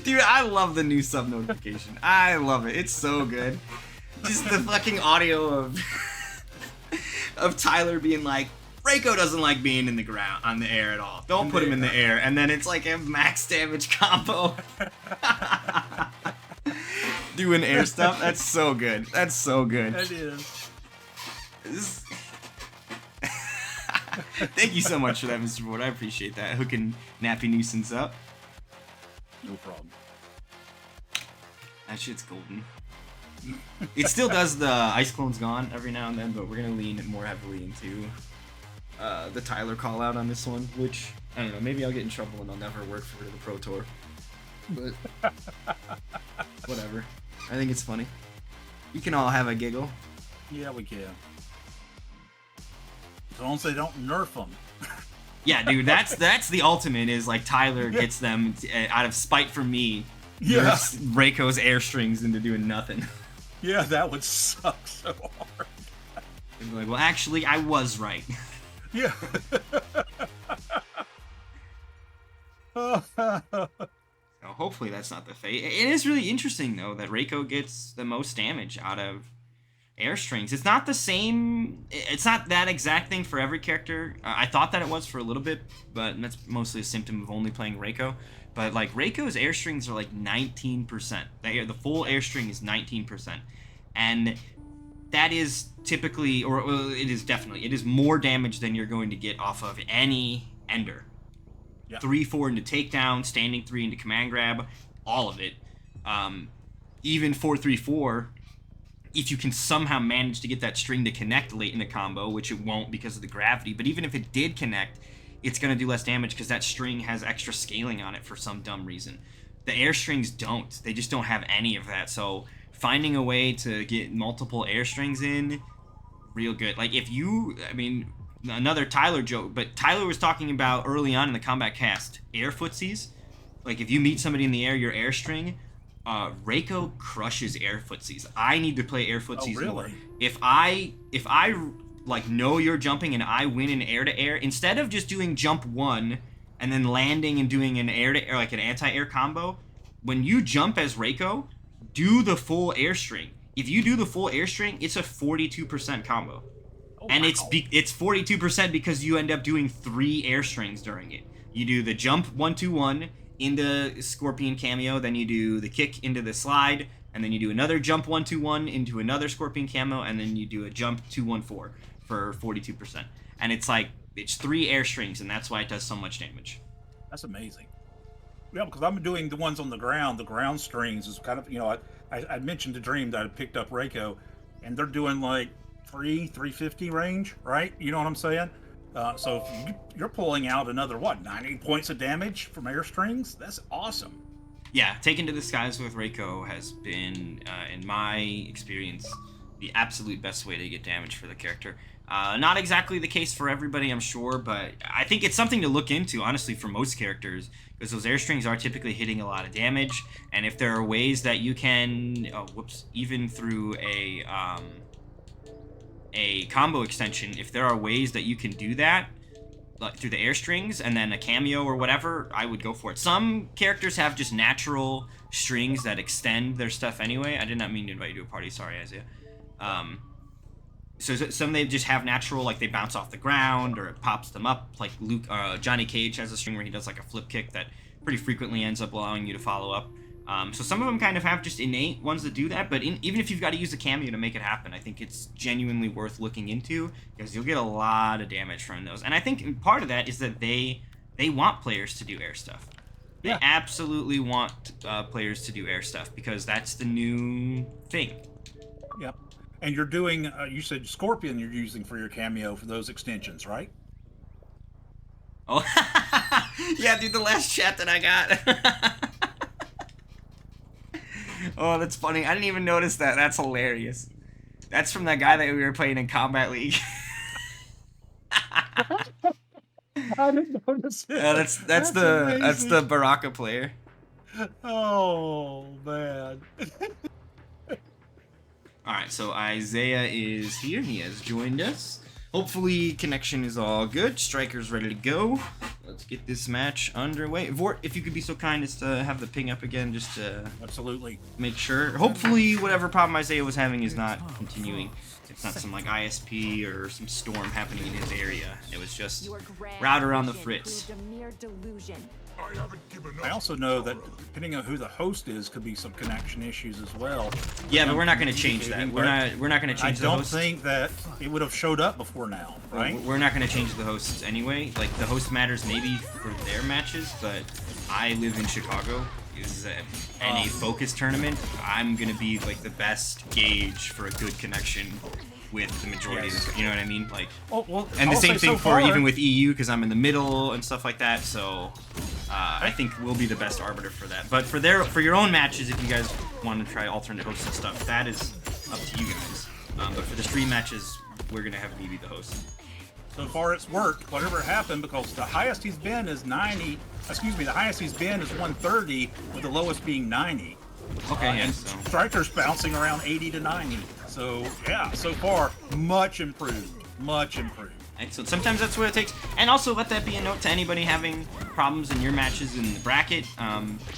Dude, I love the new sub notification. I love it. It's so good. Just the fucking audio of Tyler being like, Reiko doesn't like being in the ground, on the air at all. Don't put him in the air. And then it's like a max damage combo. Doing air stuff. That's so good. That's so good. It is. Thank you so much for that, Mr. Ward. I appreciate that. Hooking Nappy Nuisance up. No problem. That shit's golden. It still does the Ice Clone's Gone every now and then, but we're going to lean more heavily into the Tyler call-out on this one, which, I don't know, maybe I'll get in trouble and I'll never work for the Pro Tour. But, whatever. I think it's funny. You can all have a giggle. Yeah, we can. As long as they don't nerf them. Yeah, dude, that's the ultimate, is like Tyler gets them out of spite for me. Yeah. Nerfs Reiko's air strings into doing nothing. Yeah, that would suck so hard. And be like, well, actually, I was right. Yeah. So hopefully that's not the fate. It is really interesting, though, that Reiko gets the most damage out of air strings. It's not the same... It's not that exact thing for every character. I thought that it was for a little bit, but that's mostly a symptom of only playing Reiko. But, like, Reiko's air strings are, like, 19%. The full air string is 19%. And that is typically, or it is definitely, it is more damage than you're going to get off of any Ender. Yeah. 3-4 into takedown, standing 3 into command grab, all of it. Even 4-3-4, if you can somehow manage to get that string to connect late in the combo, which it won't because of the gravity, but even if it did connect, it's going to do less damage because that string has extra scaling on it for some dumb reason. The air strings don't. They just don't have any of that. So finding a way to get multiple air strings in, real good. Like if you, I mean, another Tyler joke, but Tyler was talking about early on in the combat cast, air footsies. Like if you meet somebody in the air, your air string, Reiko crushes air footsies. I need to play air footsies more. If I like know you're jumping and I win an air to air, instead of just doing jump 1 and then landing and doing an air to air, like an anti-air combo, when you jump as Reiko, do the full air string. If you do the full air string, it's a 42% combo. And wow. it's 42% because you end up doing 3 air strings during it. You do the jump 1-2-1 into Scorpion cameo, then you do the kick into the slide, and then you do another jump 1-2-1 into another Scorpion camo, and then you do a jump 2-1-4 for 42%. And it's like, it's 3 air strings, and that's why it does so much damage. That's amazing. Yeah, because I'm doing the ones on the ground. The ground strings is kind of, you know, I mentioned to Dream that I picked up Reiko, and they're doing like 350 range, right? You know what I'm saying? So if you're pulling out another, 90 points of damage from air strings? That's awesome. Yeah, Taken to the Skies with Reiko has been, in my experience, the absolute best way to get damage for the character. Not exactly the case for everybody, I'm sure, but I think it's something to look into, honestly, for most characters, because those air strings are typically hitting a lot of damage, and if there are ways that you can, even through a combo extension, if there are ways that you can do that, like through the air strings and then a cameo or whatever, I would go for it. Some characters have just natural strings that extend their stuff anyway. I did not mean to invite you to a party, sorry, Isaiah. So some they just have natural, like they bounce off the ground or it pops them up, like Johnny Cage has a string where he does like a flip kick that pretty frequently ends up allowing you to follow up. So some of them kind of have just innate ones that do that, but even if you've got to use a cameo to make it happen, I think it's genuinely worth looking into, because you'll get a lot of damage from those. And I think part of that is that they want players to do air stuff. They absolutely want players to do air stuff, because that's the new thing. Yep. And you're doing, you said Scorpion you're using for your cameo for those extensions, right? Oh, yeah, dude, the last chat that I got. Oh, that's funny. I didn't even notice that. That's hilarious. That's from that guy that we were playing in Combat League. I didn't notice it. Yeah, that's the Baraka player. Oh, man. Alright, so Isaiah is here. He has joined us. Hopefully connection is all good. Striker's ready to go. Let's get this match underway. Vort, if you could be so kind as to have the ping up again, just to Absolutely. make sure. Hopefully whatever problem Isaiah was having is not continuing. It's not some like ISP or some storm happening in his area. It was just router on the fritz. I also know that depending on who the host is, could be some connection issues as well. Yeah, but we're not going to change that. We're not going to change the host. I don't think that it would have showed up before now, right? We're not going to change the hosts anyway. Like, the host matters maybe for their matches, but I live in Chicago. Is any focus tournament, I'm going to be like the best gauge for a good connection with the majority of this, you know what I mean? Like, and the same thing for even with EU, because I'm in the middle and stuff like that. So I think we'll be the best arbiter for that. But for your own matches, if you guys want to try alternate hosts and stuff, that is up to you guys. But for the stream matches, we're gonna have me be the host. So far, it's worked. Whatever happened, because the highest he's been is 90. Excuse me, the highest he's been is 130, with the lowest being 90. Okay, and Striker's bouncing around 80 to 90. So yeah, so far much improved. Much improved. Excellent. Sometimes that's what it takes. And also let that be a note to anybody having problems in your matches in the bracket.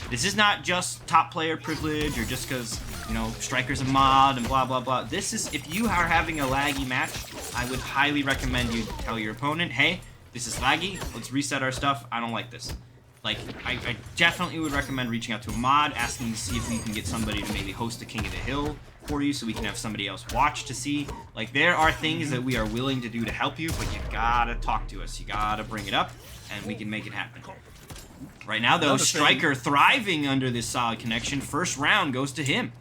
This is not just top player privilege or just because, you know, Striker's a mod and blah, blah, blah. This is, if you are having a laggy match, I would highly recommend you tell your opponent, hey, this is laggy. Let's reset our stuff. I don't like this. Like, I definitely would recommend reaching out to a mod, asking to see if we can get somebody to maybe host a King of the Hill for you so we can have somebody else watch to see. Like, there are things that we are willing to do to help you, but you gotta talk to us. You gotta bring it up, and we can make it happen. Right now, though, Striker thriving under this solid connection. First round goes to him.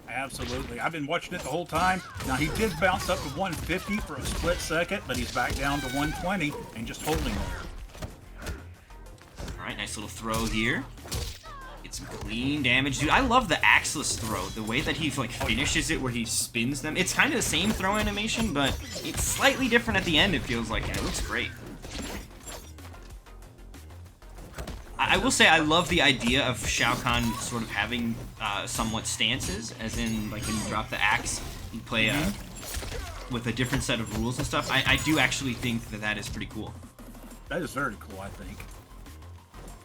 Absolutely. I've been watching it the whole time. Now, he did bounce up to 150 for a split second, but he's back down to 120 and just holding there. All right, nice little throw here. Get some clean damage. Dude, I love the axeless throw. The way that he like finishes it where he spins them. It's kind of the same throw animation, but it's slightly different at the end, it feels like, and it looks great. I will say I love the idea of Shao Kahn sort of having somewhat stances, as in, like, when you drop the axe, you play with a different set of rules and stuff. I do actually think that that is pretty cool. That is very cool, I think.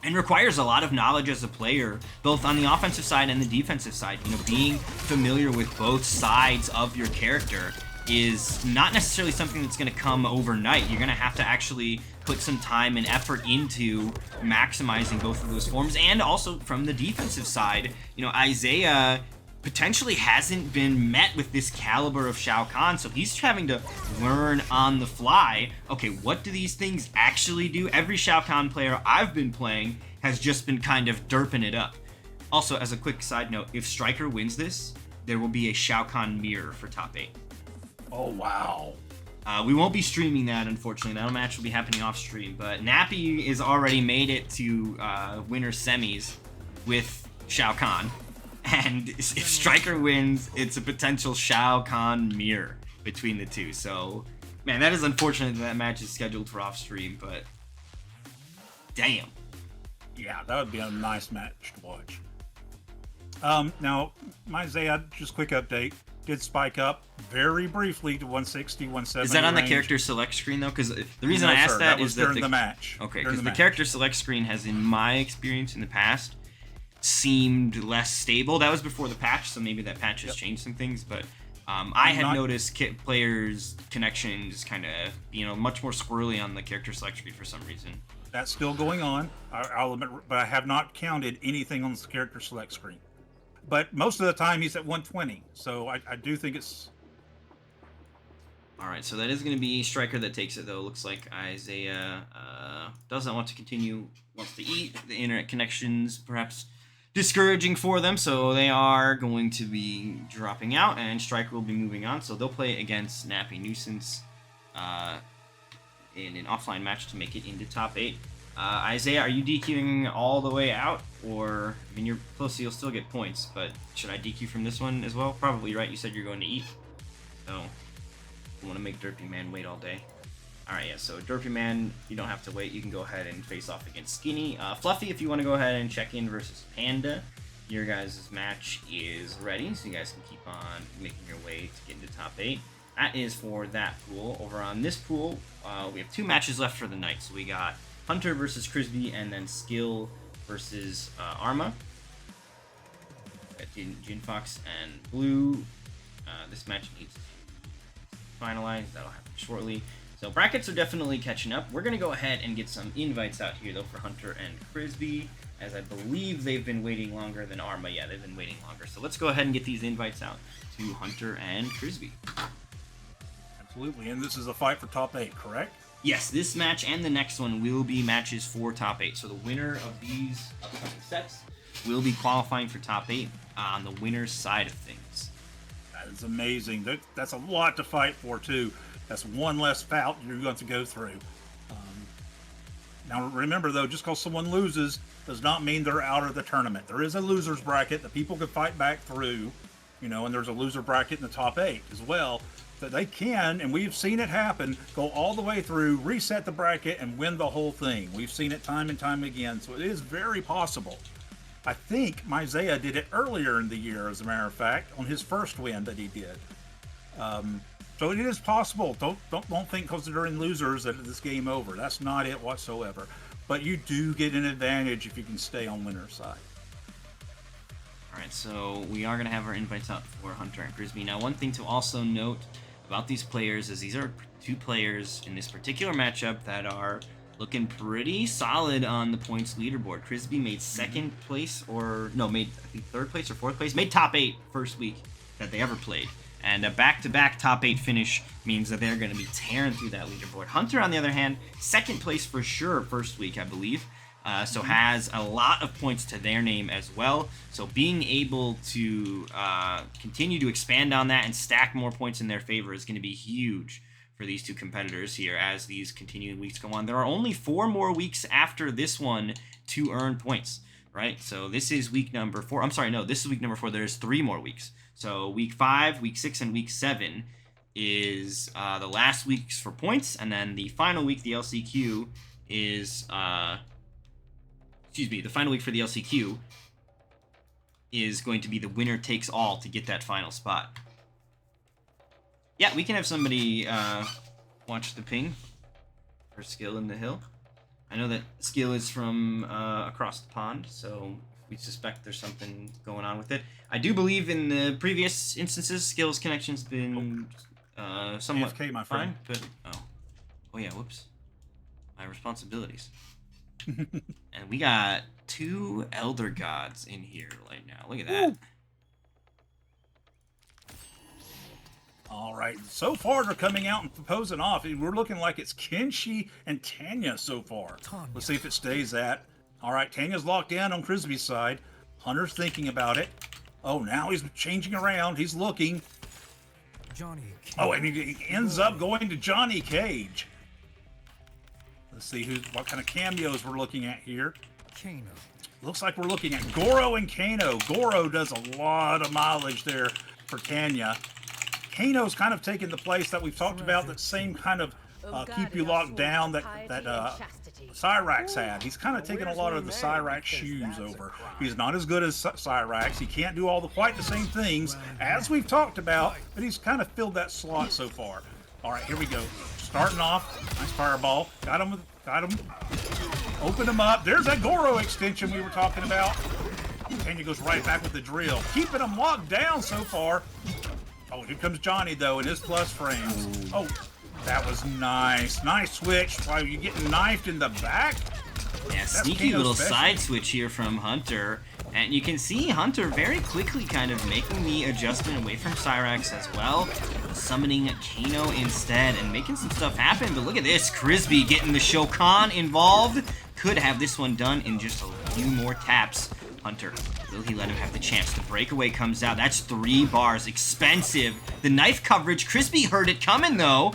And requires a lot of knowledge as a player, both on the offensive side and the defensive side. You know, being familiar with both sides of your character is not necessarily something that's going to come overnight. You're going to have to actually put some time and effort into maximizing both of those forms. And also from the defensive side, you know, Isaiah potentially hasn't been met with this caliber of Shao Kahn, so he's having to learn on the fly. Okay, what do these things actually do? Every Shao Kahn player I've been playing has just been kind of derping it up. Also, as a quick side note, if Striker wins this, there will be a Shao Kahn mirror for top 8. Oh, wow. We won't be streaming that, unfortunately. That match will be happening off stream, but Nappy is already made it to winner semis with Shao Kahn. And if Striker wins, it's a potential Shao Kahn mirror between the two. So, man, that is unfortunate that match is scheduled for off stream, but damn. Yeah, that would be a nice match to watch. Now, my Isaiah, just quick update, did spike up very briefly to 160, 170. Is that on range. the character select screen, though? Because the reason No, I asked sir, that was is that during the match. Okay, During because the match. character select screen has, in my experience in the past, seemed less stable. That was before the patch, so maybe that patch has changed some things, but I had noticed players' connections kind of, you know, much more squirrely on the character select screen for some reason. That's still going on, I'll admit, but I have not counted anything on the character select screen. But most of the time he's at 120, so I do think it's... All right, so that is going to be Striker that takes it, though. Looks like Isaiah doesn't want to continue, wants to eat. The internet connections perhaps discouraging for them, so they are going to be dropping out, and Striker will be moving on. So they'll play against Nappy Nuisance in an offline match to make it into top 8. Isaiah, are you DQing all the way out? Or, I mean, you're close, so you'll still get points, but should I DQ from this one as well? Probably, right? You said you're going to eat. So, I want to make Derpy Man wait all day. Alright, yeah, so Derpy Man, you don't have to wait. You can go ahead and face off against Skinny. Fluffy, if you want to go ahead and check in versus Panda, your guys' match is ready, so you guys can keep on making your way to get into top 8. That is for that pool. Over on this pool, we have 2 matches left for the night. So we got Hunter versus Crisby, and then Skill versus Arma. Got Jin Fox and Blue. This match needs to be finalized. That'll happen shortly. So brackets are definitely catching up. We're going to go ahead and get some invites out here, though, for Hunter and Crisby, as I believe they've been waiting longer than Arma. Yeah, they've been waiting longer. So let's go ahead and get these invites out to Hunter and Crisby. Absolutely, and this is a fight for top 8, correct? Yes, this match and the next one will be matches for top 8. So the winner of these upcoming sets will be qualifying for top 8 on the winner's side of things. That is amazing. That's a lot to fight for, too. That's one less bout you're going to go through. Now, remember, though, just because someone loses does not mean they're out of the tournament. There is a loser's bracket that people can fight back through, you know, and there's a loser bracket in the top 8 as well. That they can, and we've seen it happen, go all the way through, reset the bracket, and win the whole thing. We've seen it time and time again, so it is very possible. I think Isaiah did it earlier in the year, as a matter of fact, on his first win that he did. So it is possible. Don't think because they're in losers that this game over. That's not it whatsoever. But you do get an advantage if you can stay on winner's side. Alright, so we are going to have our invites out for Hunter and Crisby. Now, one thing to also note about these players is these are 2 players in this particular matchup that are looking pretty solid on the points leaderboard. Crisby made 2nd place, or no, made I think 3rd place or 4th place. Made top 8 first week that they ever played. And a back-to-back top 8 finish means that they're going to be tearing through that leaderboard. Hunter, on the other hand, 2nd place for sure first week, I believe. So has a lot of points to their name as well. So being able to continue to expand on that and stack more points in their favor is going to be huge for these 2 competitors here as these continuing weeks go on. There are only 4 more weeks after this one to earn points, right? So this is week number 4. I'm sorry, no, this is week number 4. There's 3 more weeks. So week 5, week 6, and week 7 is the last weeks for points, and then the final week, the LCQ, is... the final week for the LCQ is going to be the winner takes all to get that final spot. Yeah, we can have somebody watch the ping for Skill in the Hill. I know that Skill is from across the pond, so we suspect there's something going on with it. I do believe in the previous instances, Skill's connection's been Somewhat AFK, my friend. fine, but oh yeah, whoops, my responsibilities. And we got 2 Elder Gods in here right now. Look at that. Ooh. All right, so far they're coming out and proposing off. We're looking like it's Kenshi and Tanya so far. Tanya. Let's see if it stays that. All right, Tanya's locked in on Crispy's side. Hunter's thinking about it. Oh, now he's changing around. He's looking. Johnny Cage. Oh, and he ends up going to Johnny Cage. Let's see what kind of cameos we're looking at here. Kano. Looks like we're looking at Goro and Kano. Goro does a lot of mileage there for Tanya. Kano's kind of taken the place that we've talked about, that same kind of keep you locked down that Cyrax had. He's kind of taken a lot of the Cyrax shoes over. He's not as good as Cyrax. He can't do quite the same things as we've talked about, but he's kind of filled that slot so far. All right, here we go. Starting off, nice fireball. Got him. Open him up. There's that Goro extension we were talking about. Tanya goes right back with the drill. Keeping him locked down so far. Oh, here comes Johnny, though, in his plus frames. Oh, that was nice. Nice switch. While you're getting knifed in the back. Yeah, sneaky little side switch here from Hunter. And you can see Hunter very quickly kind of making the adjustment away from Cyrax as well. Summoning Kano instead and making some stuff happen. But look at this. Crispy getting the Shokan involved. Could have this one done in just a few more taps. Hunter, will he let him have the chance? The breakaway comes out. That's 3 bars. Expensive. The knife coverage. Crispy heard it coming, though.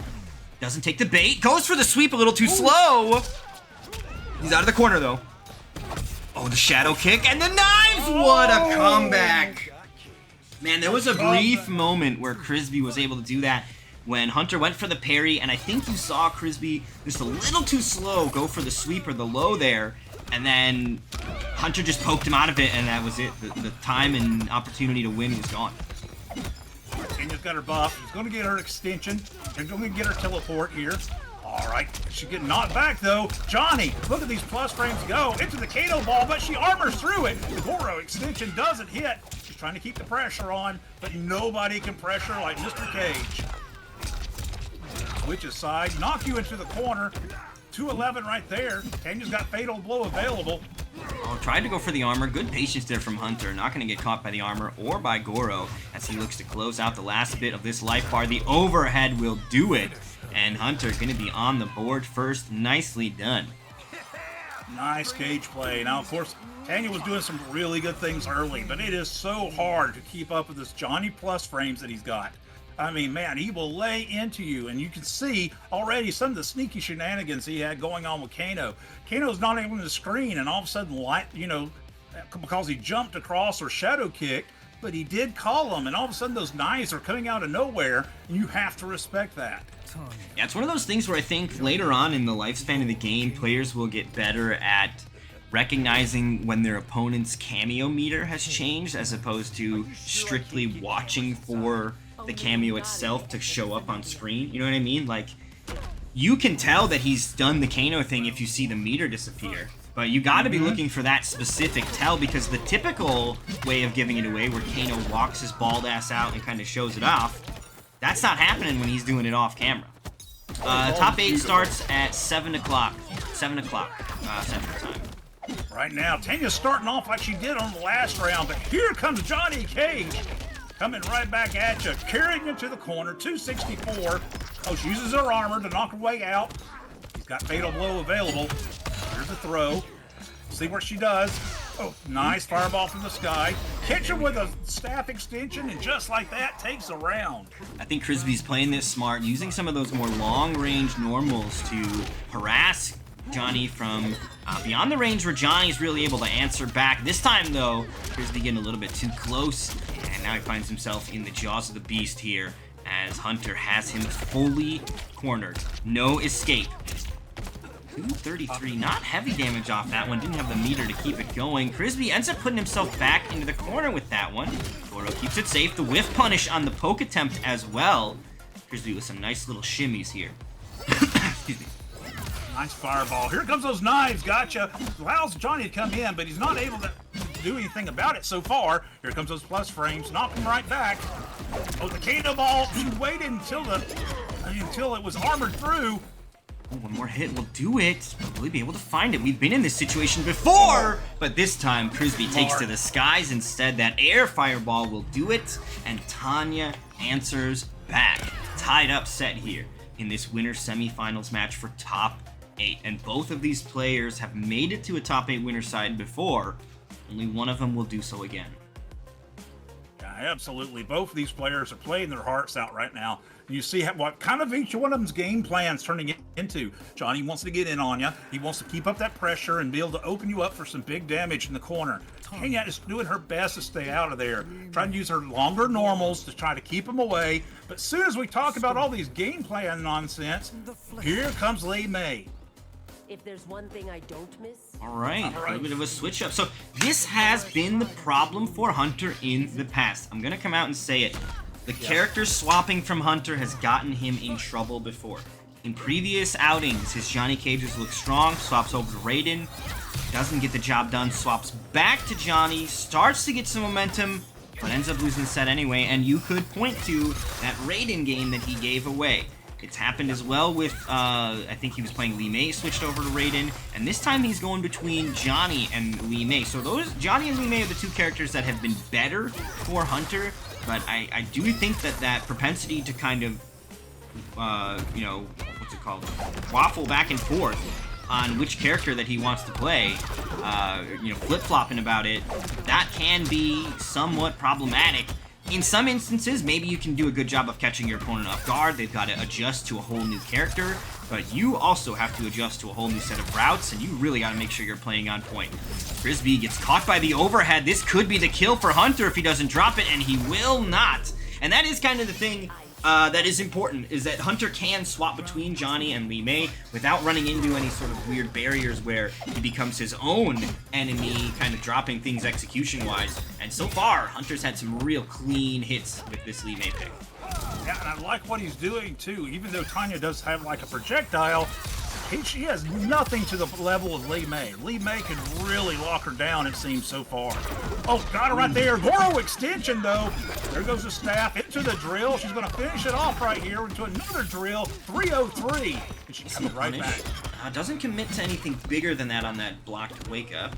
Doesn't take the bait. Goes for the sweep a little too slow. He's out of the corner, though. Oh, the shadow kick and the knives! What a comeback! Man, there was a brief moment where Crispy was able to do that when Hunter went for the parry, and I think you saw Crispy just a little too slow go for the sweep or the low there, and then Hunter just poked him out of it, and that was it. The time and opportunity to win was gone. Tanya's got her buff. He's going to get her extension. He's going to get her teleport here. All right, she's getting knocked back, though. Johnny, look at these plus frames go. Into the Kano ball, but she armors through it. The Goro extension doesn't hit. She's trying to keep the pressure on, but nobody can pressure like Mr. Cage. Switch aside, knock you into the corner. 211 right there. Tanya's got Fatal Blow available. Oh, tried to go for the armor. Good patience there from Hunter. Not going to get caught by the armor or by Goro as he looks to close out the last bit of this life bar. The overhead will do it. And Hunter going to be on the board first. Nicely done. Nice cage play. Now, of course, Tanya was doing some really good things early, but it is so hard to keep up with this Johnny plus frames that he's got. I mean, man, he will lay into you, and you can see already some of the sneaky shenanigans he had going on with Kano. Kano's not even in the screen, and all of a sudden, because he jumped across or shadow kicked, but he did call him, and all of a sudden those knives are coming out of nowhere, and you have to respect that. Yeah, it's one of those things where I think later on in the lifespan of the game, players will get better at recognizing when their opponent's cameo meter has changed as opposed to strictly watching for the cameo itself to show up on screen. You know what I mean? Like, you can tell that he's done the Kano thing if you see the meter disappear. But you gotta be looking for that specific tell, because the typical way of giving it away, where Kano walks his bald ass out and kind of shows it off, that's not happening when he's doing it off camera. Top 8 starts at 7 o'clock. 7 o'clock Central Time. Right now, Tanya's starting off like she did on the last round, but here comes Johnny Cage. Coming right back at you, carrying you to the corner, 264. Oh, she uses her armor to knock her way out. He's got Fatal Blow available. Here's the throw. See what she does. Oh, nice fireball from the sky. Catch her with a staff extension, and just like that, takes a round. I think Crispy's playing this smart, using some of those more long-range normals to harass Johnny from beyond the range where Johnny's really able to answer back. This time, though, Crispy getting a little bit too close, and now he finds himself in the jaws of the beast here as Hunter has him fully cornered. No escape. 233, not heavy damage off that one. Didn't have the meter to keep it going. Crispy ends up putting himself back into the corner with that one. Goro keeps it safe. The whiff punish on the poke attempt as well. Crispy with some nice little shimmies here. Excuse me. Nice fireball. Here comes those knives. Gotcha. Allows Johnny to come in, but he's not able to do anything about it so far. Here comes those plus frames. Knock him right back. Oh, the cannonball! She waited until it was armored through. Oh, one more hit will do it. Will we be able to find it? We've been in this situation before, but this time Prisby takes to the skies instead. That air fireball will do it, and Tanya answers back. Tied up set here in this winner semifinals match for top 8, and both of these players have made it to a top 8 winner side before. Only one of them will do so again. Yeah, absolutely. Both of these players are playing their hearts out right now. You see what kind of each one of them's game plan's turning into. Johnny wants to get in on you. He wants to keep up that pressure and be able to open you up for some big damage in the corner. Tanya is doing her best to stay out of there, trying to use her longer normals to try to keep him away. But as soon as we talk about all these game plan nonsense, here comes Lei Mei. If there's one thing I don't miss. All right, a little bit of a switch up. So this has been the problem for Hunter in the past. I'm gonna come out and say it. The character swapping from Hunter has gotten him in trouble before. In previous outings, his Johnny Cages look strong, swaps over to Raiden, doesn't get the job done, swaps back to Johnny, starts to get some momentum, but ends up losing the set anyway, and you could point to that Raiden game that he gave away. It's happened as well with, I think he was playing Lei Mei, switched over to Raiden, and this time he's going between Johnny and Lei Mei. So Johnny and Lei Mei are the two characters that have been better for Hunter, but I do think that propensity to kind of, you know, what's it called, waffle back and forth on which character that he wants to play, you know, flip-flopping about it, that can be somewhat problematic. In some instances, maybe you can do a good job of catching your opponent off guard. They've got to adjust to a whole new character, but you also have to adjust to a whole new set of routes, and you really got to make sure you're playing on point. Prisby gets caught by the overhead. This could be the kill for Hunter if he doesn't drop it, and he will not. And that is kind of the thing that is important, is that Hunter can swap between Johnny and Lei Mei without running into any sort of weird barriers where he becomes his own enemy, kind of dropping things execution-wise. And so far, Hunter's had some real clean hits with this Lei Mei pick. Yeah, and I like what he's doing, too. Even though Tanya does have, like, a projectile, she has nothing to the level of Lei Mei. Lei Mei can really lock her down, it seems, so far. Oh, got her right there. Goro extension, though. There goes the staff into the drill. She's going to finish it off right here into another drill. 303. And she's coming right back. Doesn't commit to anything bigger than that on that blocked wake up.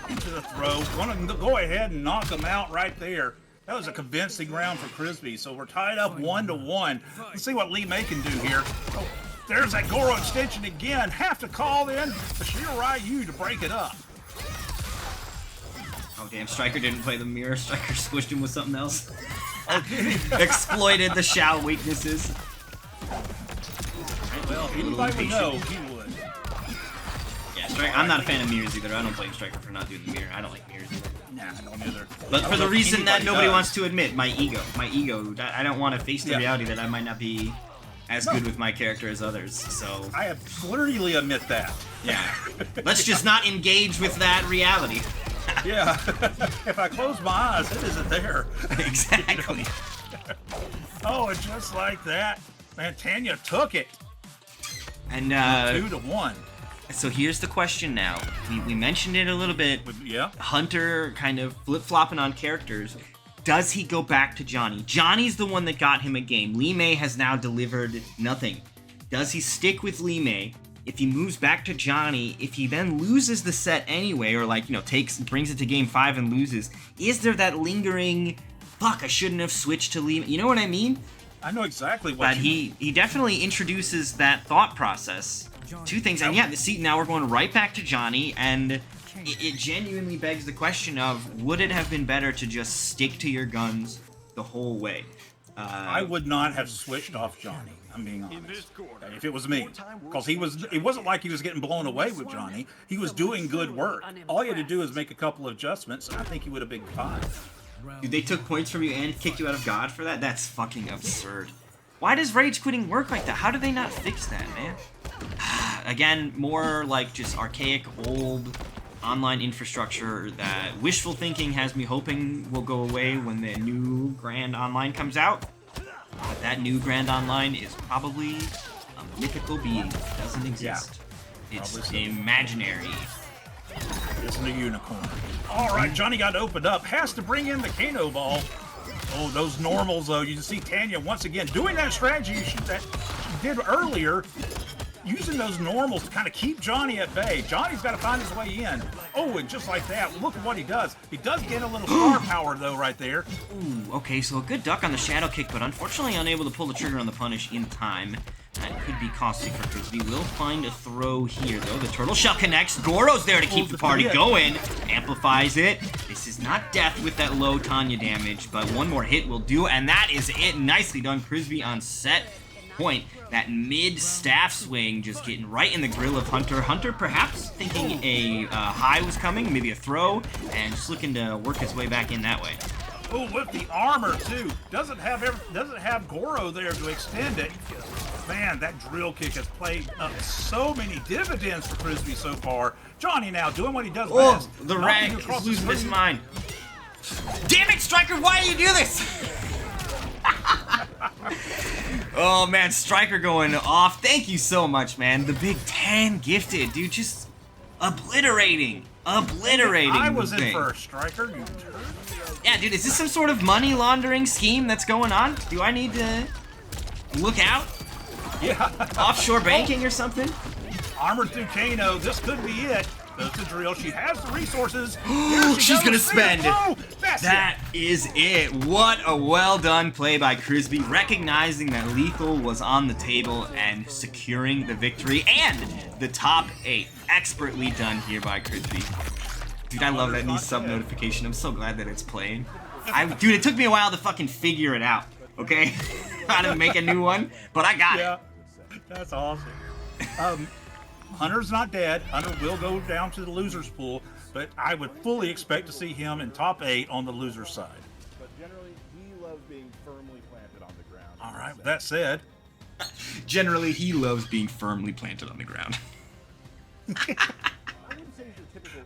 Into the throw. Want to go ahead and knock him out right there. That was a convincing round for Prisby, so we're tied up 1-1. Let's see what Lei Mei can do here. Oh, there's that Goro extension again. Have to call in Bashir Ryu to break it up. Oh, damn, Striker didn't play the mirror. Striker squished him with something else. Okay. Exploited the Shao weaknesses. Well, if anybody would know, he would. Yeah, Striker, I'm not a fan of mirrors either. I don't blame Striker for not doing the mirror. I don't like mirrors either. Nah, I don't either. But for the reason that nobody does. wants to admit, my ego. I don't want to face the Yeah. reality that I might not be as good with my character as others, so... I clearly admit that. Yeah. Let's just not engage with that reality. Yeah. If I close my eyes, it isn't there. Exactly. Oh, and just like that, man, Tanya took it. And, 2-1. so here's the question now. We mentioned it a little bit. Yeah. Hunter kind of flip-flopping on characters. Does he go back to Johnny? Johnny's the one that got him a game. Lei Mei has now delivered nothing. Does he stick with Lei Mei? If he moves back to Johnny, if he then loses the set anyway, or like, you know, brings it to game 5 and loses, is there that lingering, fuck, I shouldn't have switched to Lei Mei? You know what I mean? I know exactly what But he definitely introduces that thought process. Two things, and yeah, see, now we're going right back to Johnny, and it genuinely begs the question of, would it have been better to just stick to your guns the whole way? I would not have switched off Johnny. I'm being honest. If it was me, because it wasn't like he was getting blown away with Johnny. He was doing good work. All he had to do is make a couple of adjustments, and I think he would have been fine. Dude, they took points from you and kicked you out of God for that? That's fucking absurd. Why does rage quitting work like that? How do they not fix that, man? Again, more like just archaic, old online infrastructure that wishful thinking has me hoping will go away when the new Grand Online comes out. But that new Grand Online is probably a mythical being that doesn't exist. It's imaginary. Isn't a unicorn. All right, Johnny got opened up. Has to bring in the Kano ball. Oh, those normals, though. You can see Tanya once again doing that strategy that she did earlier, using those normals to kind of keep Johnny at bay. Johnny's got to find his way in. Oh, and just like that, look at what he does. He does get a little star power, though, right there. Ooh, okay, so a good duck on the shadow kick, but unfortunately unable to pull the trigger on the punish in time. That could be costly for Frisbee. Will find a throw here, though. The turtle shell connects. Goro's there to keep the party going. Amplifies it. This is not death with that low Tanya damage, but one more hit will do, and that is it. Nicely done, Frisbee on set point. That mid-staff swing just getting right in the grill of Hunter. Hunter perhaps thinking a high was coming, maybe a throw, and just looking to work his way back in that way. Oh, with the armor, too. Doesn't have Goro there to extend it. Man, that drill kick has played up so many dividends for Frisbee so far. Johnny now doing what he does best. Oh, the rag is losing his mind. Damn it, Striker, why do you do this? Oh, man, Striker going off. Thank you so much, man. The Big 10 gifted, dude, just obliterating. I was in first, Striker. You turd. Yeah, dude, is this some sort of money laundering scheme that's going on? Do I need to look out? Yeah. Offshore banking or something? Armored through Kano. This could be it. Does the drill. She has the resources. She's gonna spend. Oh, That is it. What a well done play by Frisbee, recognizing that lethal was on the table and securing the victory and the top 8. Expertly done here by Frisbee. Dude, I love that new sub notification. I'm so glad that it's playing. Dude, it took me a while to fucking figure it out. Okay, how to make a new one, but I got it. That's awesome. Hunter's not dead. Hunter will go down to the loser's pool, but I would fully expect to see him in top 8 on the loser's side. But generally, he loves being firmly planted on the ground. All right, with that said, generally he loves being firmly planted on the ground.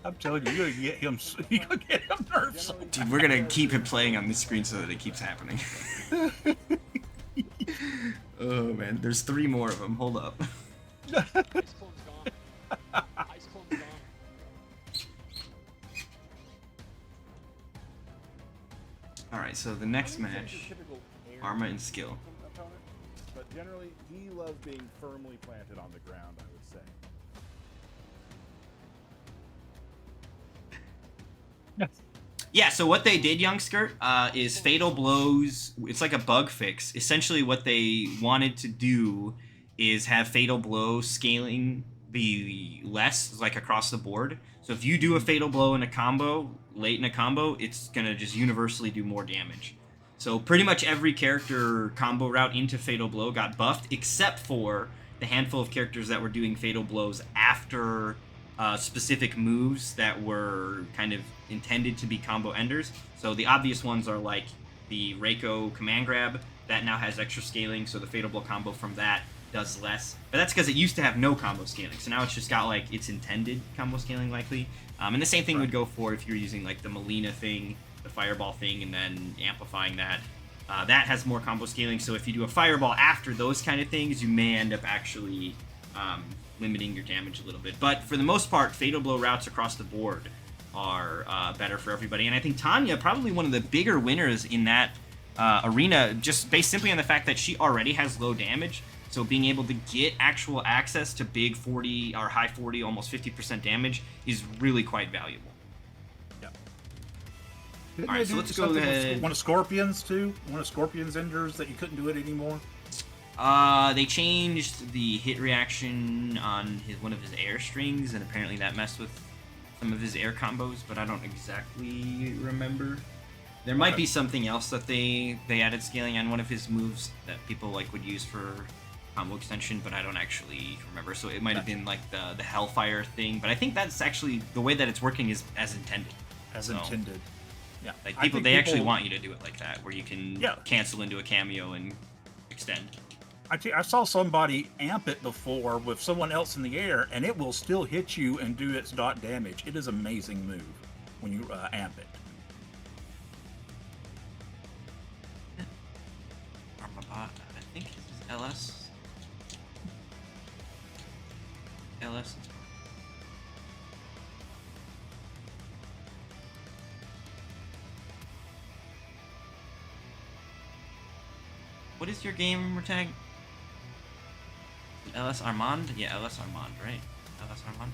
I'm telling you, you're gonna get him nerfed. So Dude, we're gonna keep it playing on this screen so that it keeps happening. Oh man, there's 3 more of them. Hold up. Alright, so the next match, Arma and Skill. But generally, he loves being firmly planted on the ground, I would say. Yeah, so what they did, Young Skirt, is Fatal Blows. It's like a bug fix. Essentially, what they wanted to do is have Fatal Blow scaling be less, like across the board. So if you do a Fatal Blow in a combo, late in a combo, it's going to just universally do more damage. So pretty much every character combo route into Fatal Blow got buffed, except for the handful of characters that were doing Fatal Blows after specific moves that were kind of intended to be combo enders. So the obvious ones are like the Reiko command grab, that now has extra scaling, so the Fatal Blow combo from that does less. But that's because it used to have no combo scaling, so now it's just got like its intended combo scaling likely. And the same thing would go for if you're using like the Melina thing, the Fireball thing, and then amplifying that. That has more combo scaling, so if you do a Fireball after those kind of things, you may end up actually limiting your damage a little bit. But for the most part, Fatal Blow routes across the board are better for everybody. And I think Tanya, probably one of the bigger winners in that arena, just based simply on the fact that she already has low damage. So being able to get actual access to big 40 or high 40, almost 50% damage is really quite valuable. Didn't All right, they so do let's go something with ahead. one of Scorpion's too? One of Scorpion's enders that you couldn't do it anymore? They changed the hit reaction on one of his air strings, and apparently that messed with some of his air combos, but I don't exactly remember. There might be something else that they added scaling on one of his moves that people like would use for combo extension, but I don't actually remember. So it might have been like the Hellfire thing, but I think that's actually the way that it's working is as intended. As So, intended. Yeah. Like I think they actually want you to do it like that, where you can Yeah. cancel into a cameo and extend. I saw somebody amp it before with someone else in the air, and it will still hit you and do its dot damage. It is an amazing move when you amp it. Armabot, I think this is LS. LS. is your game tag? LS Armand? Yeah, LS Armand, right? LS Armand?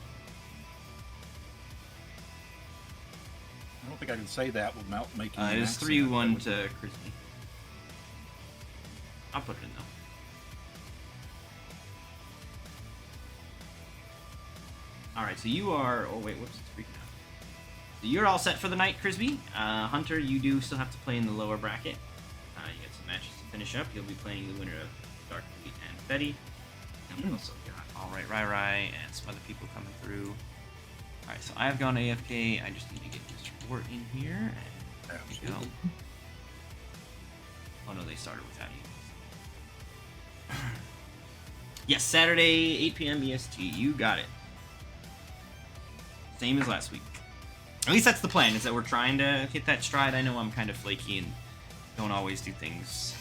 I don't think I can say that without making It was 3-1 to Crispy. I'll put it in though. Alright, so you are... Oh, wait, whoops, it's freaking out. So you're all set for the night, Crispy. Hunter, you do still have to play in the lower bracket. You got some matches to finish up. You'll be playing the winner of Dark Fleet and Betty. And we also got Alright Rai and some other people coming through. Alright, so I've gone AFK. I just need to get this report in here. And there we go. Oh no, they started without you. Yes, Saturday, 8 p.m. EST. You got it. Same as last week. At least that's the plan, is that we're trying to hit that stride. I know I'm kind of flaky and don't always do things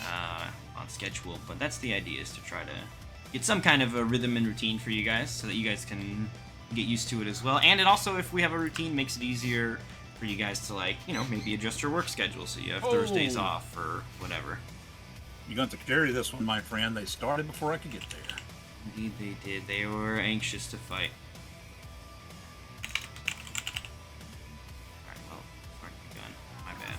on schedule, but that's the idea, is to try to get some kind of a rhythm and routine for you guys so that you guys can get used to it as well. And it also, if we have a routine, makes it easier for you guys to, like, you know, maybe adjust your work schedule so you have Thursdays off or whatever. You're going to carry this one, my friend. They started before I could get there. Indeed they did. They were anxious to fight. Alright, well, start the gun. My bad.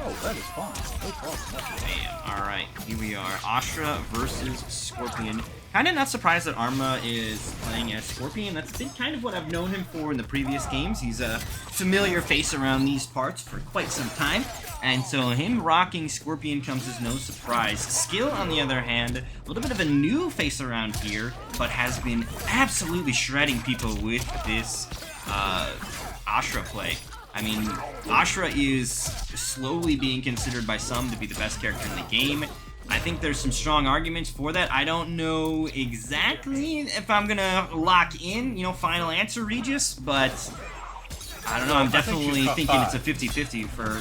Oh, that is fun. No problem. Bam. Alright, here we are. Ashra versus Scorpion. Kind of not surprised that Arma is playing as Scorpion. That's been kind of what I've known him for in the previous games. He's a familiar face around these parts for quite some time. And so him rocking Scorpion comes as no surprise. Skill, on the other hand, a little bit of a new face around here, but has been absolutely shredding people with this Ashra play. I mean, Ashra is slowly being considered by some to be the best character in the game. I think there's some strong arguments for that. I don't know exactly if I'm gonna lock in, you know, final answer, Regis, but I don't know. I'm definitely thinking it's a 50-50 for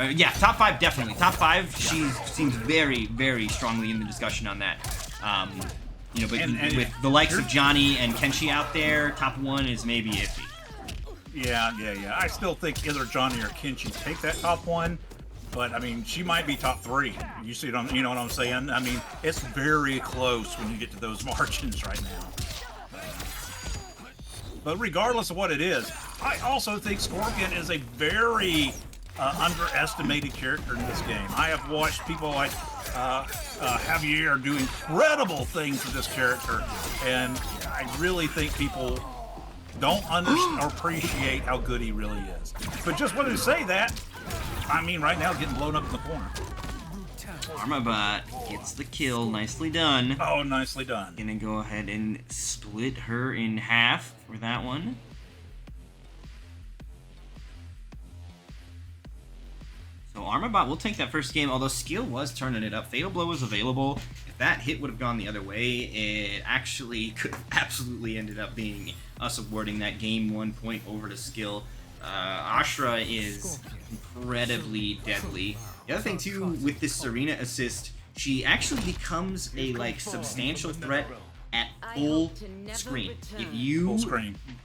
yeah, top 5 definitely. Top 5, she seems very, very strongly in the discussion on that. You know, but and with the likes of Johnny and Kenshi out there, top 1 is maybe iffy. Yeah. I still think either Johnny or Kenshi take that top 1. But I mean, she might be top 3. You see what you know what I'm saying? I mean, it's very close when you get to those margins right now. But regardless of what it is, I also think Scorpion is a very underestimated character in this game. I have watched people like Javier do incredible things with this character, and I really think people don't understand or appreciate how good he really is. But just wanted to say that. I mean, right now, getting blown up in the corner. Armabot gets the kill. Nicely done. Oh, nicely done. Gonna go ahead and split her in half for that one. So Armabot will take that first game, although Skill was turning it up. Fatal Blow was available. If that hit would have gone the other way, it actually could have absolutely ended up being us awarding that game 1 point over to Skill. Ashra is incredibly deadly. The other thing too, with this Serena assist, she actually becomes a substantial threat at full screen. If you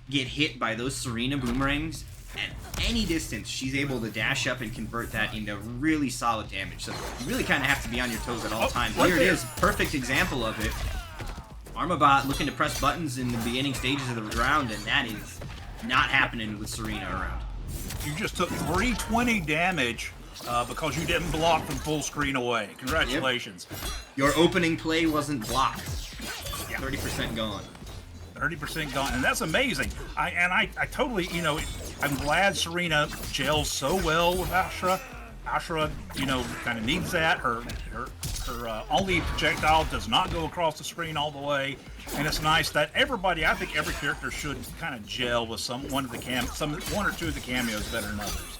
get hit by those Serena boomerangs at any distance, she's able to dash up and convert that into really solid damage. So you really kind of have to be on your toes at all times. Here it is, perfect example of it. Armabot looking to press buttons in the beginning stages of the round, and that is not happening with Serena around. You just took 320 damage because you didn't block from full screen away. Congratulations. Yep. Your opening play wasn't blocked. 30% gone. 30% gone, and that's amazing. I totally, you know, I'm glad Serena gels so well with Ashra. Ashra, you know, kind of needs that. Her only projectile does not go across the screen all the way, and it's nice that everybody, I think every character should kind of gel with one or two of the cameos better than others.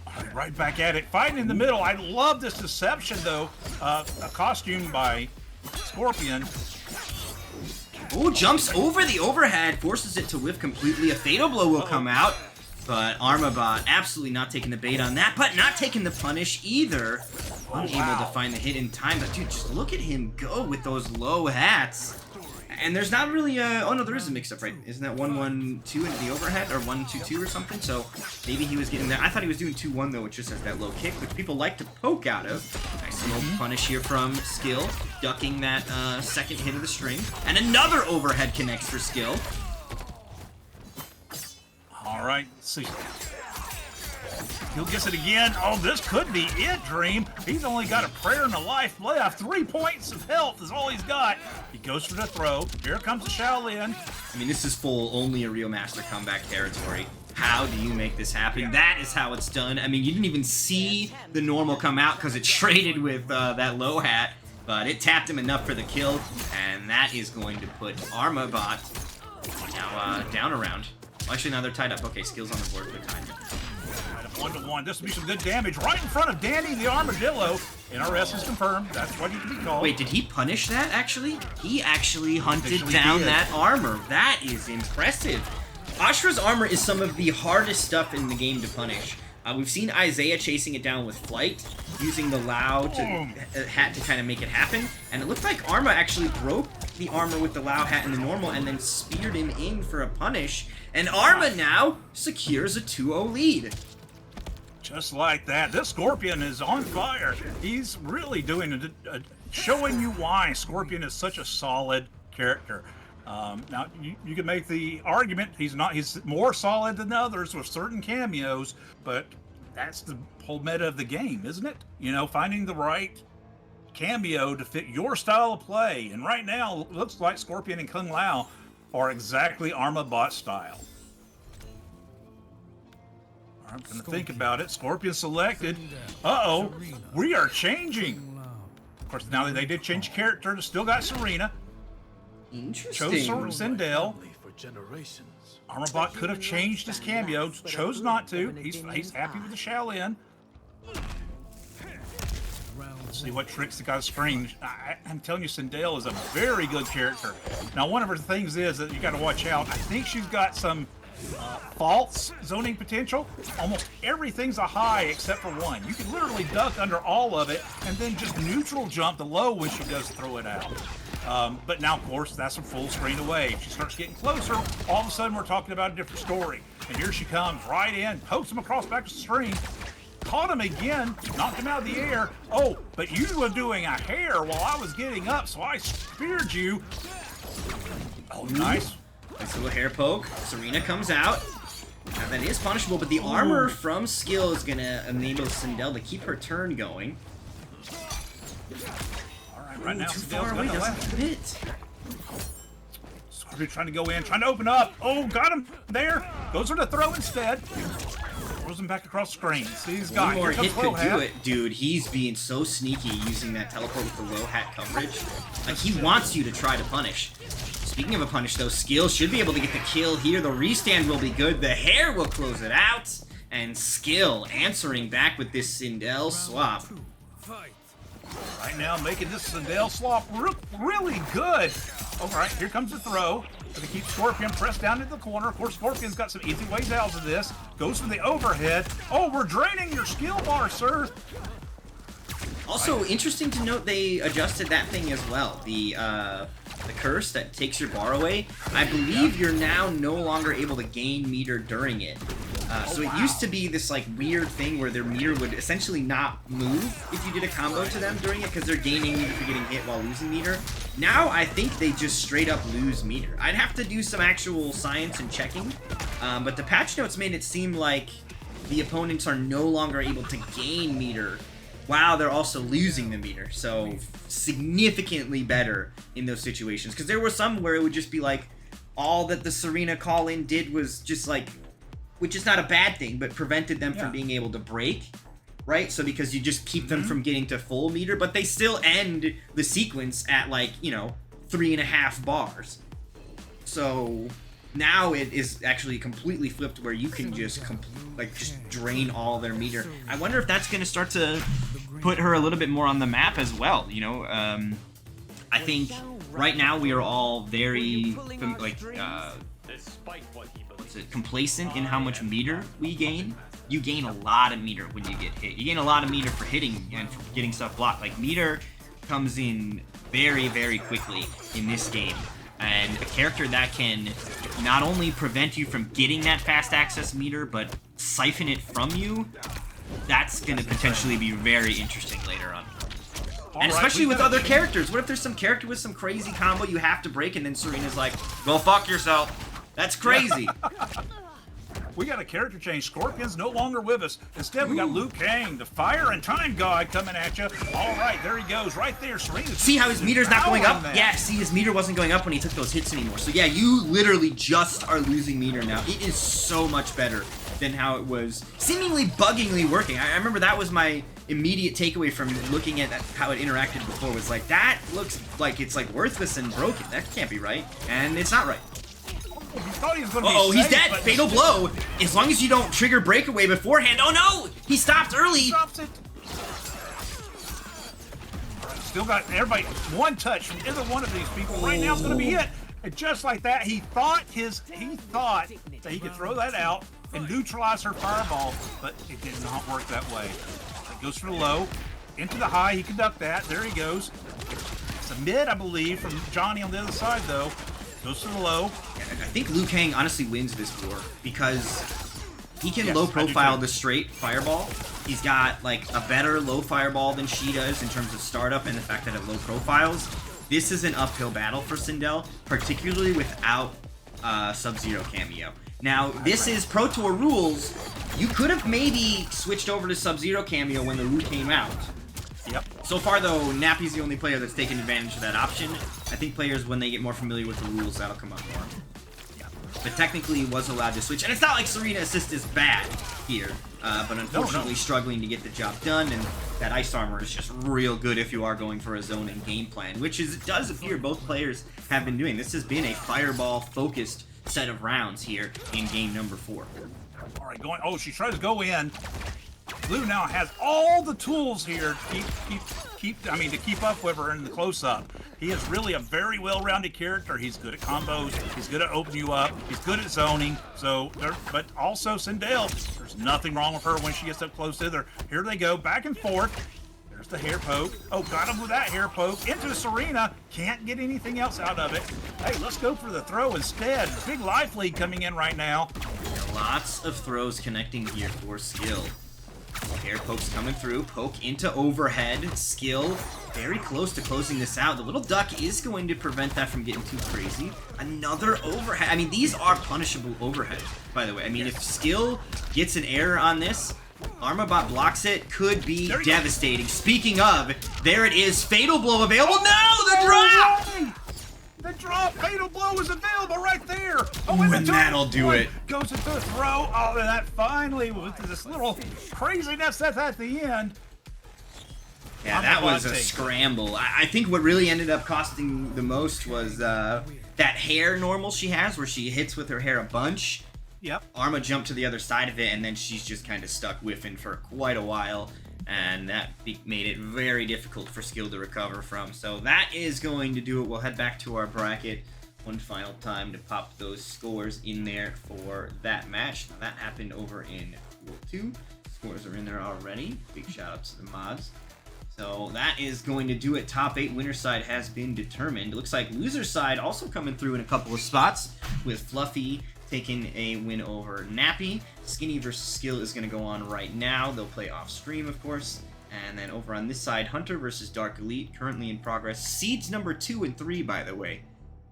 All right back at it, fighting in the middle. I love this deception though. A costume by Scorpion. Oh, jumps over the overhead, forces it to whiff completely. A Fatal Blow will come out. But Armabot absolutely not taking the bait on that, but not taking the punish either. Unable to find the hit in time, but dude, just look at him go with those low hats. And there's not really oh no, there is a mix-up, right? Isn't that 1-1-2 into the overhead, or 1-2-2 or something? So maybe he was getting there. I thought he was doing 2-1 though, which just has that low kick, which people like to poke out of. Nice little punish here from Skill, ducking that second hit of the string. And another overhead connects for Skill. All right, let's see. He'll guess it again. Oh, this could be it, Dream. He's only got a prayer and a life left. 3 points of health is all he's got. He goes for the throw. Here comes the Shaolin. I mean, this is full only a real master comeback territory. How do you make this happen? That is how it's done. I mean, you didn't even see the normal come out because it traded with that low hat, but it tapped him enough for the kill, and that is going to put Armabot now down around. Well, actually, now they're tied up. Okay, Skill's on the board for the time. 1-1. This will be some good damage right in front of Danny the Armadillo. NRS is confirmed. That's what he can be called. Wait, did he punish that, actually? He actually hunted Actually down did. that armor. That is impressive. Ashra's armor is some of the hardest stuff in the game to punish. We've seen Isaiah chasing it down with Flight, using the Lao hat to kind of make it happen. And it looked like Arma actually broke the armor with the Lao hat and the normal and then speared him in for a punish. And Arma now secures a 2-0 lead. Just like that. This Scorpion is on fire. He's really doing showing you why Scorpion is such a solid character. Now, you can make the argument he's more solid than others with certain cameos, but that's the whole meta of the game, isn't it? You know, finding the right cameo to fit your style of play. And right now, it looks like Scorpion and Kung Lao are exactly Armabot style. I'm going to think about it. Scorpion selected. Uh-oh. We are changing. Of course, now they did change character to still got Serena. Interesting. Chose Sindel. Armabot could have changed his cameo. Chose not to. He's happy with the Shaolin. Let's see what tricks the guy's screen. I'm telling you, Sindel is a very good character. Now, one of her things is that you got to watch out. I think she's got some false zoning potential. Almost everything's a high except for one. You can literally duck under all of it and then just neutral jump the low when she does throw it out. But now, of course, that's a full screen away. If she starts getting closer, all of a sudden we're talking about a different story. And here she comes right in, pokes him across back to the screen. Caught him again, knocked him out of the air. Oh, but you were doing a hair while I was getting up, so I speared you. Oh, nice. Nice little hair poke. Serena comes out. Now that is punishable, but the armor from Skill is going to enable Sindel to keep her turn going. All right, right now, Too Sindel's far away, gonna doesn't hit. Scorpion trying to go in, trying to open up. Oh, got him there. Goes for the throw instead. Throws him back across the screen. See, he's got One more here hit comes could Low do Hat. it. Dude, he's being so sneaky using that teleport with the low hat coverage. Like, he wants you to try to punish. Speaking of a punish, though, Skill should be able to get the kill here. The restand will be good. The hair will close it out. And Skill answering back with this Sindel swap. Right now, making this Sindel swap really good. All right, here comes the throw. They keep Scorpion pressed down into the corner. Of course, Scorpion's got some easy ways out of this. Goes for the overhead. Oh, we're draining your skill bar, sir. Also, interesting to note they adjusted that thing as well. The curse that takes your bar away. I believe you're now no longer able to gain meter during it. So it used to be this like weird thing where their meter would essentially not move if you did a combo to them during it because they're gaining meter for getting hit while losing meter. Now I think they just straight up lose meter. I'd have to do some actual science and checking, but the patch notes made it seem like the opponents are no longer able to gain meter while they're also losing the meter. So significantly better in those situations. Because there were some where it would just be like, all that the Serena call-in did was just like, which is not a bad thing, but prevented them from being able to break, right? So because you just keep them from getting to full meter, but they still end the sequence at like, you know, 3.5 bars. So now it is actually completely flipped where you can just just drain all their meter. I wonder if that's going to start to put her a little bit more on the map as well, you know? I think right now we are all very, complacent in how much meter we gain. You gain a lot of meter when you get hit. You gain a lot of meter for hitting and for getting stuff blocked. Like, meter comes in very, very quickly in this game. And a character that can not only prevent you from getting that fast access meter, but siphon it from you, that's going to potentially be very interesting later on. And especially with other characters. What if there's some character with some crazy combo you have to break, and then Serena's like, go fuck yourself. That's crazy. We got a character change. Scorpion's no longer with us. Instead, we got Liu Kang, the fire and time god, coming at you. All right, there he goes, right there. Serena. See how his meter's not going up? Yeah, see, his meter wasn't going up when he took those hits anymore. So yeah, you literally just are losing meter now. It is so much better than how it was seemingly buggingly working. I remember that was my immediate takeaway from looking at how it interacted before, was like, that looks like it's like worthless and broken. That can't be right. And it's not right. He thought he was going to be Uh-oh, he's safe, dead. but Fatal blow. As long as you don't trigger breakaway beforehand. Oh no! He stopped early. Stops it. Still got everybody one touch from either one of these people. Right now it's going to be it. And just like that, he thought that he could throw that out and neutralize her fireball, but it did not work that way. It goes for the low, into the high. He can duck that. There he goes. It's a mid, I believe, from Johnny on the other side, though. Goes to the low. I think Liu Kang honestly wins this war because he can Yes, low I do profile too. the straight fireball. He's got like a better low fireball than she does in terms of startup and the fact that it low profiles. This is an uphill battle for Sindel, particularly without Sub-Zero cameo. Now, this is Pro Tour rules. You could have maybe switched over to Sub-Zero cameo when the Wu came out. Yep. So far, though, Nappy's the only player that's taken advantage of that option. I think players, when they get more familiar with the rules, that'll come up more. But technically, he was allowed to switch. And it's not like Serena Assist is bad here, but unfortunately struggling to get the job done, and that Ice Armor is just real good if you are going for a zone and game plan, which is, it does appear both players have been doing. This has been a fireball-focused set of rounds here in game number 4. All right, going. Oh, she tries to go in. Blue now has all the tools here to keep up with her in the close-up. He is really a very well-rounded character. He's good at combos. He's good at opening you up. He's good at zoning. So, but also Sindel, there's nothing wrong with her when she gets up close to her. Here they go, back and forth. There's the hair poke. Oh, got him with that hair poke. Into Serena. Can't get anything else out of it. Hey, let's go for the throw instead. Big life lead coming in right now. Lots of throws connecting here for skill. Air poke's coming through. Poke into overhead. Skill very close to closing this out. The little duck is going to prevent that from getting too crazy. Another overhead. I mean, these are punishable overheads, by the way. I mean, if skill gets an error on this, Armabot blocks it, could be devastating. Speaking of, there it is. Fatal blow available. No, the drop! The drop, fatal blow is available right there. Oh, Ooh, and that'll do it. Goes into a throw. Oh, and that finally, with this little craziness that's at the end. Yeah, that was a scramble. I think what really ended up costing the most was that hair normal she has, where she hits with her hair a bunch. Yep. Arma jumped to the other side of it, and then she's just kind of stuck whiffing for quite a while. And that made it very difficult for skill to recover from. So that is going to do it. We'll head back to our bracket one final time to pop those scores in there for that match. Now, that happened over in Pool 2. Scores are in there already. Big shout out to the mods. So that is going to do it. Top 8 winner side has been determined. It looks like loser side also coming through in a couple of spots, with Fluffy taking a win over Nappy. Skinny versus Skill is going to go on right now. They'll play off stream, of course. And then over on this side, Hunter versus Dark Elite, currently in progress. Seeds number 2 and 3, by the way.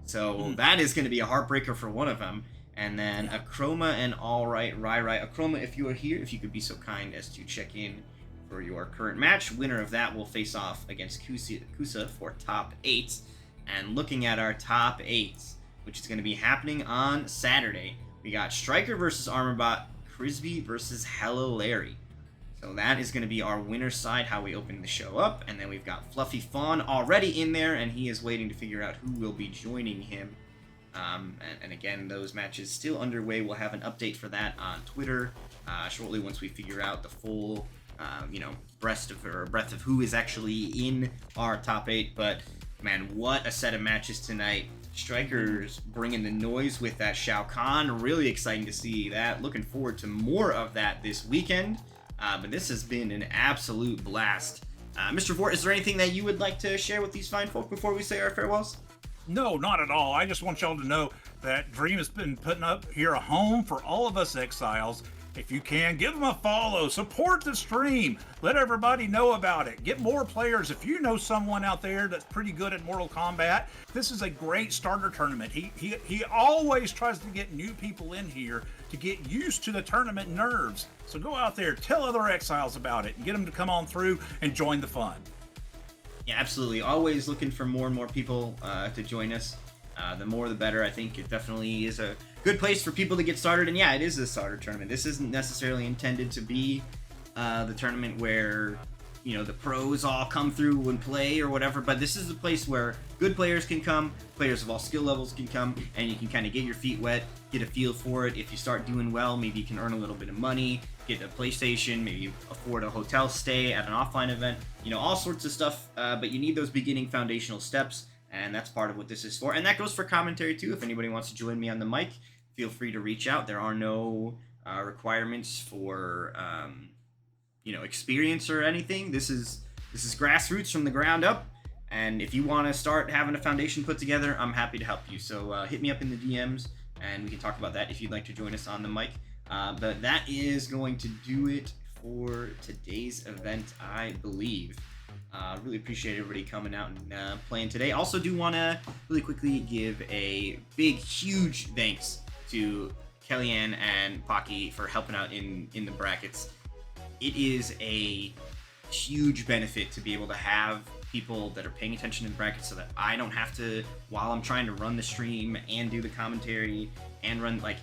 So that is going to be a heartbreaker for one of them. And then Akroma and Alright Rai. Akroma, if you are here, if you could be so kind as to check in for your current match. Winner of that will face off against Kusa for top 8. And looking at our top 8, which is going to be happening on Saturday, we got Striker versus Armorbot, Frisbee versus Hello Larry. So that is going to be our winner side, how we open the show up. And then we've got Fluffy Fawn already in there, and he is waiting to figure out who will be joining him. And again, those matches still underway. We'll have an update for that on Twitter shortly once we figure out the full breadth of who is actually in our top 8. But man, what a set of matches tonight. Strikers bringing the noise with that Shao Kahn. Really exciting to see that. Looking forward to more of that this weekend. But this has been an absolute blast. Mr. Vort, is there anything that you would like to share with these fine folk before we say our farewells? No, not at all. I just want y'all to know that Dream has been putting up here a home for all of us exiles. If you can, give them a follow, support the stream, let everybody know about it, get more players. If you know someone out there that's pretty good at Mortal Kombat, this is a great starter tournament. He always tries to get new people in here to get used to the tournament nerves. So go out there, tell other exiles about it, and get them to come on through and join the fun. Yeah, absolutely. Always looking for more and more people to join us. The more the better. I think it definitely is a good place for people to get started. And yeah, it is a starter tournament. This isn't necessarily intended to be the tournament where, you know, the pros all come through and play or whatever, but this is the place where good players can come, players of all skill levels can come, and you can kind of get your feet wet, get a feel for it. If you start doing well, maybe you can earn a little bit of money, get a PlayStation, maybe afford a hotel stay at an offline event, you know, all sorts of stuff, but you need those beginning foundational steps, and that's part of what this is for. And that goes for commentary too. If anybody wants to join me on the mic, feel free to reach out. There are no requirements for you know, experience or anything. This is grassroots from the ground up, and if you want to start having a foundation put together, I'm happy to help you. So hit me up in the DMs and we can talk about that if you'd like to join us on the mic. But that is going to do it for today's event, I believe. Really appreciate everybody coming out and playing today. Also do want to really quickly give a big, huge thanks to Kellyanne and Pocky for helping out in the brackets. It is a huge benefit to be able to have people that are paying attention to the brackets so that I don't have to, while I'm trying to run the stream and do the commentary and run, like,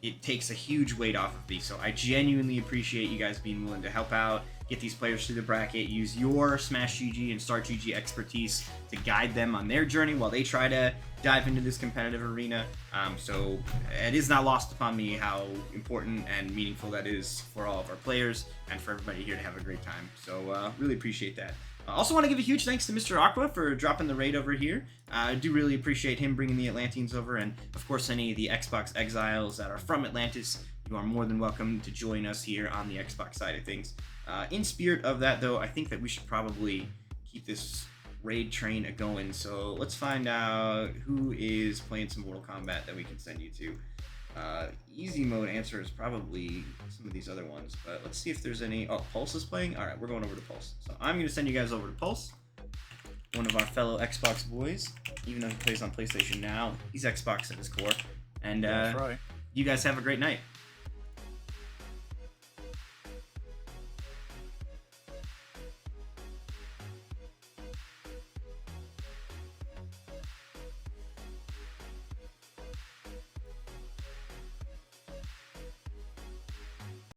it takes a huge weight off of me. So I genuinely appreciate you guys being willing to help out, get these players through the bracket, use your Smash GG and Start GG expertise to guide them on their journey while they try to dive into this competitive arena. So it is not lost upon me how important and meaningful that is for all of our players and for everybody here to have a great time. So really appreciate that. I also want to give a huge thanks to Mr. Aqua for dropping the raid over here. I do really appreciate him bringing the Atlanteans over, and of course any of the Xbox exiles that are from Atlantis, you are more than welcome to join us here on the Xbox side of things. In spirit of that though, I think that we should probably keep this raid train a-going, so let's find out who is playing some Mortal Kombat that we can send you to. Easy mode answer is probably some of these other ones, but let's see if there's any. Oh, Pulse is playing? Alright, we're going over to Pulse. So I'm going to send you guys over to Pulse, one of our fellow Xbox boys. Even though he plays on PlayStation now, he's Xbox at his core. And That's right. You guys have a great night.